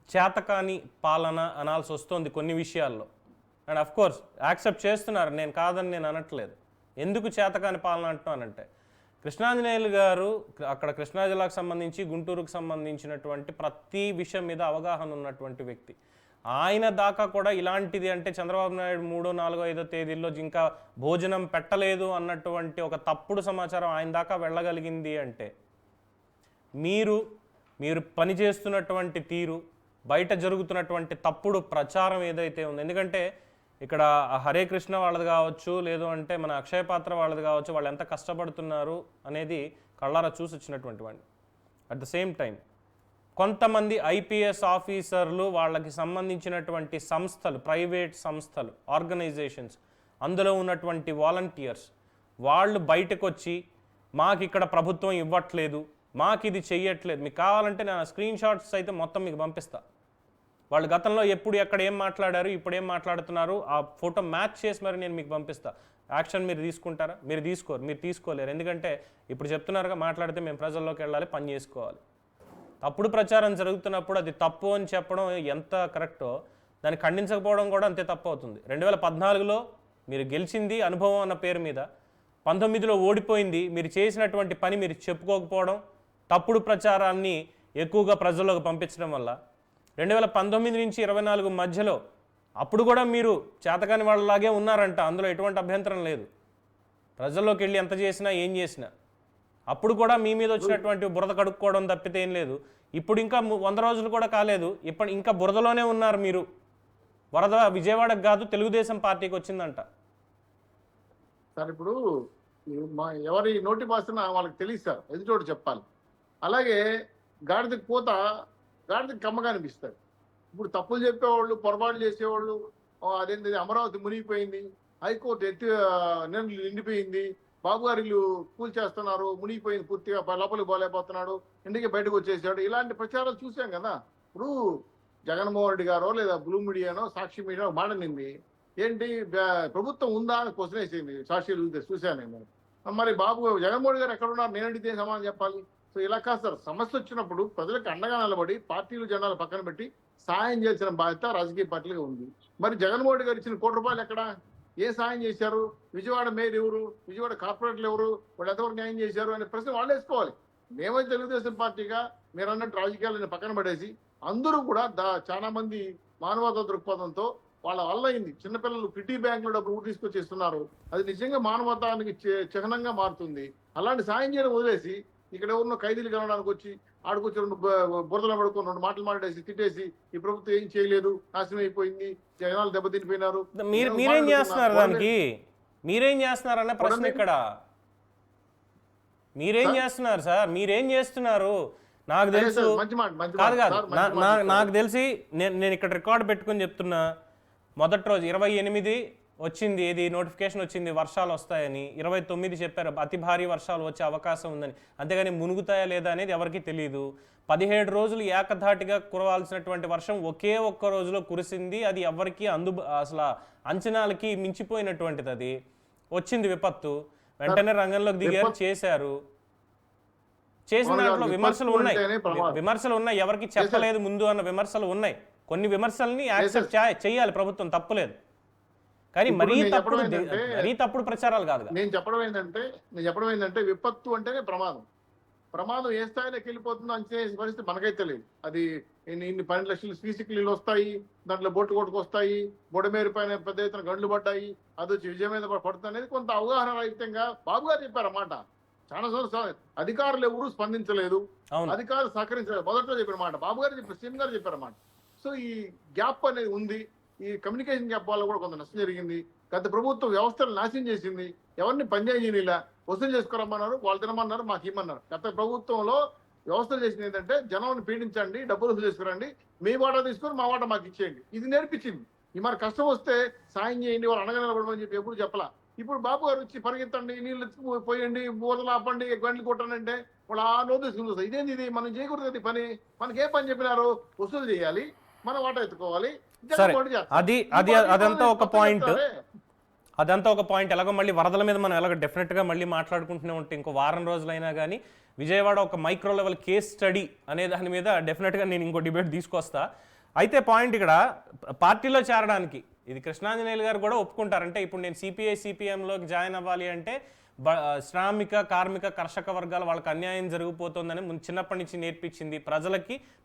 చేతకాని పాలన అనాల్సి వస్తుంది కొన్ని విషయాల్లో. అండ్ అఫ్ కోర్స్ యాక్సెప్ట్ చేస్తున్నారు, నేను కాదని నేను అనట్లేదు. ఎందుకు చేతకాని పాలన అంటున్నానంటే, కృష్ణాంజనేయులు గారు అక్కడ కృష్ణా జిల్లాకు సంబంధించి, గుంటూరుకు సంబంధించినటువంటి ప్రతి విషయం మీద అవగాహన ఉన్నటువంటి వ్యక్తి. ఆయన దాకా కూడా ఇలాంటిది అంటే చంద్రబాబు నాయుడు 3, 4, 5 తేదీల్లో ఇంకా భోజనం పెట్టలేదు అన్నటువంటి ఒక తప్పుడు సమాచారం ఆయన దాకా వెళ్ళగలిగింది అంటే మీరు పనిచేస్తున్నటువంటి తీరు, బయట జరుగుతున్నటువంటి తప్పుడు ప్రచారం ఏదైతే ఉందో. ఎందుకంటే ఇక్కడ హరే కృష్ణ వాళ్ళది కావచ్చు, లేదు అంటే మన అక్షయ పాత్ర వాళ్ళది కావచ్చు, వాళ్ళు ఎంత కష్టపడుతున్నారు అనేది కళ్ళారా చూసి వచ్చినటువంటి వాడిని. అట్ ద సేమ్ టైం కొంతమంది ఐపీఎస్ ఆఫీసర్లు, వాళ్ళకి సంబంధించినటువంటి సంస్థలు, ప్రైవేట్ సంస్థలు, ఆర్గనైజేషన్స్, అందులో ఉన్నటువంటి వాలంటీర్స్, వాళ్ళు బయటకు వచ్చి మాకు ఇక్కడ ప్రభుత్వం ఇవ్వట్లేదు, మాకు ఇది చెయ్యట్లేదు, మీకు కావాలంటే నేను స్క్రీన్ షాట్స్ అయితే మొత్తం మీకు పంపిస్తా. వాళ్ళు గతంలో ఎప్పుడు ఎక్కడ ఏం మాట్లాడారు, ఇప్పుడు ఏం మాట్లాడుతున్నారు, ఆ ఫోటో మ్యాచ్ చేసి మరి నేను మీకు పంపిస్తా. యాక్షన్ మీరు తీసుకుంటారా? మీరు తీసుకోలేరు. ఎందుకంటే ఇప్పుడు చెప్తున్నారుగా, మాట్లాడితే మేము ప్రజల్లోకి వెళ్ళాలి, పని చేసుకోవాలి. తప్పుడు ప్రచారం జరుగుతున్నప్పుడు అది తప్పు అని చెప్పడం ఎంత కరెక్టో, దాన్ని ఖండించకపోవడం కూడా అంతే తప్పు అవుతుంది. 2014లో మీరు గెలిచింది అనుభవం అన్న పేరు మీద, 19లో ఓడిపోయింది మీరు చేసినటువంటి పని మీరు చెప్పుకోకపోవడం, తప్పుడు ప్రచారాన్ని ఎక్కువగా ప్రజల్లోకి పంపించడం వల్ల 2019 నుంచి 24 మధ్యలో అప్పుడు కూడా మీరు చేతకాని వాళ్ళలాగే ఉన్నారంట, అందులో ఎటువంటి అభ్యంతరం లేదు. ప్రజల్లోకి వెళ్ళి ఎంత చేసినా ఏం చేసినా అప్పుడు కూడా మీ మీద వచ్చినటువంటి బురద కడుక్కోవడం తప్పితే ఏం లేదు. ఇప్పుడు ఇంకా 100 రోజులు కూడా కాలేదు, ఇప్పుడు ఇంకా బురదలోనే ఉన్నారు మీరు. వరద విజయవాడకు కాదు, తెలుగుదేశం పార్టీకి వచ్చిందంట. సార్ ఇప్పుడు ఎవరి నోటి భాషన వాళ్ళకి తెలియదు సార్, ఎదుటోడు చెప్పాలి. అలాగే గాడిదకి పోత గాడిదకి కమ్మగా అనిపిస్తారు. ఇప్పుడు తప్పులు చెప్పేవాళ్ళు, పొరపాటు చేసేవాళ్ళు, అదేంటి అమరావతి మునిగిపోయింది, హైకోర్టు నిండిపోయింది, బాబు గారు ఇల్లు కూల్చేస్తున్నారు, మునిగిపోయింది పూర్తిగా, లోపలికి పోలేకపోతున్నాడు, ఇంటికి బయటకు వచ్చేసాడు, ఇలాంటి ప్రచారాలు చూసాం కదా. ఇప్పుడు జగన్మోహన్ రెడ్డి గారో లేదా బ్లూ మీడియానో సాక్షి మీడియా మాడనింది ఏంటి, ప్రభుత్వం ఉందా అని క్వశ్చన్ వేసింది, సాక్షి చూశాను నేను. మరి జగన్మోహన్ గారు ఎక్కడ ఉన్నారు, నేను అడిగితే సమాధానం చెప్పాలి. సో ఇలా కాదు సార్, సమస్య వచ్చినప్పుడు ప్రజలకు అండగా నిలబడి పార్టీలు జెండాలు పక్కన పెట్టి సాయం చేసిన బాధ్యత రాజకీయ పార్టీలుగా ఉంది. మరి జగన్మోహన్ గారు ఇచ్చిన ₹1 ఎక్కడ, ఏ సాయం చేశారు, విజయవాడ మేయర్ ఎవరు, విజయవాడ కార్పొరేటర్లు ఎవరు, వాళ్ళు ఎంతవరకు న్యాయం చేశారు అనే ప్రశ్న వాళ్ళు వేసుకోవాలి. మేమైతే తెలుగుదేశం పార్టీగా మీరు అన్నట్టు రాజకీయాలను పక్కన పడేసి అందరూ కూడా చాలా మంది మానవతా దృక్పథంతో వాళ్ళ వల్ల అయింది. చిన్నపిల్లలు కిడ్నీ బ్యాంకులో డబ్బులు తీసుకొచ్చి ఇస్తున్నారు, అది నిజంగా మానవతానికి చిహ్నంగా మారుతుంది. అలాంటి సాయం చేయడం వదిలేసి ఇక్కడ ఎవరినో ఖైదీలు కలవడానికి వచ్చి ఆడుకొచ్చి బురదలో పడుకొని 2 మాటలు మాట్లాడేసి తిట్టేసి ఈ ప్రభుత్వం ఏం చేయలేదు, నాశనం అయిపోయింది, జనాలు దెబ్బతినిపోయినారు. మీరేం చేస్తున్నారు, దానికి మీరేం చేస్తున్నారన్న ప్రశ్న ఇక్కడ. మీరేం చేస్తున్నారు సార్, మీరేం చేస్తున్నారు? నాకు తెలుసు కాదు కాదు నాకు తెలిసి నేను ఇక్కడ రికార్డు పెట్టుకుని చెప్తున్నా. మొదటి రోజు 28 వచ్చింది, ఏది నోటిఫికేషన్ వచ్చింది వర్షాలు వస్తాయని. 29 చెప్పారు అతి భారీ వర్షాలు వచ్చే అవకాశం ఉందని. అంతేగాని మునుగుతాయా లేదా అనేది ఎవరికీ తెలియదు. 17 రోజులు ఏకధాటిగా కురవాల్సినటువంటి వర్షం ఒకే ఒక్క రోజులో కురిసింది. అది ఎవరికి అసలు అంచనాలకి మించిపోయినటువంటిది. అది వచ్చింది విపత్తు, వెంటనే రంగంలోకి దిగారు, చేశారు. చేసిన దాంట్లో విమర్శలు ఉన్నాయి, ఎవరికి చెప్పలేదు ముందు అన్న విమర్శలు ఉన్నాయి. కొన్ని విమర్శల్ని యాక్సెప్ట్ చేయాలి ప్రభుత్వం, తప్పులేదు. కానీ మరీ తప్పుడు ప్రచారాలు కాదు. నేను చెప్పడం ఏంటంటే విపత్తు అంటేనే ప్రమాదం ఏ స్థాయిలోకి వెళ్ళిపోతుందో అంచనా వేసే పరిస్థితి మనకైతే తెలియదు. అది ఇన్ని 12 లక్షలు సీసీలు వస్తాయి, దాంట్లో బొట్టు కొట్టుకొస్తాయి, బొడమేరు పైన పెద్ద ఎత్తున గండ్లు పడ్డాయి, అది వచ్చి విజయం మీద పడుతుంది అనేది కొంత అవగాహన రహితంగా బాబు గారు చెప్పారన్నమాట. చాలా సంవత్సరాలు అధికారులు ఎవరు స్పందించలేదు, అధికారులు సహకరించలేదు, మొదట్లో చెప్పిన మాట బాబు గారు చెప్పారు, సీఎం గారు చెప్పారన్నమాట. సో ఈ గ్యాప్ అనేది ఉంది, ఈ కమ్యూనికేషన్ గ్యాప్ వల్ల కూడా కొంత నష్టం జరిగింది. గత ప్రభుత్వం వ్యవస్థలు నాశనం చేసింది, ఎవరిని పనిచేయని ఇలా వసూలు చేసుకురమ్మన్నారు, వాళ్ళు తినమన్నారు, మాకు ఇమ్మన్నారు. గత ప్రభుత్వంలో వ్యవస్థలు చేసింది ఏంటంటే జనాన్ని పీడించండి, డబ్బులు వసూలు చేసుకురండి, మీ వాటా తీసుకొని మా వాటా మాకు ఇచ్చేయండి, ఇది నేర్పించింది. ఈ మరి కష్టం వస్తే సాయం చేయండి, వాళ్ళు అనగా నిలబడమని చెప్పి ఎప్పుడు చెప్పలా. ఇప్పుడు బాబు గారు వచ్చి పరిగెత్తండి, నీళ్ళు పోయండి, బోర్లు ఆపండి, గంటలు కొట్టండి, వాళ్ళు ఆ నోరు తీసుకుని ఇదేంది, ఇది మనం చేయకూడదు పని, మనకి ఏ పని చెప్పినారు, వసూలు చేయాలి, మన వాటా ఎత్తుకోవాలి. అదంతా ఒక పాయింట్. ఎలాగో మళ్ళీ వరదల మీద మనం ఎలాగో డెఫినెట్గా మళ్ళీ మాట్లాడుకుంటూనే ఉంటే ఇంకో వారం రోజులైనా కానీ విజయవాడ ఒక మైక్రో లెవెల్ కేస్ స్టడీ అనే దాని మీద డెఫినెట్గా నేను ఇంకో డిబేట్ తీసుకొస్తా. అయితే పాయింట్ ఇక్కడ పార్టీలో చేరడానికి ఇది కృష్ణాంజనేయులు గారు కూడా ఒప్పుకుంటారంటే, ఇప్పుడు నేను సిపిఎంలోకి జాయిన్ అవ్వాలి అంటే శ్రామిక కార్మిక కర్షక వర్గాలు వాళ్ళకి అన్యాయం జరిగిపోతుందని చిన్నప్పటి నుంచి నేర్పించింది.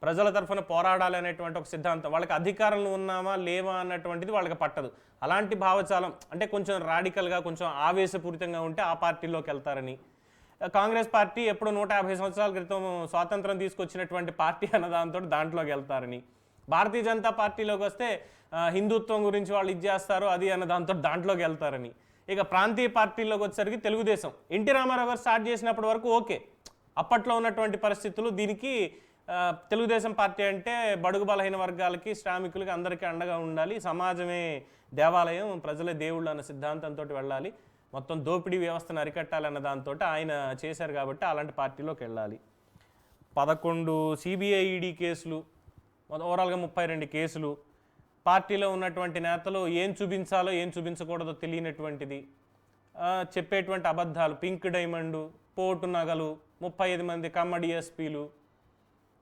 ప్రజల తరఫున పోరాడాలి అనేటువంటి ఒక సిద్ధాంతం. వాళ్ళకి అధికారంలో ఉన్నామా లేవా అన్నటువంటిది వాళ్ళకి పట్టదు. అలాంటి భావజాలం అంటే కొంచెం రాడికల్గా, కొంచెం ఆవేశపూరితంగా ఉంటే ఆ పార్టీలోకి వెళ్తారని. కాంగ్రెస్ పార్టీ ఎప్పుడు 150 సంవత్సరాల క్రితం స్వాతంత్రం తీసుకొచ్చినటువంటి పార్టీ అన్న దాంట్లోకి వెళ్తారని. భారతీయ జనతా పార్టీలోకి వస్తే హిందుత్వం గురించి వాళ్ళు ఇది చేస్తారు అది అన్న దాంట్లోకి వెళ్తారని. ఇక ప్రాంతీయ పార్టీల్లోకి వచ్చేసరికి తెలుగుదేశం ఎన్టీ రామారావు గారు స్టార్ట్ చేసినప్పటి వరకు ఓకే, అప్పట్లో ఉన్నటువంటి పరిస్థితులు దీనికి తెలుగుదేశం పార్టీ అంటే బడుగు బలహీన వర్గాలకి, శ్రామికులకి అందరికీ అండగా ఉండాలి, సమాజమే దేవాలయం, ప్రజలే దేవుళ్ళు అన్న సిద్ధాంతంతో వెళ్ళాలి. మొత్తం దోపిడీ వ్యవస్థను అరికట్టాలన్న దాంతో ఆయన చేశారు కాబట్టి అలాంటి పార్టీలోకి వెళ్ళాలి. 11 సిబిఐ ఈడీ కేసులు, ఓవరాల్గా 32 కేసులు, పార్టీలో ఉన్నటువంటి నేతలు ఏం చూపించాలో ఏం చూపించకూడదో తెలియనటువంటిది, చెప్పేటువంటి అబద్ధాలు, పింక్ డైమండు, పోటు నగలు, 35 మంది కమ్మడి ఎస్పీలు,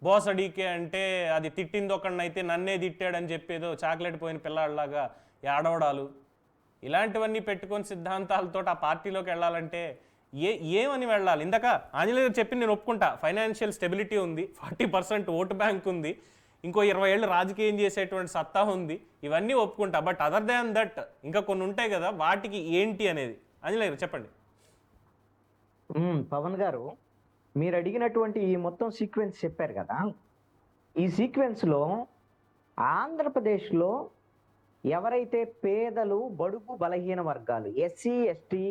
బోసడీకే అంటే అది తిట్టింది ఒకడినైతే నన్నే తిట్టాడని చెప్పేదో చాక్లెట్ పోయిన పిల్లాడిలాగా ఏడవడాలు, ఇలాంటివన్నీ పెట్టుకొని సిద్ధాంతాలతో ఆ పార్టీలోకి వెళ్ళాలంటే ఏమని వెళ్ళాలి? ఇందాక ఆంజనేయ గారు చెప్పింది నేను ఒప్పుకుంటా, ఫైనాన్షియల్ స్టెబిలిటీ ఉంది, 40% ఓటు బ్యాంక్ ఉంది, ఇంకో 20 ఏళ్ళు రాజకీయం చేసేటువంటి సత్తా ఉంది, ఇవన్నీ ఒప్పుకుంటా. బట్ అదర్ దాన్ దట్ ఇంకా కొన్ని ఉంటాయి కదా, వాటికి ఏంటి అనేది ఆంజనేయ గారు చెప్పండి. పవన్ గారు, మీరు అడిగినటువంటి ఈ మొత్తం సీక్వెన్స్ చెప్పారు కదా, ఈ సీక్వెన్స్లో ఆంధ్రప్రదేశ్లో ఎవరైతే పేదలు, బడుగు బలహీన వర్గాలు, ఎస్సీ ఎస్టీ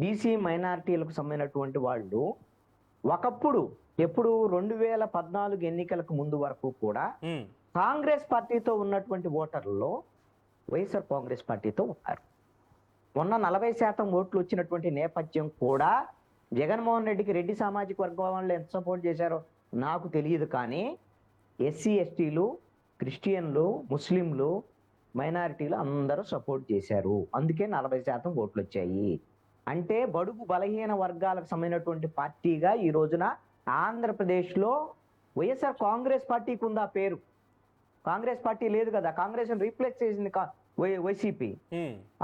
బీసీ మైనారిటీలకు సంబంధించినటువంటి వాళ్ళు ఒకప్పుడు ఎప్పుడు 2014 ఎన్నికలకు ముందు వరకు కూడా కాంగ్రెస్ పార్టీతో ఉన్నటువంటి ఓటర్లలో వైఎస్ఆర్ కాంగ్రెస్ పార్టీతో ఉన్నారు. మొన్న 40% ఓట్లు వచ్చినటువంటి నేపథ్యం కూడా జగన్మోహన్ రెడ్డికి రెడ్డి సామాజిక వర్గం వాళ్ళు ఎంత సపోర్ట్ చేశారో నాకు తెలియదు, కానీ ఎస్సీ ఎస్టీలు, క్రిస్టియన్లు, ముస్లింలు, మైనారిటీలు అందరూ సపోర్ట్ చేశారు. అందుకే 40% ఓట్లు వచ్చాయి. అంటే బడుగు బలహీన వర్గాలకు సంబంధించినటువంటి పార్టీగా ఈ రోజున ఆంధ్రప్రదేశ్లో వైఎస్ఆర్ కాంగ్రెస్ పార్టీకి ఉందా పేరు? కాంగ్రెస్ పార్టీ లేదు కదా, కాంగ్రెస్ రీప్లేస్ చేసింది వైసీపీ.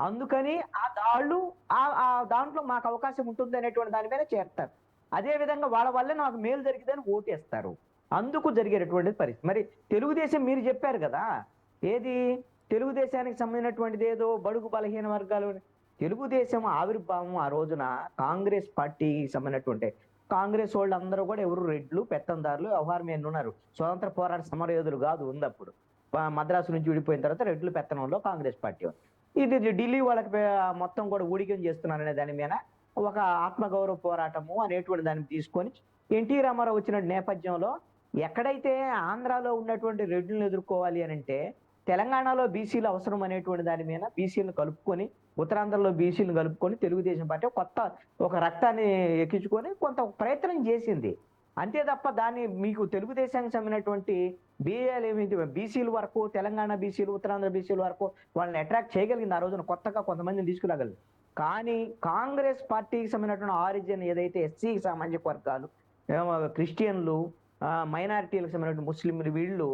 అందుకని ఆ దాంట్లో మాకు అవకాశం ఉంటుంది అనేటువంటి దాని మీద చేస్తారు. అదే విధంగా వాళ్ళ వల్లే నాకు మేలు జరిగిందని ఓటేస్తారు. అందుకు జరిగేటటువంటి పరిస్థితి. మరి తెలుగుదేశం మీరు చెప్పారు కదా, ఏది తెలుగుదేశానికి సంబంధించినటువంటిది ఏదో బడుగు బలహీన వర్గాలు, తెలుగుదేశం ఆవిర్భావం ఆ రోజున కాంగ్రెస్ పార్టీకి సంబంధించినటువంటి కాంగ్రెస్ వాళ్ళు అందరూ కూడా ఎవరు రెడ్లు, పెత్తందారులు, వ్యవహారం ఎన్ని ఉన్నారు, స్వతంత్ర పోరాట సమరయోధులు కాదు ఉంది. అప్పుడు మద్రాసు నుంచి విడిపోయిన తర్వాత రెడ్లు పెత్తనంలో కాంగ్రెస్ పార్టీ ఉంది. ఇది ఢిల్లీ వాళ్ళకి మొత్తం కూడా ఊడికం చేస్తున్నారనే దాని మీద ఒక ఆత్మగౌరవ పోరాటము అనేటువంటి దాన్ని తీసుకొని ఎన్టీ రామారావు వచ్చిన నేపథ్యంలో ఎక్కడైతే ఆంధ్రాలో ఉన్నటువంటి రెడ్లను ఎదుర్కోవాలి అని అంటే తెలంగాణలో బీసీలు అవసరం అనేటువంటి దాని మీద బీసీలను కలుపుకొని, ఉత్తరాంధ్రలో బీసీలను కలుపుకొని తెలుగుదేశం పార్టీ కొత్త ఒక రక్తాన్ని ఎక్కించుకొని కొంత ప్రయత్నం చేసింది. అంతే తప్ప దాన్ని మీకు తెలుగుదేశానికి సంబంధించినటువంటి బీఏలు ఏమిటి, బీసీల వరకు, తెలంగాణ బీసీలు, ఉత్తరాంధ్ర బీసీల వరకు వాళ్ళని అట్రాక్ట్ చేయగలిగింది. ఆ రోజున కొత్తగా కొంతమందిని తీసుకురాగలిగింది. కానీ కాంగ్రెస్ పార్టీకి సంబంధించినటువంటి ఆరిజిన్ ఏదైతే ఎస్సీ సామాజిక వర్గాలు, క్రిస్టియన్లు, మైనారిటీలకు సంబంధించిన ముస్లింలు, వీళ్ళు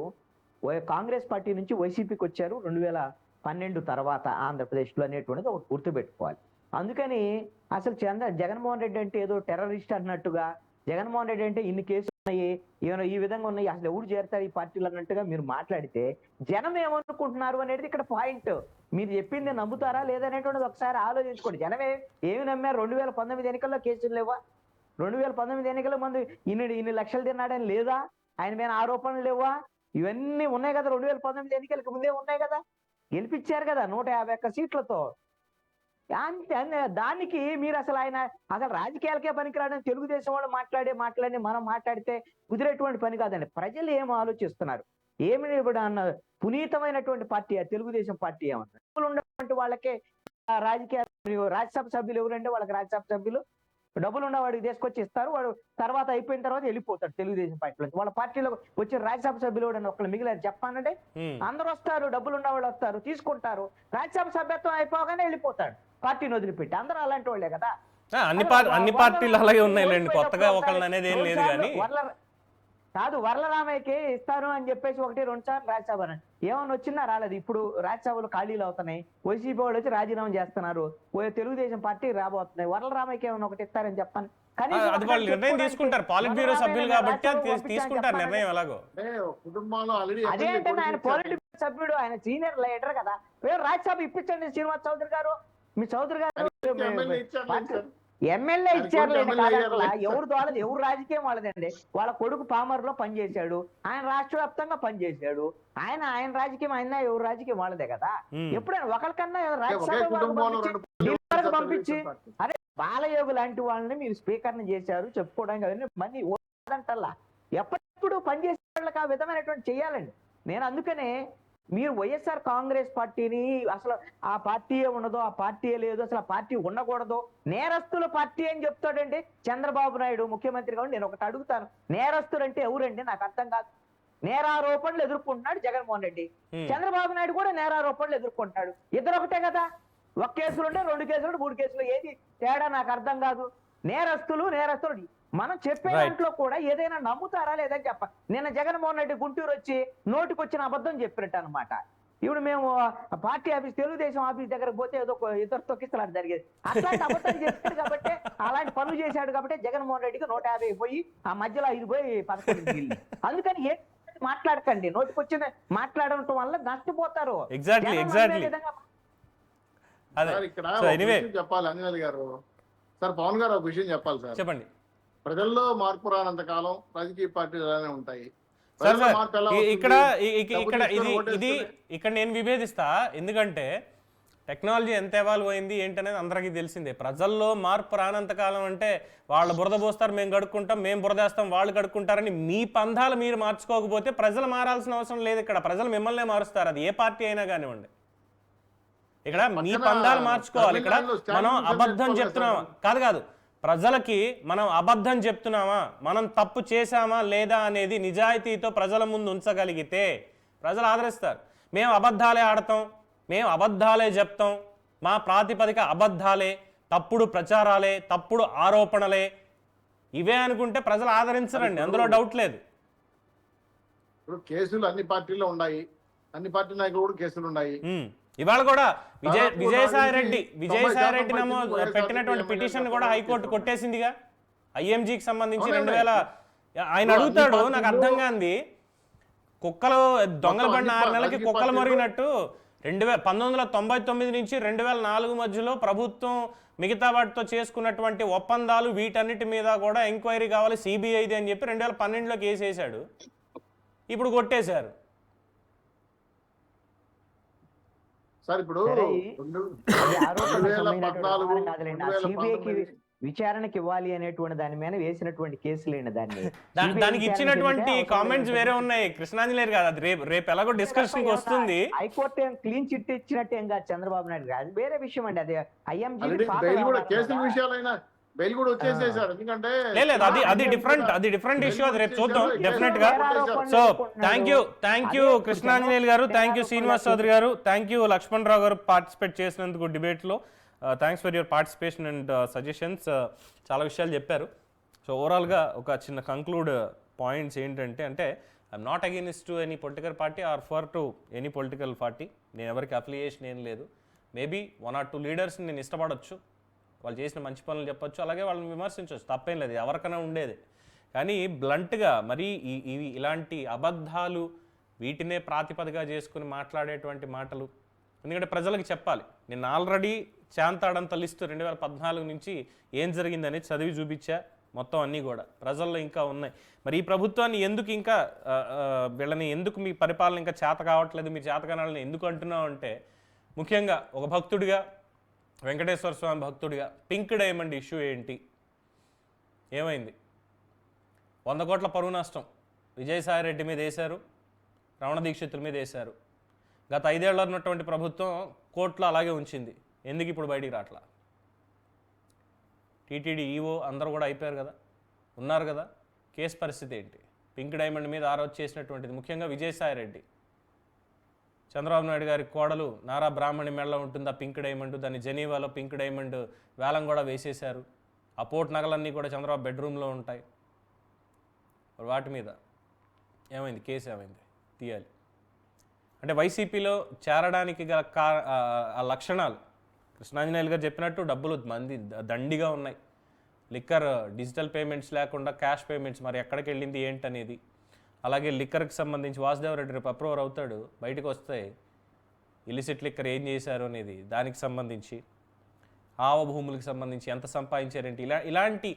కాంగ్రెస్ పార్టీ నుంచి వైసీపీకి వచ్చారు 2012 తర్వాత ఆంధ్రప్రదేశ్లో అనేటువంటిది ఒకటి గుర్తుపెట్టుకోవాలి. అందుకని అసలు జగన్మోహన్ రెడ్డి అంటే ఏదో టెర్రరిస్ట్ అన్నట్టుగా, జగన్మోహన్ రెడ్డి అంటే ఇన్ని కేసులు ఉన్నాయి, ఏమైనా ఈ విధంగా ఉన్నాయి, అసలు ఎవరు చేరుతారు ఈ పార్టీలు అన్నట్టుగా మీరు మాట్లాడితే జనం ఏమనుకుంటున్నారు అనేది ఇక్కడ పాయింట్. మీరు చెప్పింది నమ్ముతారా లేదనేటువంటిది ఒకసారి ఆలోచించుకోండి. జనమే ఏమి నమ్మారు? 2019 ఎన్నికల్లో కేసులు లేవా? 2019 ఎన్నికల ముందు ఇన్ని లక్షలు తిన్నాడని లేదా? ఆయన మీద ఆరోపణలు లేవా? ఇవన్నీ ఉన్నాయి కదా, 2019 ఎన్నికలకు ముందే ఉన్నాయి కదా, గెలిపించారు కదా 151 సీట్లతో. దానికి మీరు అసలు అసలు రాజకీయాలకే పనికిరాడని తెలుగుదేశం వాళ్ళు మాట్లాడి మనం మాట్లాడితే కుదిరేటువంటి పని కాదండి. ప్రజలు ఏం ఆలోచిస్తున్నారు, ఏమి అన్న పునీతమైనటువంటి పార్టీ తెలుగుదేశం పార్టీ ఏమన్నా ఉన్నటువంటి వాళ్ళకే రాజ్యసభ సభ్యులు ఎవరంటే వాళ్ళకి రాజ్యసభ సభ్యులు డబ్బులు ఉన్న వాడికి తీసుకొచ్చి ఇస్తారు, వాడు తర్వాత అయిపోయిన తర్వాత వెళ్ళిపోతాడు తెలుగుదేశం పార్టీలో. వాళ్ళ పార్టీలో వచ్చిన రాజ్యసభ సభ్యులు ఒకళ్ళు మిగిలిన చెప్పానంటే అందరూ వస్తారు, డబ్బులు ఉన్న వాళ్ళు వస్తారు, తీసుకుంటారు, రాజ్యసభ సభ్యత్వం అయిపోగానే వెళ్ళిపోతాడు పార్టీని వదిలిపెట్టి. అందరూ అలాంటి వాళ్ళే కదా. అన్ని పార్టీలు అలాగే ఉన్నాయిలేండి, కొత్తగా ఒకళ్ళని అనేది ఏం లేదు. కానీ కాదు, వరలరామయ్యకి ఇస్తారు అని చెప్పేసి 1-2 సార్లు రాజ్యసభ ఏమన్నా వచ్చినా రాలేదు. ఇప్పుడు రాజ్యసభలు ఖాళీలు అవుతున్నాయి, వైసీపీ వాళ్ళు వచ్చి రాజీనామా చేస్తున్నారు, తెలుగుదేశం పార్టీ రాబోతున్నాయి. వరలరామయ్యకి ఏమన్నా ఒకటి ఇస్తారని చెప్పాను. అది వాళ్ళు నిర్ణయం తీసుకుంటారు, పాలిట్ బ్యూరో సభ్యులు కాబట్టి తీసుకుంటారు నిర్ణయం. ఎలాగో కుటుంబంలో అదే అంటే ఆయన పాలిట్ బ్యూరో సభ్యుడు, ఆయన సీనియర్ లీడర్ కదా. రాజ్యసభ ఇప్పించండి శ్రీనివాస్ చౌదరి గారు, మీ చౌదరి గారు ఎమ్మెల్యే ఇచ్చారు. ఎవరు దోళది, ఎవరు రాజకీయం వాళ్ళదండి. వాళ్ళ కొడుకు పామర్లో పనిచేశాడు, ఆయన రాష్ట్ర వ్యాప్తంగా పనిచేశాడు, ఆయన రాజకీయం అయినా ఎవరు రాజకీయం వాళ్ళదే కదా. ఎప్పుడైనా ఒకరికన్నా రాజ్యసభ పంపించి అరే బాలయోగి లాంటి వాళ్ళని మీరు స్పీకర్ని చేశారు చెప్పుకోవడానికి అవన్నీ మళ్ళీ ఓదంటల్లా. ఎప్పటిప్పుడు పనిచేసే వాళ్ళకి ఆ విధమైనటువంటి చెయ్యాలండి. నేను అందుకనే మీరు వైఎస్ఆర్ కాంగ్రెస్ పార్టీని అసలు ఆ పార్టీయే ఉండదో, ఆ పార్టీయే లేదు, అసలు ఆ పార్టీ ఉండకూడదు, నేరస్తుల పార్టీ అని చెప్తాడండి చంద్రబాబు నాయుడు ముఖ్యమంత్రి. కాబట్టి నేను ఒకటి అడుగుతాను, నేరస్తులు అంటే ఎవరండి? నాకు అర్థం కాదు. నేరారోపణలు ఎదుర్కొంటున్నాడు జగన్మోహన్ రెడ్డి, చంద్రబాబు నాయుడు కూడా నేరారోపణలు ఎదుర్కొంటాడు. ఇద్దరు ఒకటే కదా, ఒక కేసులు ఉంటే 2 కేసులు 3 కేసులు, ఏది తేడా నాకు అర్థం కాదు. నేరస్తులు మనం చెప్పే దాంట్లో కూడా ఏదైనా నమ్ముతారా లేదని చెప్ప. నిన్న జగన్మోహన్ రెడ్డి గుంటూరు వచ్చి నోటికొచ్చిన అబద్ధం చెప్పినట్టు అనమాట. ఇప్పుడు మేము పార్టీ ఆఫీస్ తెలుగుదేశం ఆఫీస్ దగ్గరకు పోతే ఏదో ఇద్దరు తొక్కిస్తలాడు జరిగేది. అట్లాంటి అబద్ధాలు చెప్పాడు కాబట్టి, అలాంటి పనులు చేశాడు కాబట్టి జగన్మోహన్ రెడ్డికి 150 పోయి ఆ మధ్యలో 5 పోయి 11 అందుకని ఏ మాట్లాడకండి, నోటికొచ్చిన మాట్లాడటం వల్ల నష్టపోతారు. ఎగ్జాక్ట్లీ ఇక్కడ చెప్పాలి అంజనేయులు గారు. సార్ పవన్ గారు ఒక విషయం చెప్పాలి సార్. చెప్పండి. ప్రజల్లో మార్పు రానంత కాలం రాజకీయ పార్టీలు అలానే ఉంటాయి. ఇక్కడ నేను విభేదిస్తా. ఎందుకంటే టెక్నాలజీ ఎంత ఎవాల్వ్ అయింది ఏంటనేది అందరికీ తెలిసిందే. ప్రజల్లో మార్పు రానంత కాలం అంటే వాళ్ళు బురద పోస్తారు, మేము కడుక్కుంటాం, మేము బురదేస్తాం, వాళ్ళు కడుక్కుంటారని మీ పంధాలు మీరు మార్చుకోకపోతే ప్రజలు మారాల్సిన అవసరం లేదు. ఇక్కడ ప్రజలు మిమ్మల్నే మారుస్తారు, అది ఏ పార్టీ అయినా కానివ్వండి. ఇక్కడ మీ పందాలు మార్చుకోవాలి. ఇక్కడ మనం అబద్ధం చెప్తున్నామా కాదు, ప్రజలకి మనం అబద్ధం చెప్తున్నామా, మనం తప్పు చేశామా లేదా అనేది నిజాయితీతో ప్రజల ముందు ఉంచగలిగితే ప్రజలు ఆదరిస్తారు. మేము అబద్ధాలే ఆడతాం, మేము అబద్ధాలే చెప్తాం, మా ప్రాతిపదిక అబద్ధాలే, తప్పుడు ప్రచారాలే, తప్పుడు ఆరోపణలే, ఇవే అనుకుంటే ప్రజలు ఆదరించరండి, అందులో డౌట్ లేదు. ఇప్పుడు కేసులు అన్ని పార్టీల్లో ఉన్నాయి, అన్ని పార్టీ నాయకులు కూడా కేసులు ఉన్నాయి. ఇవాళ కూడా విజయసాయి రెడ్డి పెట్టినటువంటి పిటిషన్ కూడా హైకోర్టు కొట్టేసిందిగా. ఐఎంజీకి సంబంధించి 2000 ఆయన అడుగుతాడు, నాకు అర్థం కాంది, కుక్కలు దొంగలు పడిన 6 నెలలకి కుక్కలు మొరిగినట్టు 1999 నుంచి 2004 మధ్యలో ప్రభుత్వం మిగతా వాటితో చేసుకున్నటువంటి ఒప్పందాలు వీటన్నిటి మీద కూడా ఎంక్వైరీ కావాలి సిబిఐది అని చెప్పి 2012లో కేసు వేశాడు. ఇప్పుడు కొట్టేశారు. సార్ ఇప్పుడు విచారణకి ఇవ్వాలి అనేటువంటి దాని మీద వేసినటువంటి కేసులేండి. దానికి ఇచ్చినటువంటి కామెంట్స్ వేరే ఉన్నాయి. కృష్ణాంజనేయులు కాదు, అది రేపు ఎలాగో డిస్కషన్ వస్తుంది. హైకోర్టు ఏం క్లీన్ చిట్ ఇచ్చినట్టు ఏం కాదు చంద్రబాబు నాయుడు గారు, వేరే విషయం అండి. అది ఐఎంజీ కేసుల విషయాలైనా బెయిల్ కూడా వచ్చేసేసారు. ఎందుకంటే అది డిఫరెంట్ ఇష్యూ, అది రేపు చూద్దాం డెఫినెట్ గా. సో థ్యాంక్ యూ కృష్ణాంజనేయులు గారు, థ్యాంక్ యూ శ్రీనివాస్ చౌదరి గారు, థ్యాంక్ యూ లక్ష్మణ్ రావు గారు పార్టిసిపేట్ చేసినందుకు డిబేట్ లో. Thanks for your participation and suggestions. చాలా విషయాలు చెప్పారు. సో ఓవరాల్ గా ఒక చిన్న కంక్లూడ్ పాయింట్స్ ఏంటంటే, I'm not against to any political party or for to any political party. నేను ఎవరికి అఫిలియేషన్ ఏం లేదు. మేబీ 1 or 2 లీడర్స్ని నేను ఇష్టపడవచ్చు, వాళ్ళు చేసిన మంచి పనులు చెప్పొచ్చు, అలాగే వాళ్ళని విమర్శించవచ్చు, తప్పేం లేదు, ఎవరికైనా ఉండేది. కానీ బ్లంట్గా మరి ఇలాంటి అబద్ధాలు వీటినే ప్రాతిపదిగా చేసుకుని మాట్లాడేటువంటి మాటలు, ఎందుకంటే ప్రజలకు చెప్పాలి. నేను ఆల్రెడీ చాంతాడంత లిస్టు 2014 నుంచి ఏం జరిగిందని చదివి చూపించా, మొత్తం అన్నీ కూడా ప్రజల్లో ఇంకా ఉన్నాయి. మరి ఈ ప్రభుత్వాన్ని ఎందుకు ఇంకా వీళ్ళని ఎందుకు మీ పరిపాలన ఇంకా చేత కావట్లేదు, మీ చేతకానాలని ఎందుకు అంటున్నావు అంటే, ముఖ్యంగా ఒక భక్తుడిగా, వెంకటేశ్వర స్వామి భక్తుడిగా పింక్ డైమండ్ ఇష్యూ ఏంటి, ఏమైంది? 100 కోట్ల పరువు నష్టం విజయసాయి రెడ్డి మీద వేశారు, రమణ దీక్షితుల మీద వేశారు. గత 5 ఏళ్ళ ఉన్నటువంటి ప్రభుత్వం కోర్టులో అలాగే ఉంచింది. ఎందుకు ఇప్పుడు బయటికి రావట్లా? టీటీడీ ఈవో అందరూ కూడా అయిపోయారు కదా, ఉన్నారు కదా, కేసు పరిస్థితి ఏంటి? పింక్ డైమండ్ మీద ఆరోజు చేసినటువంటిది ముఖ్యంగా విజయసాయి రెడ్డి. చంద్రబాబు నాయుడు గారి కోడలు నారా బ్రాహ్మణి మెడలో ఉంటుంది ఆ పింక్ డైమండ్, దాన్ని జెనీవాలో పింక్ డైమండ్ వేలం కూడా వేసేశారు. ఆ పోర్ట్ నగలన్నీ కూడా చంద్రబాబు బెడ్రూమ్లో ఉంటాయి. వాటి మీద ఏమైంది? కేసు ఏమైంది? తీయాలి అంటే వైసీపీలో చేరడానికి గల ఆ లక్షణాలు కృష్ణాంజనేయులు గారు చెప్పినట్టు డబ్బులు మంది దండిగా ఉన్నాయి. లిక్కర్ డిజిటల్ పేమెంట్స్ లేకుండా క్యాష్ పేమెంట్స్, మరి ఎక్కడికి వెళ్ళింది ఏంటనేది. అలాగే లిక్కర్కి సంబంధించి వాసుదేవరెడ్డి రేపు అప్రూవర్ అవుతాడు, బయటకు వస్తాయి ఇలిసిట్ లిక్కర్ ఏం చేశారు అనేది, దానికి సంబంధించి ఆవ భూములకు సంబంధించి ఎంత సంపాదించారేంటి, ఇలాంటి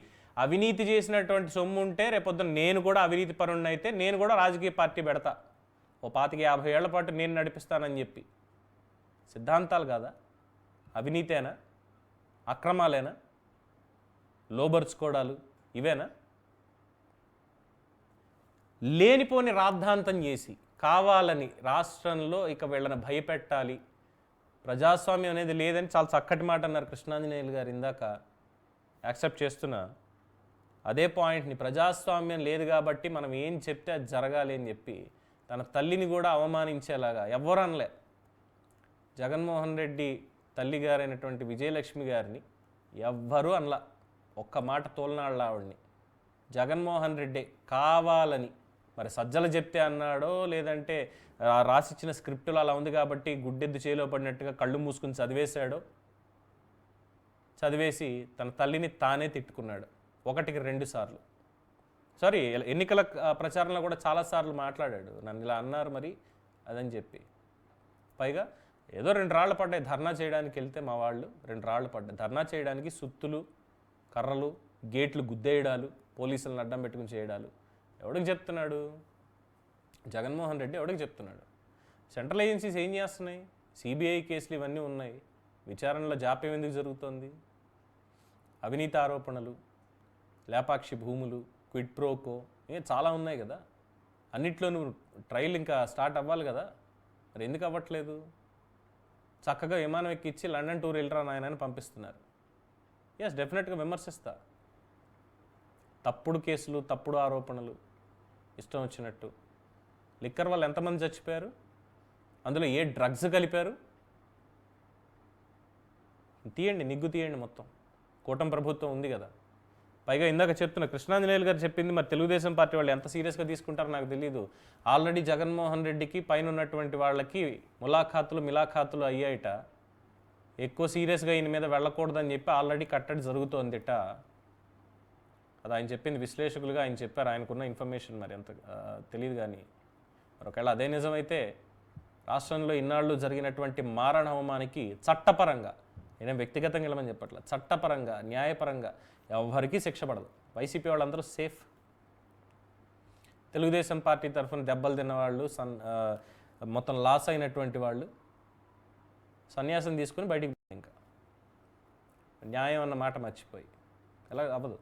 అవినీతి చేసినటువంటి సొమ్ము ఉంటే రేపొద్దున నేను కూడా అవినీతి పరుణ్ణి అయితే నేను కూడా రాజకీయ పార్టీ పెడతా, ఓ 25-50 ఏళ్ల పాటు నేను నడిపిస్తానని చెప్పి. సిద్ధాంతాలు కాదా? అవినీతేనా? అక్రమాలేనా? లోబర్చుకోవడాలు ఇవేనా? లేనిపోని రాద్ధాంతం చేసి కావాలని రాష్ట్రంలో ఇక వీళ్ళని భయపెట్టాలి, ప్రజాస్వామ్యం అనేది లేదని చాలా చక్కటి మాట అన్నారు కృష్ణాంజనేయులు గారు ఇందాక. యాక్సెప్ట్ చేస్తున్నా. అదే పాయింట్ని, ప్రజాస్వామ్యం లేదు కాబట్టి మనం ఏం చెప్తే అది జరగాలి అని చెప్పి తన తల్లిని కూడా అవమానించేలాగా ఎవ్వరు అనలే. జగన్మోహన్ రెడ్డి తల్లి గారైనటువంటి విజయలక్ష్మి గారిని ఎవ్వరూ అనలా. ఒక్క మాట తోలనాళ్ళ ఆవిడ్ని. జగన్మోహన్ రెడ్డి కావాలని, మరి సజ్జలు చెప్తే అన్నాడో లేదంటే రాసిచ్చిన స్క్రిప్టులు అలా ఉంది కాబట్టి గుడ్డెద్దు చేలో పడినట్టుగా కళ్ళు మూసుకుని చదివేశాడో, చదివేసి తన తల్లిని తానే తిట్టుకున్నాడు 1కి 2 సార్లు. సారీ, ఎన్నికల ప్రచారంలో కూడా చాలాసార్లు మాట్లాడాడు, నన్ను ఇలా అన్నారు మరి అదని చెప్పి. పైగా ఏదో 2 రాళ్ళు పడ్డాయి ధర్నా చేయడానికి వెళ్తే, మా వాళ్ళు 2 రాళ్ళు పడ్డాయి ధర్నా చేయడానికి. సుత్తులు, కర్రలు, గేట్లు గుద్దేయడాలు, పోలీసులను అడ్డం పెట్టుకుని చేయడాలు. ఎవడికి చెప్తున్నాడు? జగన్మోహన్ రెడ్డి ఎవడికి చెప్తున్నాడు? సెంట్రల్ ఏజెన్సీస్ ఏం చేస్తున్నాయి? సిబిఐ కేసులు ఇవన్నీ ఉన్నాయి. విచారణలో జాప్యం ఎందుకు జరుగుతోంది? అవినీతి ఆరోపణలు, లేపాక్షి భూములు, క్విడ్ ప్రోకో, చాలా ఉన్నాయి కదా. అన్నిట్లోనూ ట్రయల్ ఇంకా స్టార్ట్ అవ్వాలి కదా, మరి ఎందుకు అవ్వట్లేదు? చక్కగా విమానం ఎక్కిచ్చి లండన్ టూర్ వెళ్ళరా నాయన అని పంపిస్తున్నారు. ఎస్, డెఫినెట్గా విమర్శిస్తా. తప్పుడు కేసులు, తప్పుడు ఆరోపణలు, ఇష్టం వచ్చినట్టు. లిక్కర్ వల్ల ఎంతమంది చచ్చిపోయారు? అందులో ఏ డ్రగ్స్ కలిపారు? తీయండి, నిగ్గు తీయండి మొత్తం. కూటమి ప్రభుత్వం ఉంది కదా. పైగా ఇందాక చెప్తున్న కృష్ణాంజనేయులు గారు చెప్పింది మరి తెలుగుదేశం పార్టీ వాళ్ళు ఎంత సీరియస్గా తీసుకుంటారో నాకు తెలియదు. ఆల్రెడీ జగన్మోహన్ రెడ్డికి పైన ఉన్నటువంటి వాళ్ళకి మిలాఖాతులు అయ్యాయట. ఎక్కువ సీరియస్గా ఈయన మీద వెళ్ళకూడదని చెప్పి ఆల్రెడీ కట్టడి జరుగుతోందిట. అది ఆయన చెప్పింది, విశ్లేషకులుగా ఆయన చెప్పారు. ఆయనకున్న ఇన్ఫర్మేషన్ మరి ఎంత తెలియదు. కానీ మరి ఒకవేళ అదే నిజమైతే రాష్ట్రంలో ఇన్నాళ్ళు జరిగినటువంటి మారణ హోమానికి చట్టపరంగా, నేనేం వ్యక్తిగతంగా వెళ్ళమని చెప్పట్ల, చట్టపరంగా, న్యాయపరంగా ఎవరికీ శిక్ష పడదు. వైసీపీ వాళ్ళందరూ సేఫ్. తెలుగుదేశం పార్టీ తరఫున దెబ్బలు తిన్నవాళ్ళు, మొత్తం లాస్ అయినటువంటి వాళ్ళు సన్యాసం తీసుకుని బయటికి పోయి, ఇంకా న్యాయం అన్న మాట మర్చిపోయి ఎలా అవ్వదు.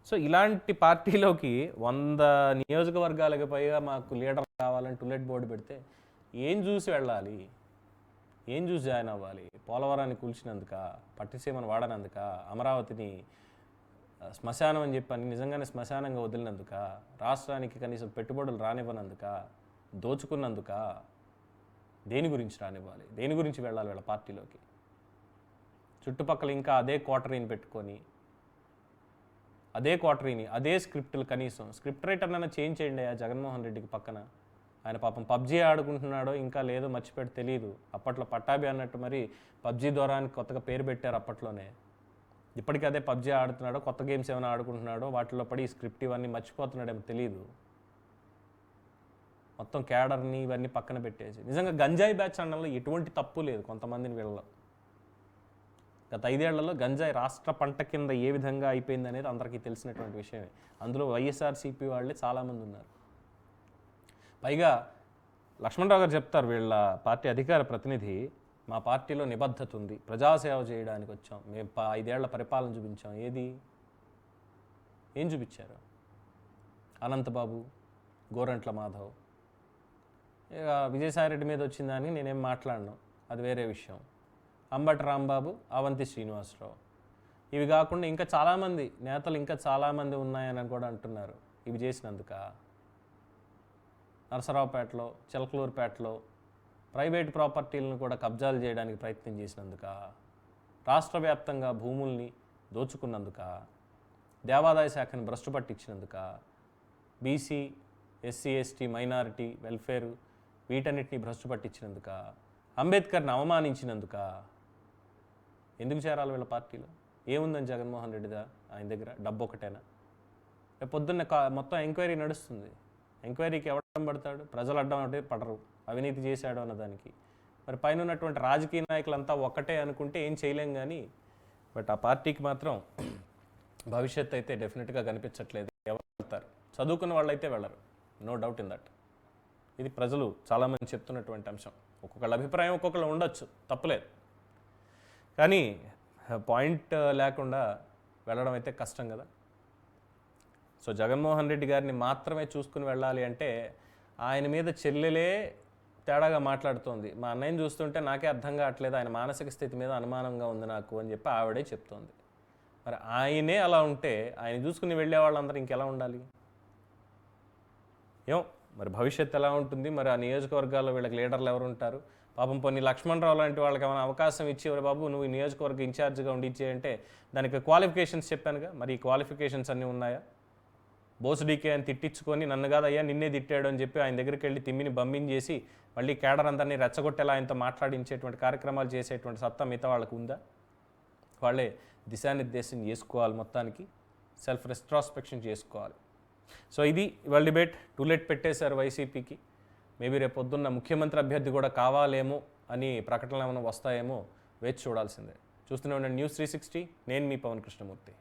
సో ఇలాంటి పార్టీలోకి 100 నియోజకవర్గాలకు పైగా మాకు లీడర్ కావాలని టులెట్ బోర్డు పెడితే ఏం చూసి వెళ్ళాలి? ఏం చూసి జాయిన్ అవ్వాలి? పోలవరాన్ని కూల్చినందుక, పట్టిసీమను వాడనందుక, అమరావతిని శ్మశానం అని చెప్పని నిజంగానే శ్మశానంగా వదిలినందుక, రాష్ట్రానికి కనీసం పెట్టుబడులు రానివ్వనందుక, దోచుకున్నందుక, దేని గురించి రానివ్వాలి? దేని గురించి వెళ్ళాలి వీళ్ళ పార్టీలోకి? చుట్టుపక్కల ఇంకా అదే క్వార్టరీని పెట్టుకొని, అదే స్క్రిప్టులు, కనీసం స్క్రిప్ట్ రైటర్ అన్న చేంజ్ చేయండి ఆ జగన్మోహన్ రెడ్డికి పక్కన. ఆయన పాపం పబ్జీ ఆడుకుంటున్నాడో ఇంకా లేదో మర్చిపెట్టి తెలియదు. అప్పట్లో పట్టాభి అన్నట్టు మరి పబ్జీ ద్వారా కొత్తగా పేరు పెట్టారు అప్పట్లోనే. ఇప్పటికీ అదే పబ్జీ ఆడుతున్నాడో, కొత్త గేమ్స్ ఏమైనా ఆడుకుంటున్నాడో, వాటిలో పడి ఈ స్క్రిప్ట్ ఇవన్నీ మర్చిపోతున్నాడేమో తెలియదు. మొత్తం క్యాడర్ని ఇవన్నీ పక్కన పెట్టేసి, నిజంగా గంజాయి బ్యాచ్ అనడంలో ఎటువంటి తప్పు లేదు కొంతమందిని వీళ్ళలో. గత 5 ఏళ్లలో గంజాయి రాష్ట్ర పంట కింద ఏ విధంగా అయిపోయింది అనేది అందరికీ తెలిసినటువంటి విషయమే. అందులో వైఎస్ఆర్సీపీ వాళ్ళే చాలామంది ఉన్నారు. పైగా లక్ష్మణరావు గారు చెప్తారు, వీళ్ళ పార్టీ అధికార ప్రతినిధి, మా పార్టీలో నిబద్ధత ఉంది, ప్రజాసేవ చేయడానికి వచ్చాం, మేము 5 ఏళ్ల పరిపాలన చూపించాం. ఏం చూపించారు? అనంతబాబు, గోరంట్ల మాధవ్, ఇక విజయసాయిరెడ్డి మీద వచ్చిందని నేనేం మాట్లాడను, అది వేరే విషయం. అంబటి రాంబాబు, అవంతి శ్రీనివాసరావు, ఇవి కాకుండా ఇంకా చాలామంది నేతలు ఇంకా చాలామంది ఉన్నాయని కూడా అంటున్నారు. ఇవి చేసినందుక నరసరావుపేటలో, చిలకలూరుపేటలో ప్రైవేట్ ప్రాపర్టీలను కూడా కబ్జాలు చేయడానికి ప్రయత్నం చేసినందుక, రాష్ట్ర వ్యాప్తంగా భూముల్ని దోచుకున్నందుక, దేవాదాయ శాఖను భ్రష్టు పట్టించినందుక, BC, SC, ST, minority welfare వీటన్నిటిని భ్రష్టు పట్టించినందుక, అంబేద్కర్ని అవమానించినందుక. ఎందుకు చేరాలి వీళ్ళ పార్టీలో? ఏముందని జగన్మోహన్ రెడ్డిదా ఆయన దగ్గర? డబ్బు ఒకటేనా? రేపు పొద్దున్న మొత్తం ఎంక్వైరీ నడుస్తుంది. ఎంక్వైరీకి ఎవడం పడతాడు? ప్రజలు అడ్డం అంటే పడరు, అవినీతి చేశాడు అన్నదానికి. మరి పైన ఉన్నటువంటి రాజకీయ నాయకులంతా ఒక్కటే అనుకుంటే ఏం చేయలేం. కానీ బట్ ఆ పార్టీకి మాత్రం భవిష్యత్తు అయితే డెఫినెట్గా కనిపించట్లేదు. ఎవరు వెళ్తారు? చదువుకున్న వాళ్ళు అయితే వెళ్ళరు, నో డౌట్ ఇన్ దట్. ఇది ప్రజలు చాలామంది చెప్తున్నటువంటి అంశం. ఒక్కొక్కళ్ళ అభిప్రాయం ఒక్కొక్కళ్ళు ఉండొచ్చు, తప్పలేదు. కానీ పాయింట్ లేకుండా వెళ్ళడం అయితే కష్టం కదా. సో జగన్మోహన్ రెడ్డి గారిని మాత్రమే చూసుకుని వెళ్ళాలి అంటే ఆయన మీద చెల్లెలే తేడాగా మాట్లాడుతోంది. మా అన్నయ్యని చూస్తుంటే నాకే అర్థం కావట్లేదు, ఆయన మానసిక స్థితి మీద అనుమానంగా ఉంది నాకు అని చెప్పి ఆవిడే చెప్తోంది. మరి ఆయనే అలా ఉంటే ఆయన చూసుకుని వెళ్ళే వాళ్ళందరూ ఇంకెలా ఉండాలి? ఏం మరి భవిష్యత్తు ఎలా ఉంటుంది? మరి ఆ నియోజకవర్గాల్లో వీళ్ళకి లీడర్లు ఎవరు ఉంటారు? పాపం కొన్ని లక్ష్మణరావు లాంటి వాళ్ళకి ఏమైనా అవకాశం ఇచ్చి, బాబు నువ్వు ఈ నియోజకవర్గ ఇన్ఛార్జ్గా ఉండి ఇచ్చేయంటే దానికి క్వాలిఫికేషన్స్ చెప్పానుగా, మరి ఈ క్వాలిఫికేషన్స్ అన్నీ ఉన్నాయా? బోసు డీకే అని తిట్టించుకొని నన్ను కాదయ్యా నిన్నే తిట్టాడు అని చెప్పి ఆయన దగ్గరికి వెళ్ళి తిమ్మిని బంబించేసి మళ్ళీ కేడర్ అందరినీ రెచ్చగొట్టేలా ఆయనతో మాట్లాడించేటువంటి కార్యక్రమాలు చేసేటువంటి సత్తా మిగతా వాళ్ళకు ఉందా? వాళ్ళే దిశానిర్దేశం చేసుకోవాలి, మొత్తానికి సెల్ఫ్ రెస్ట్రాస్పెక్షన్ చేసుకోవాలి. సో ఇది ఇవాళ డిబేట్. టూలెట్ పెట్టేశారు వైసీపీకి. మేబీ రేపు పొద్దున్న ముఖ్యమంత్రి అభ్యర్థి కూడా కావాలేమో అని ప్రకటనలు ఏమైనా వస్తాయేమో వేచి చూడాల్సిందే. చూస్తూనే ఉండండి న్యూస్ 360. నేను మీ పవన్ కృష్ణమూర్తి.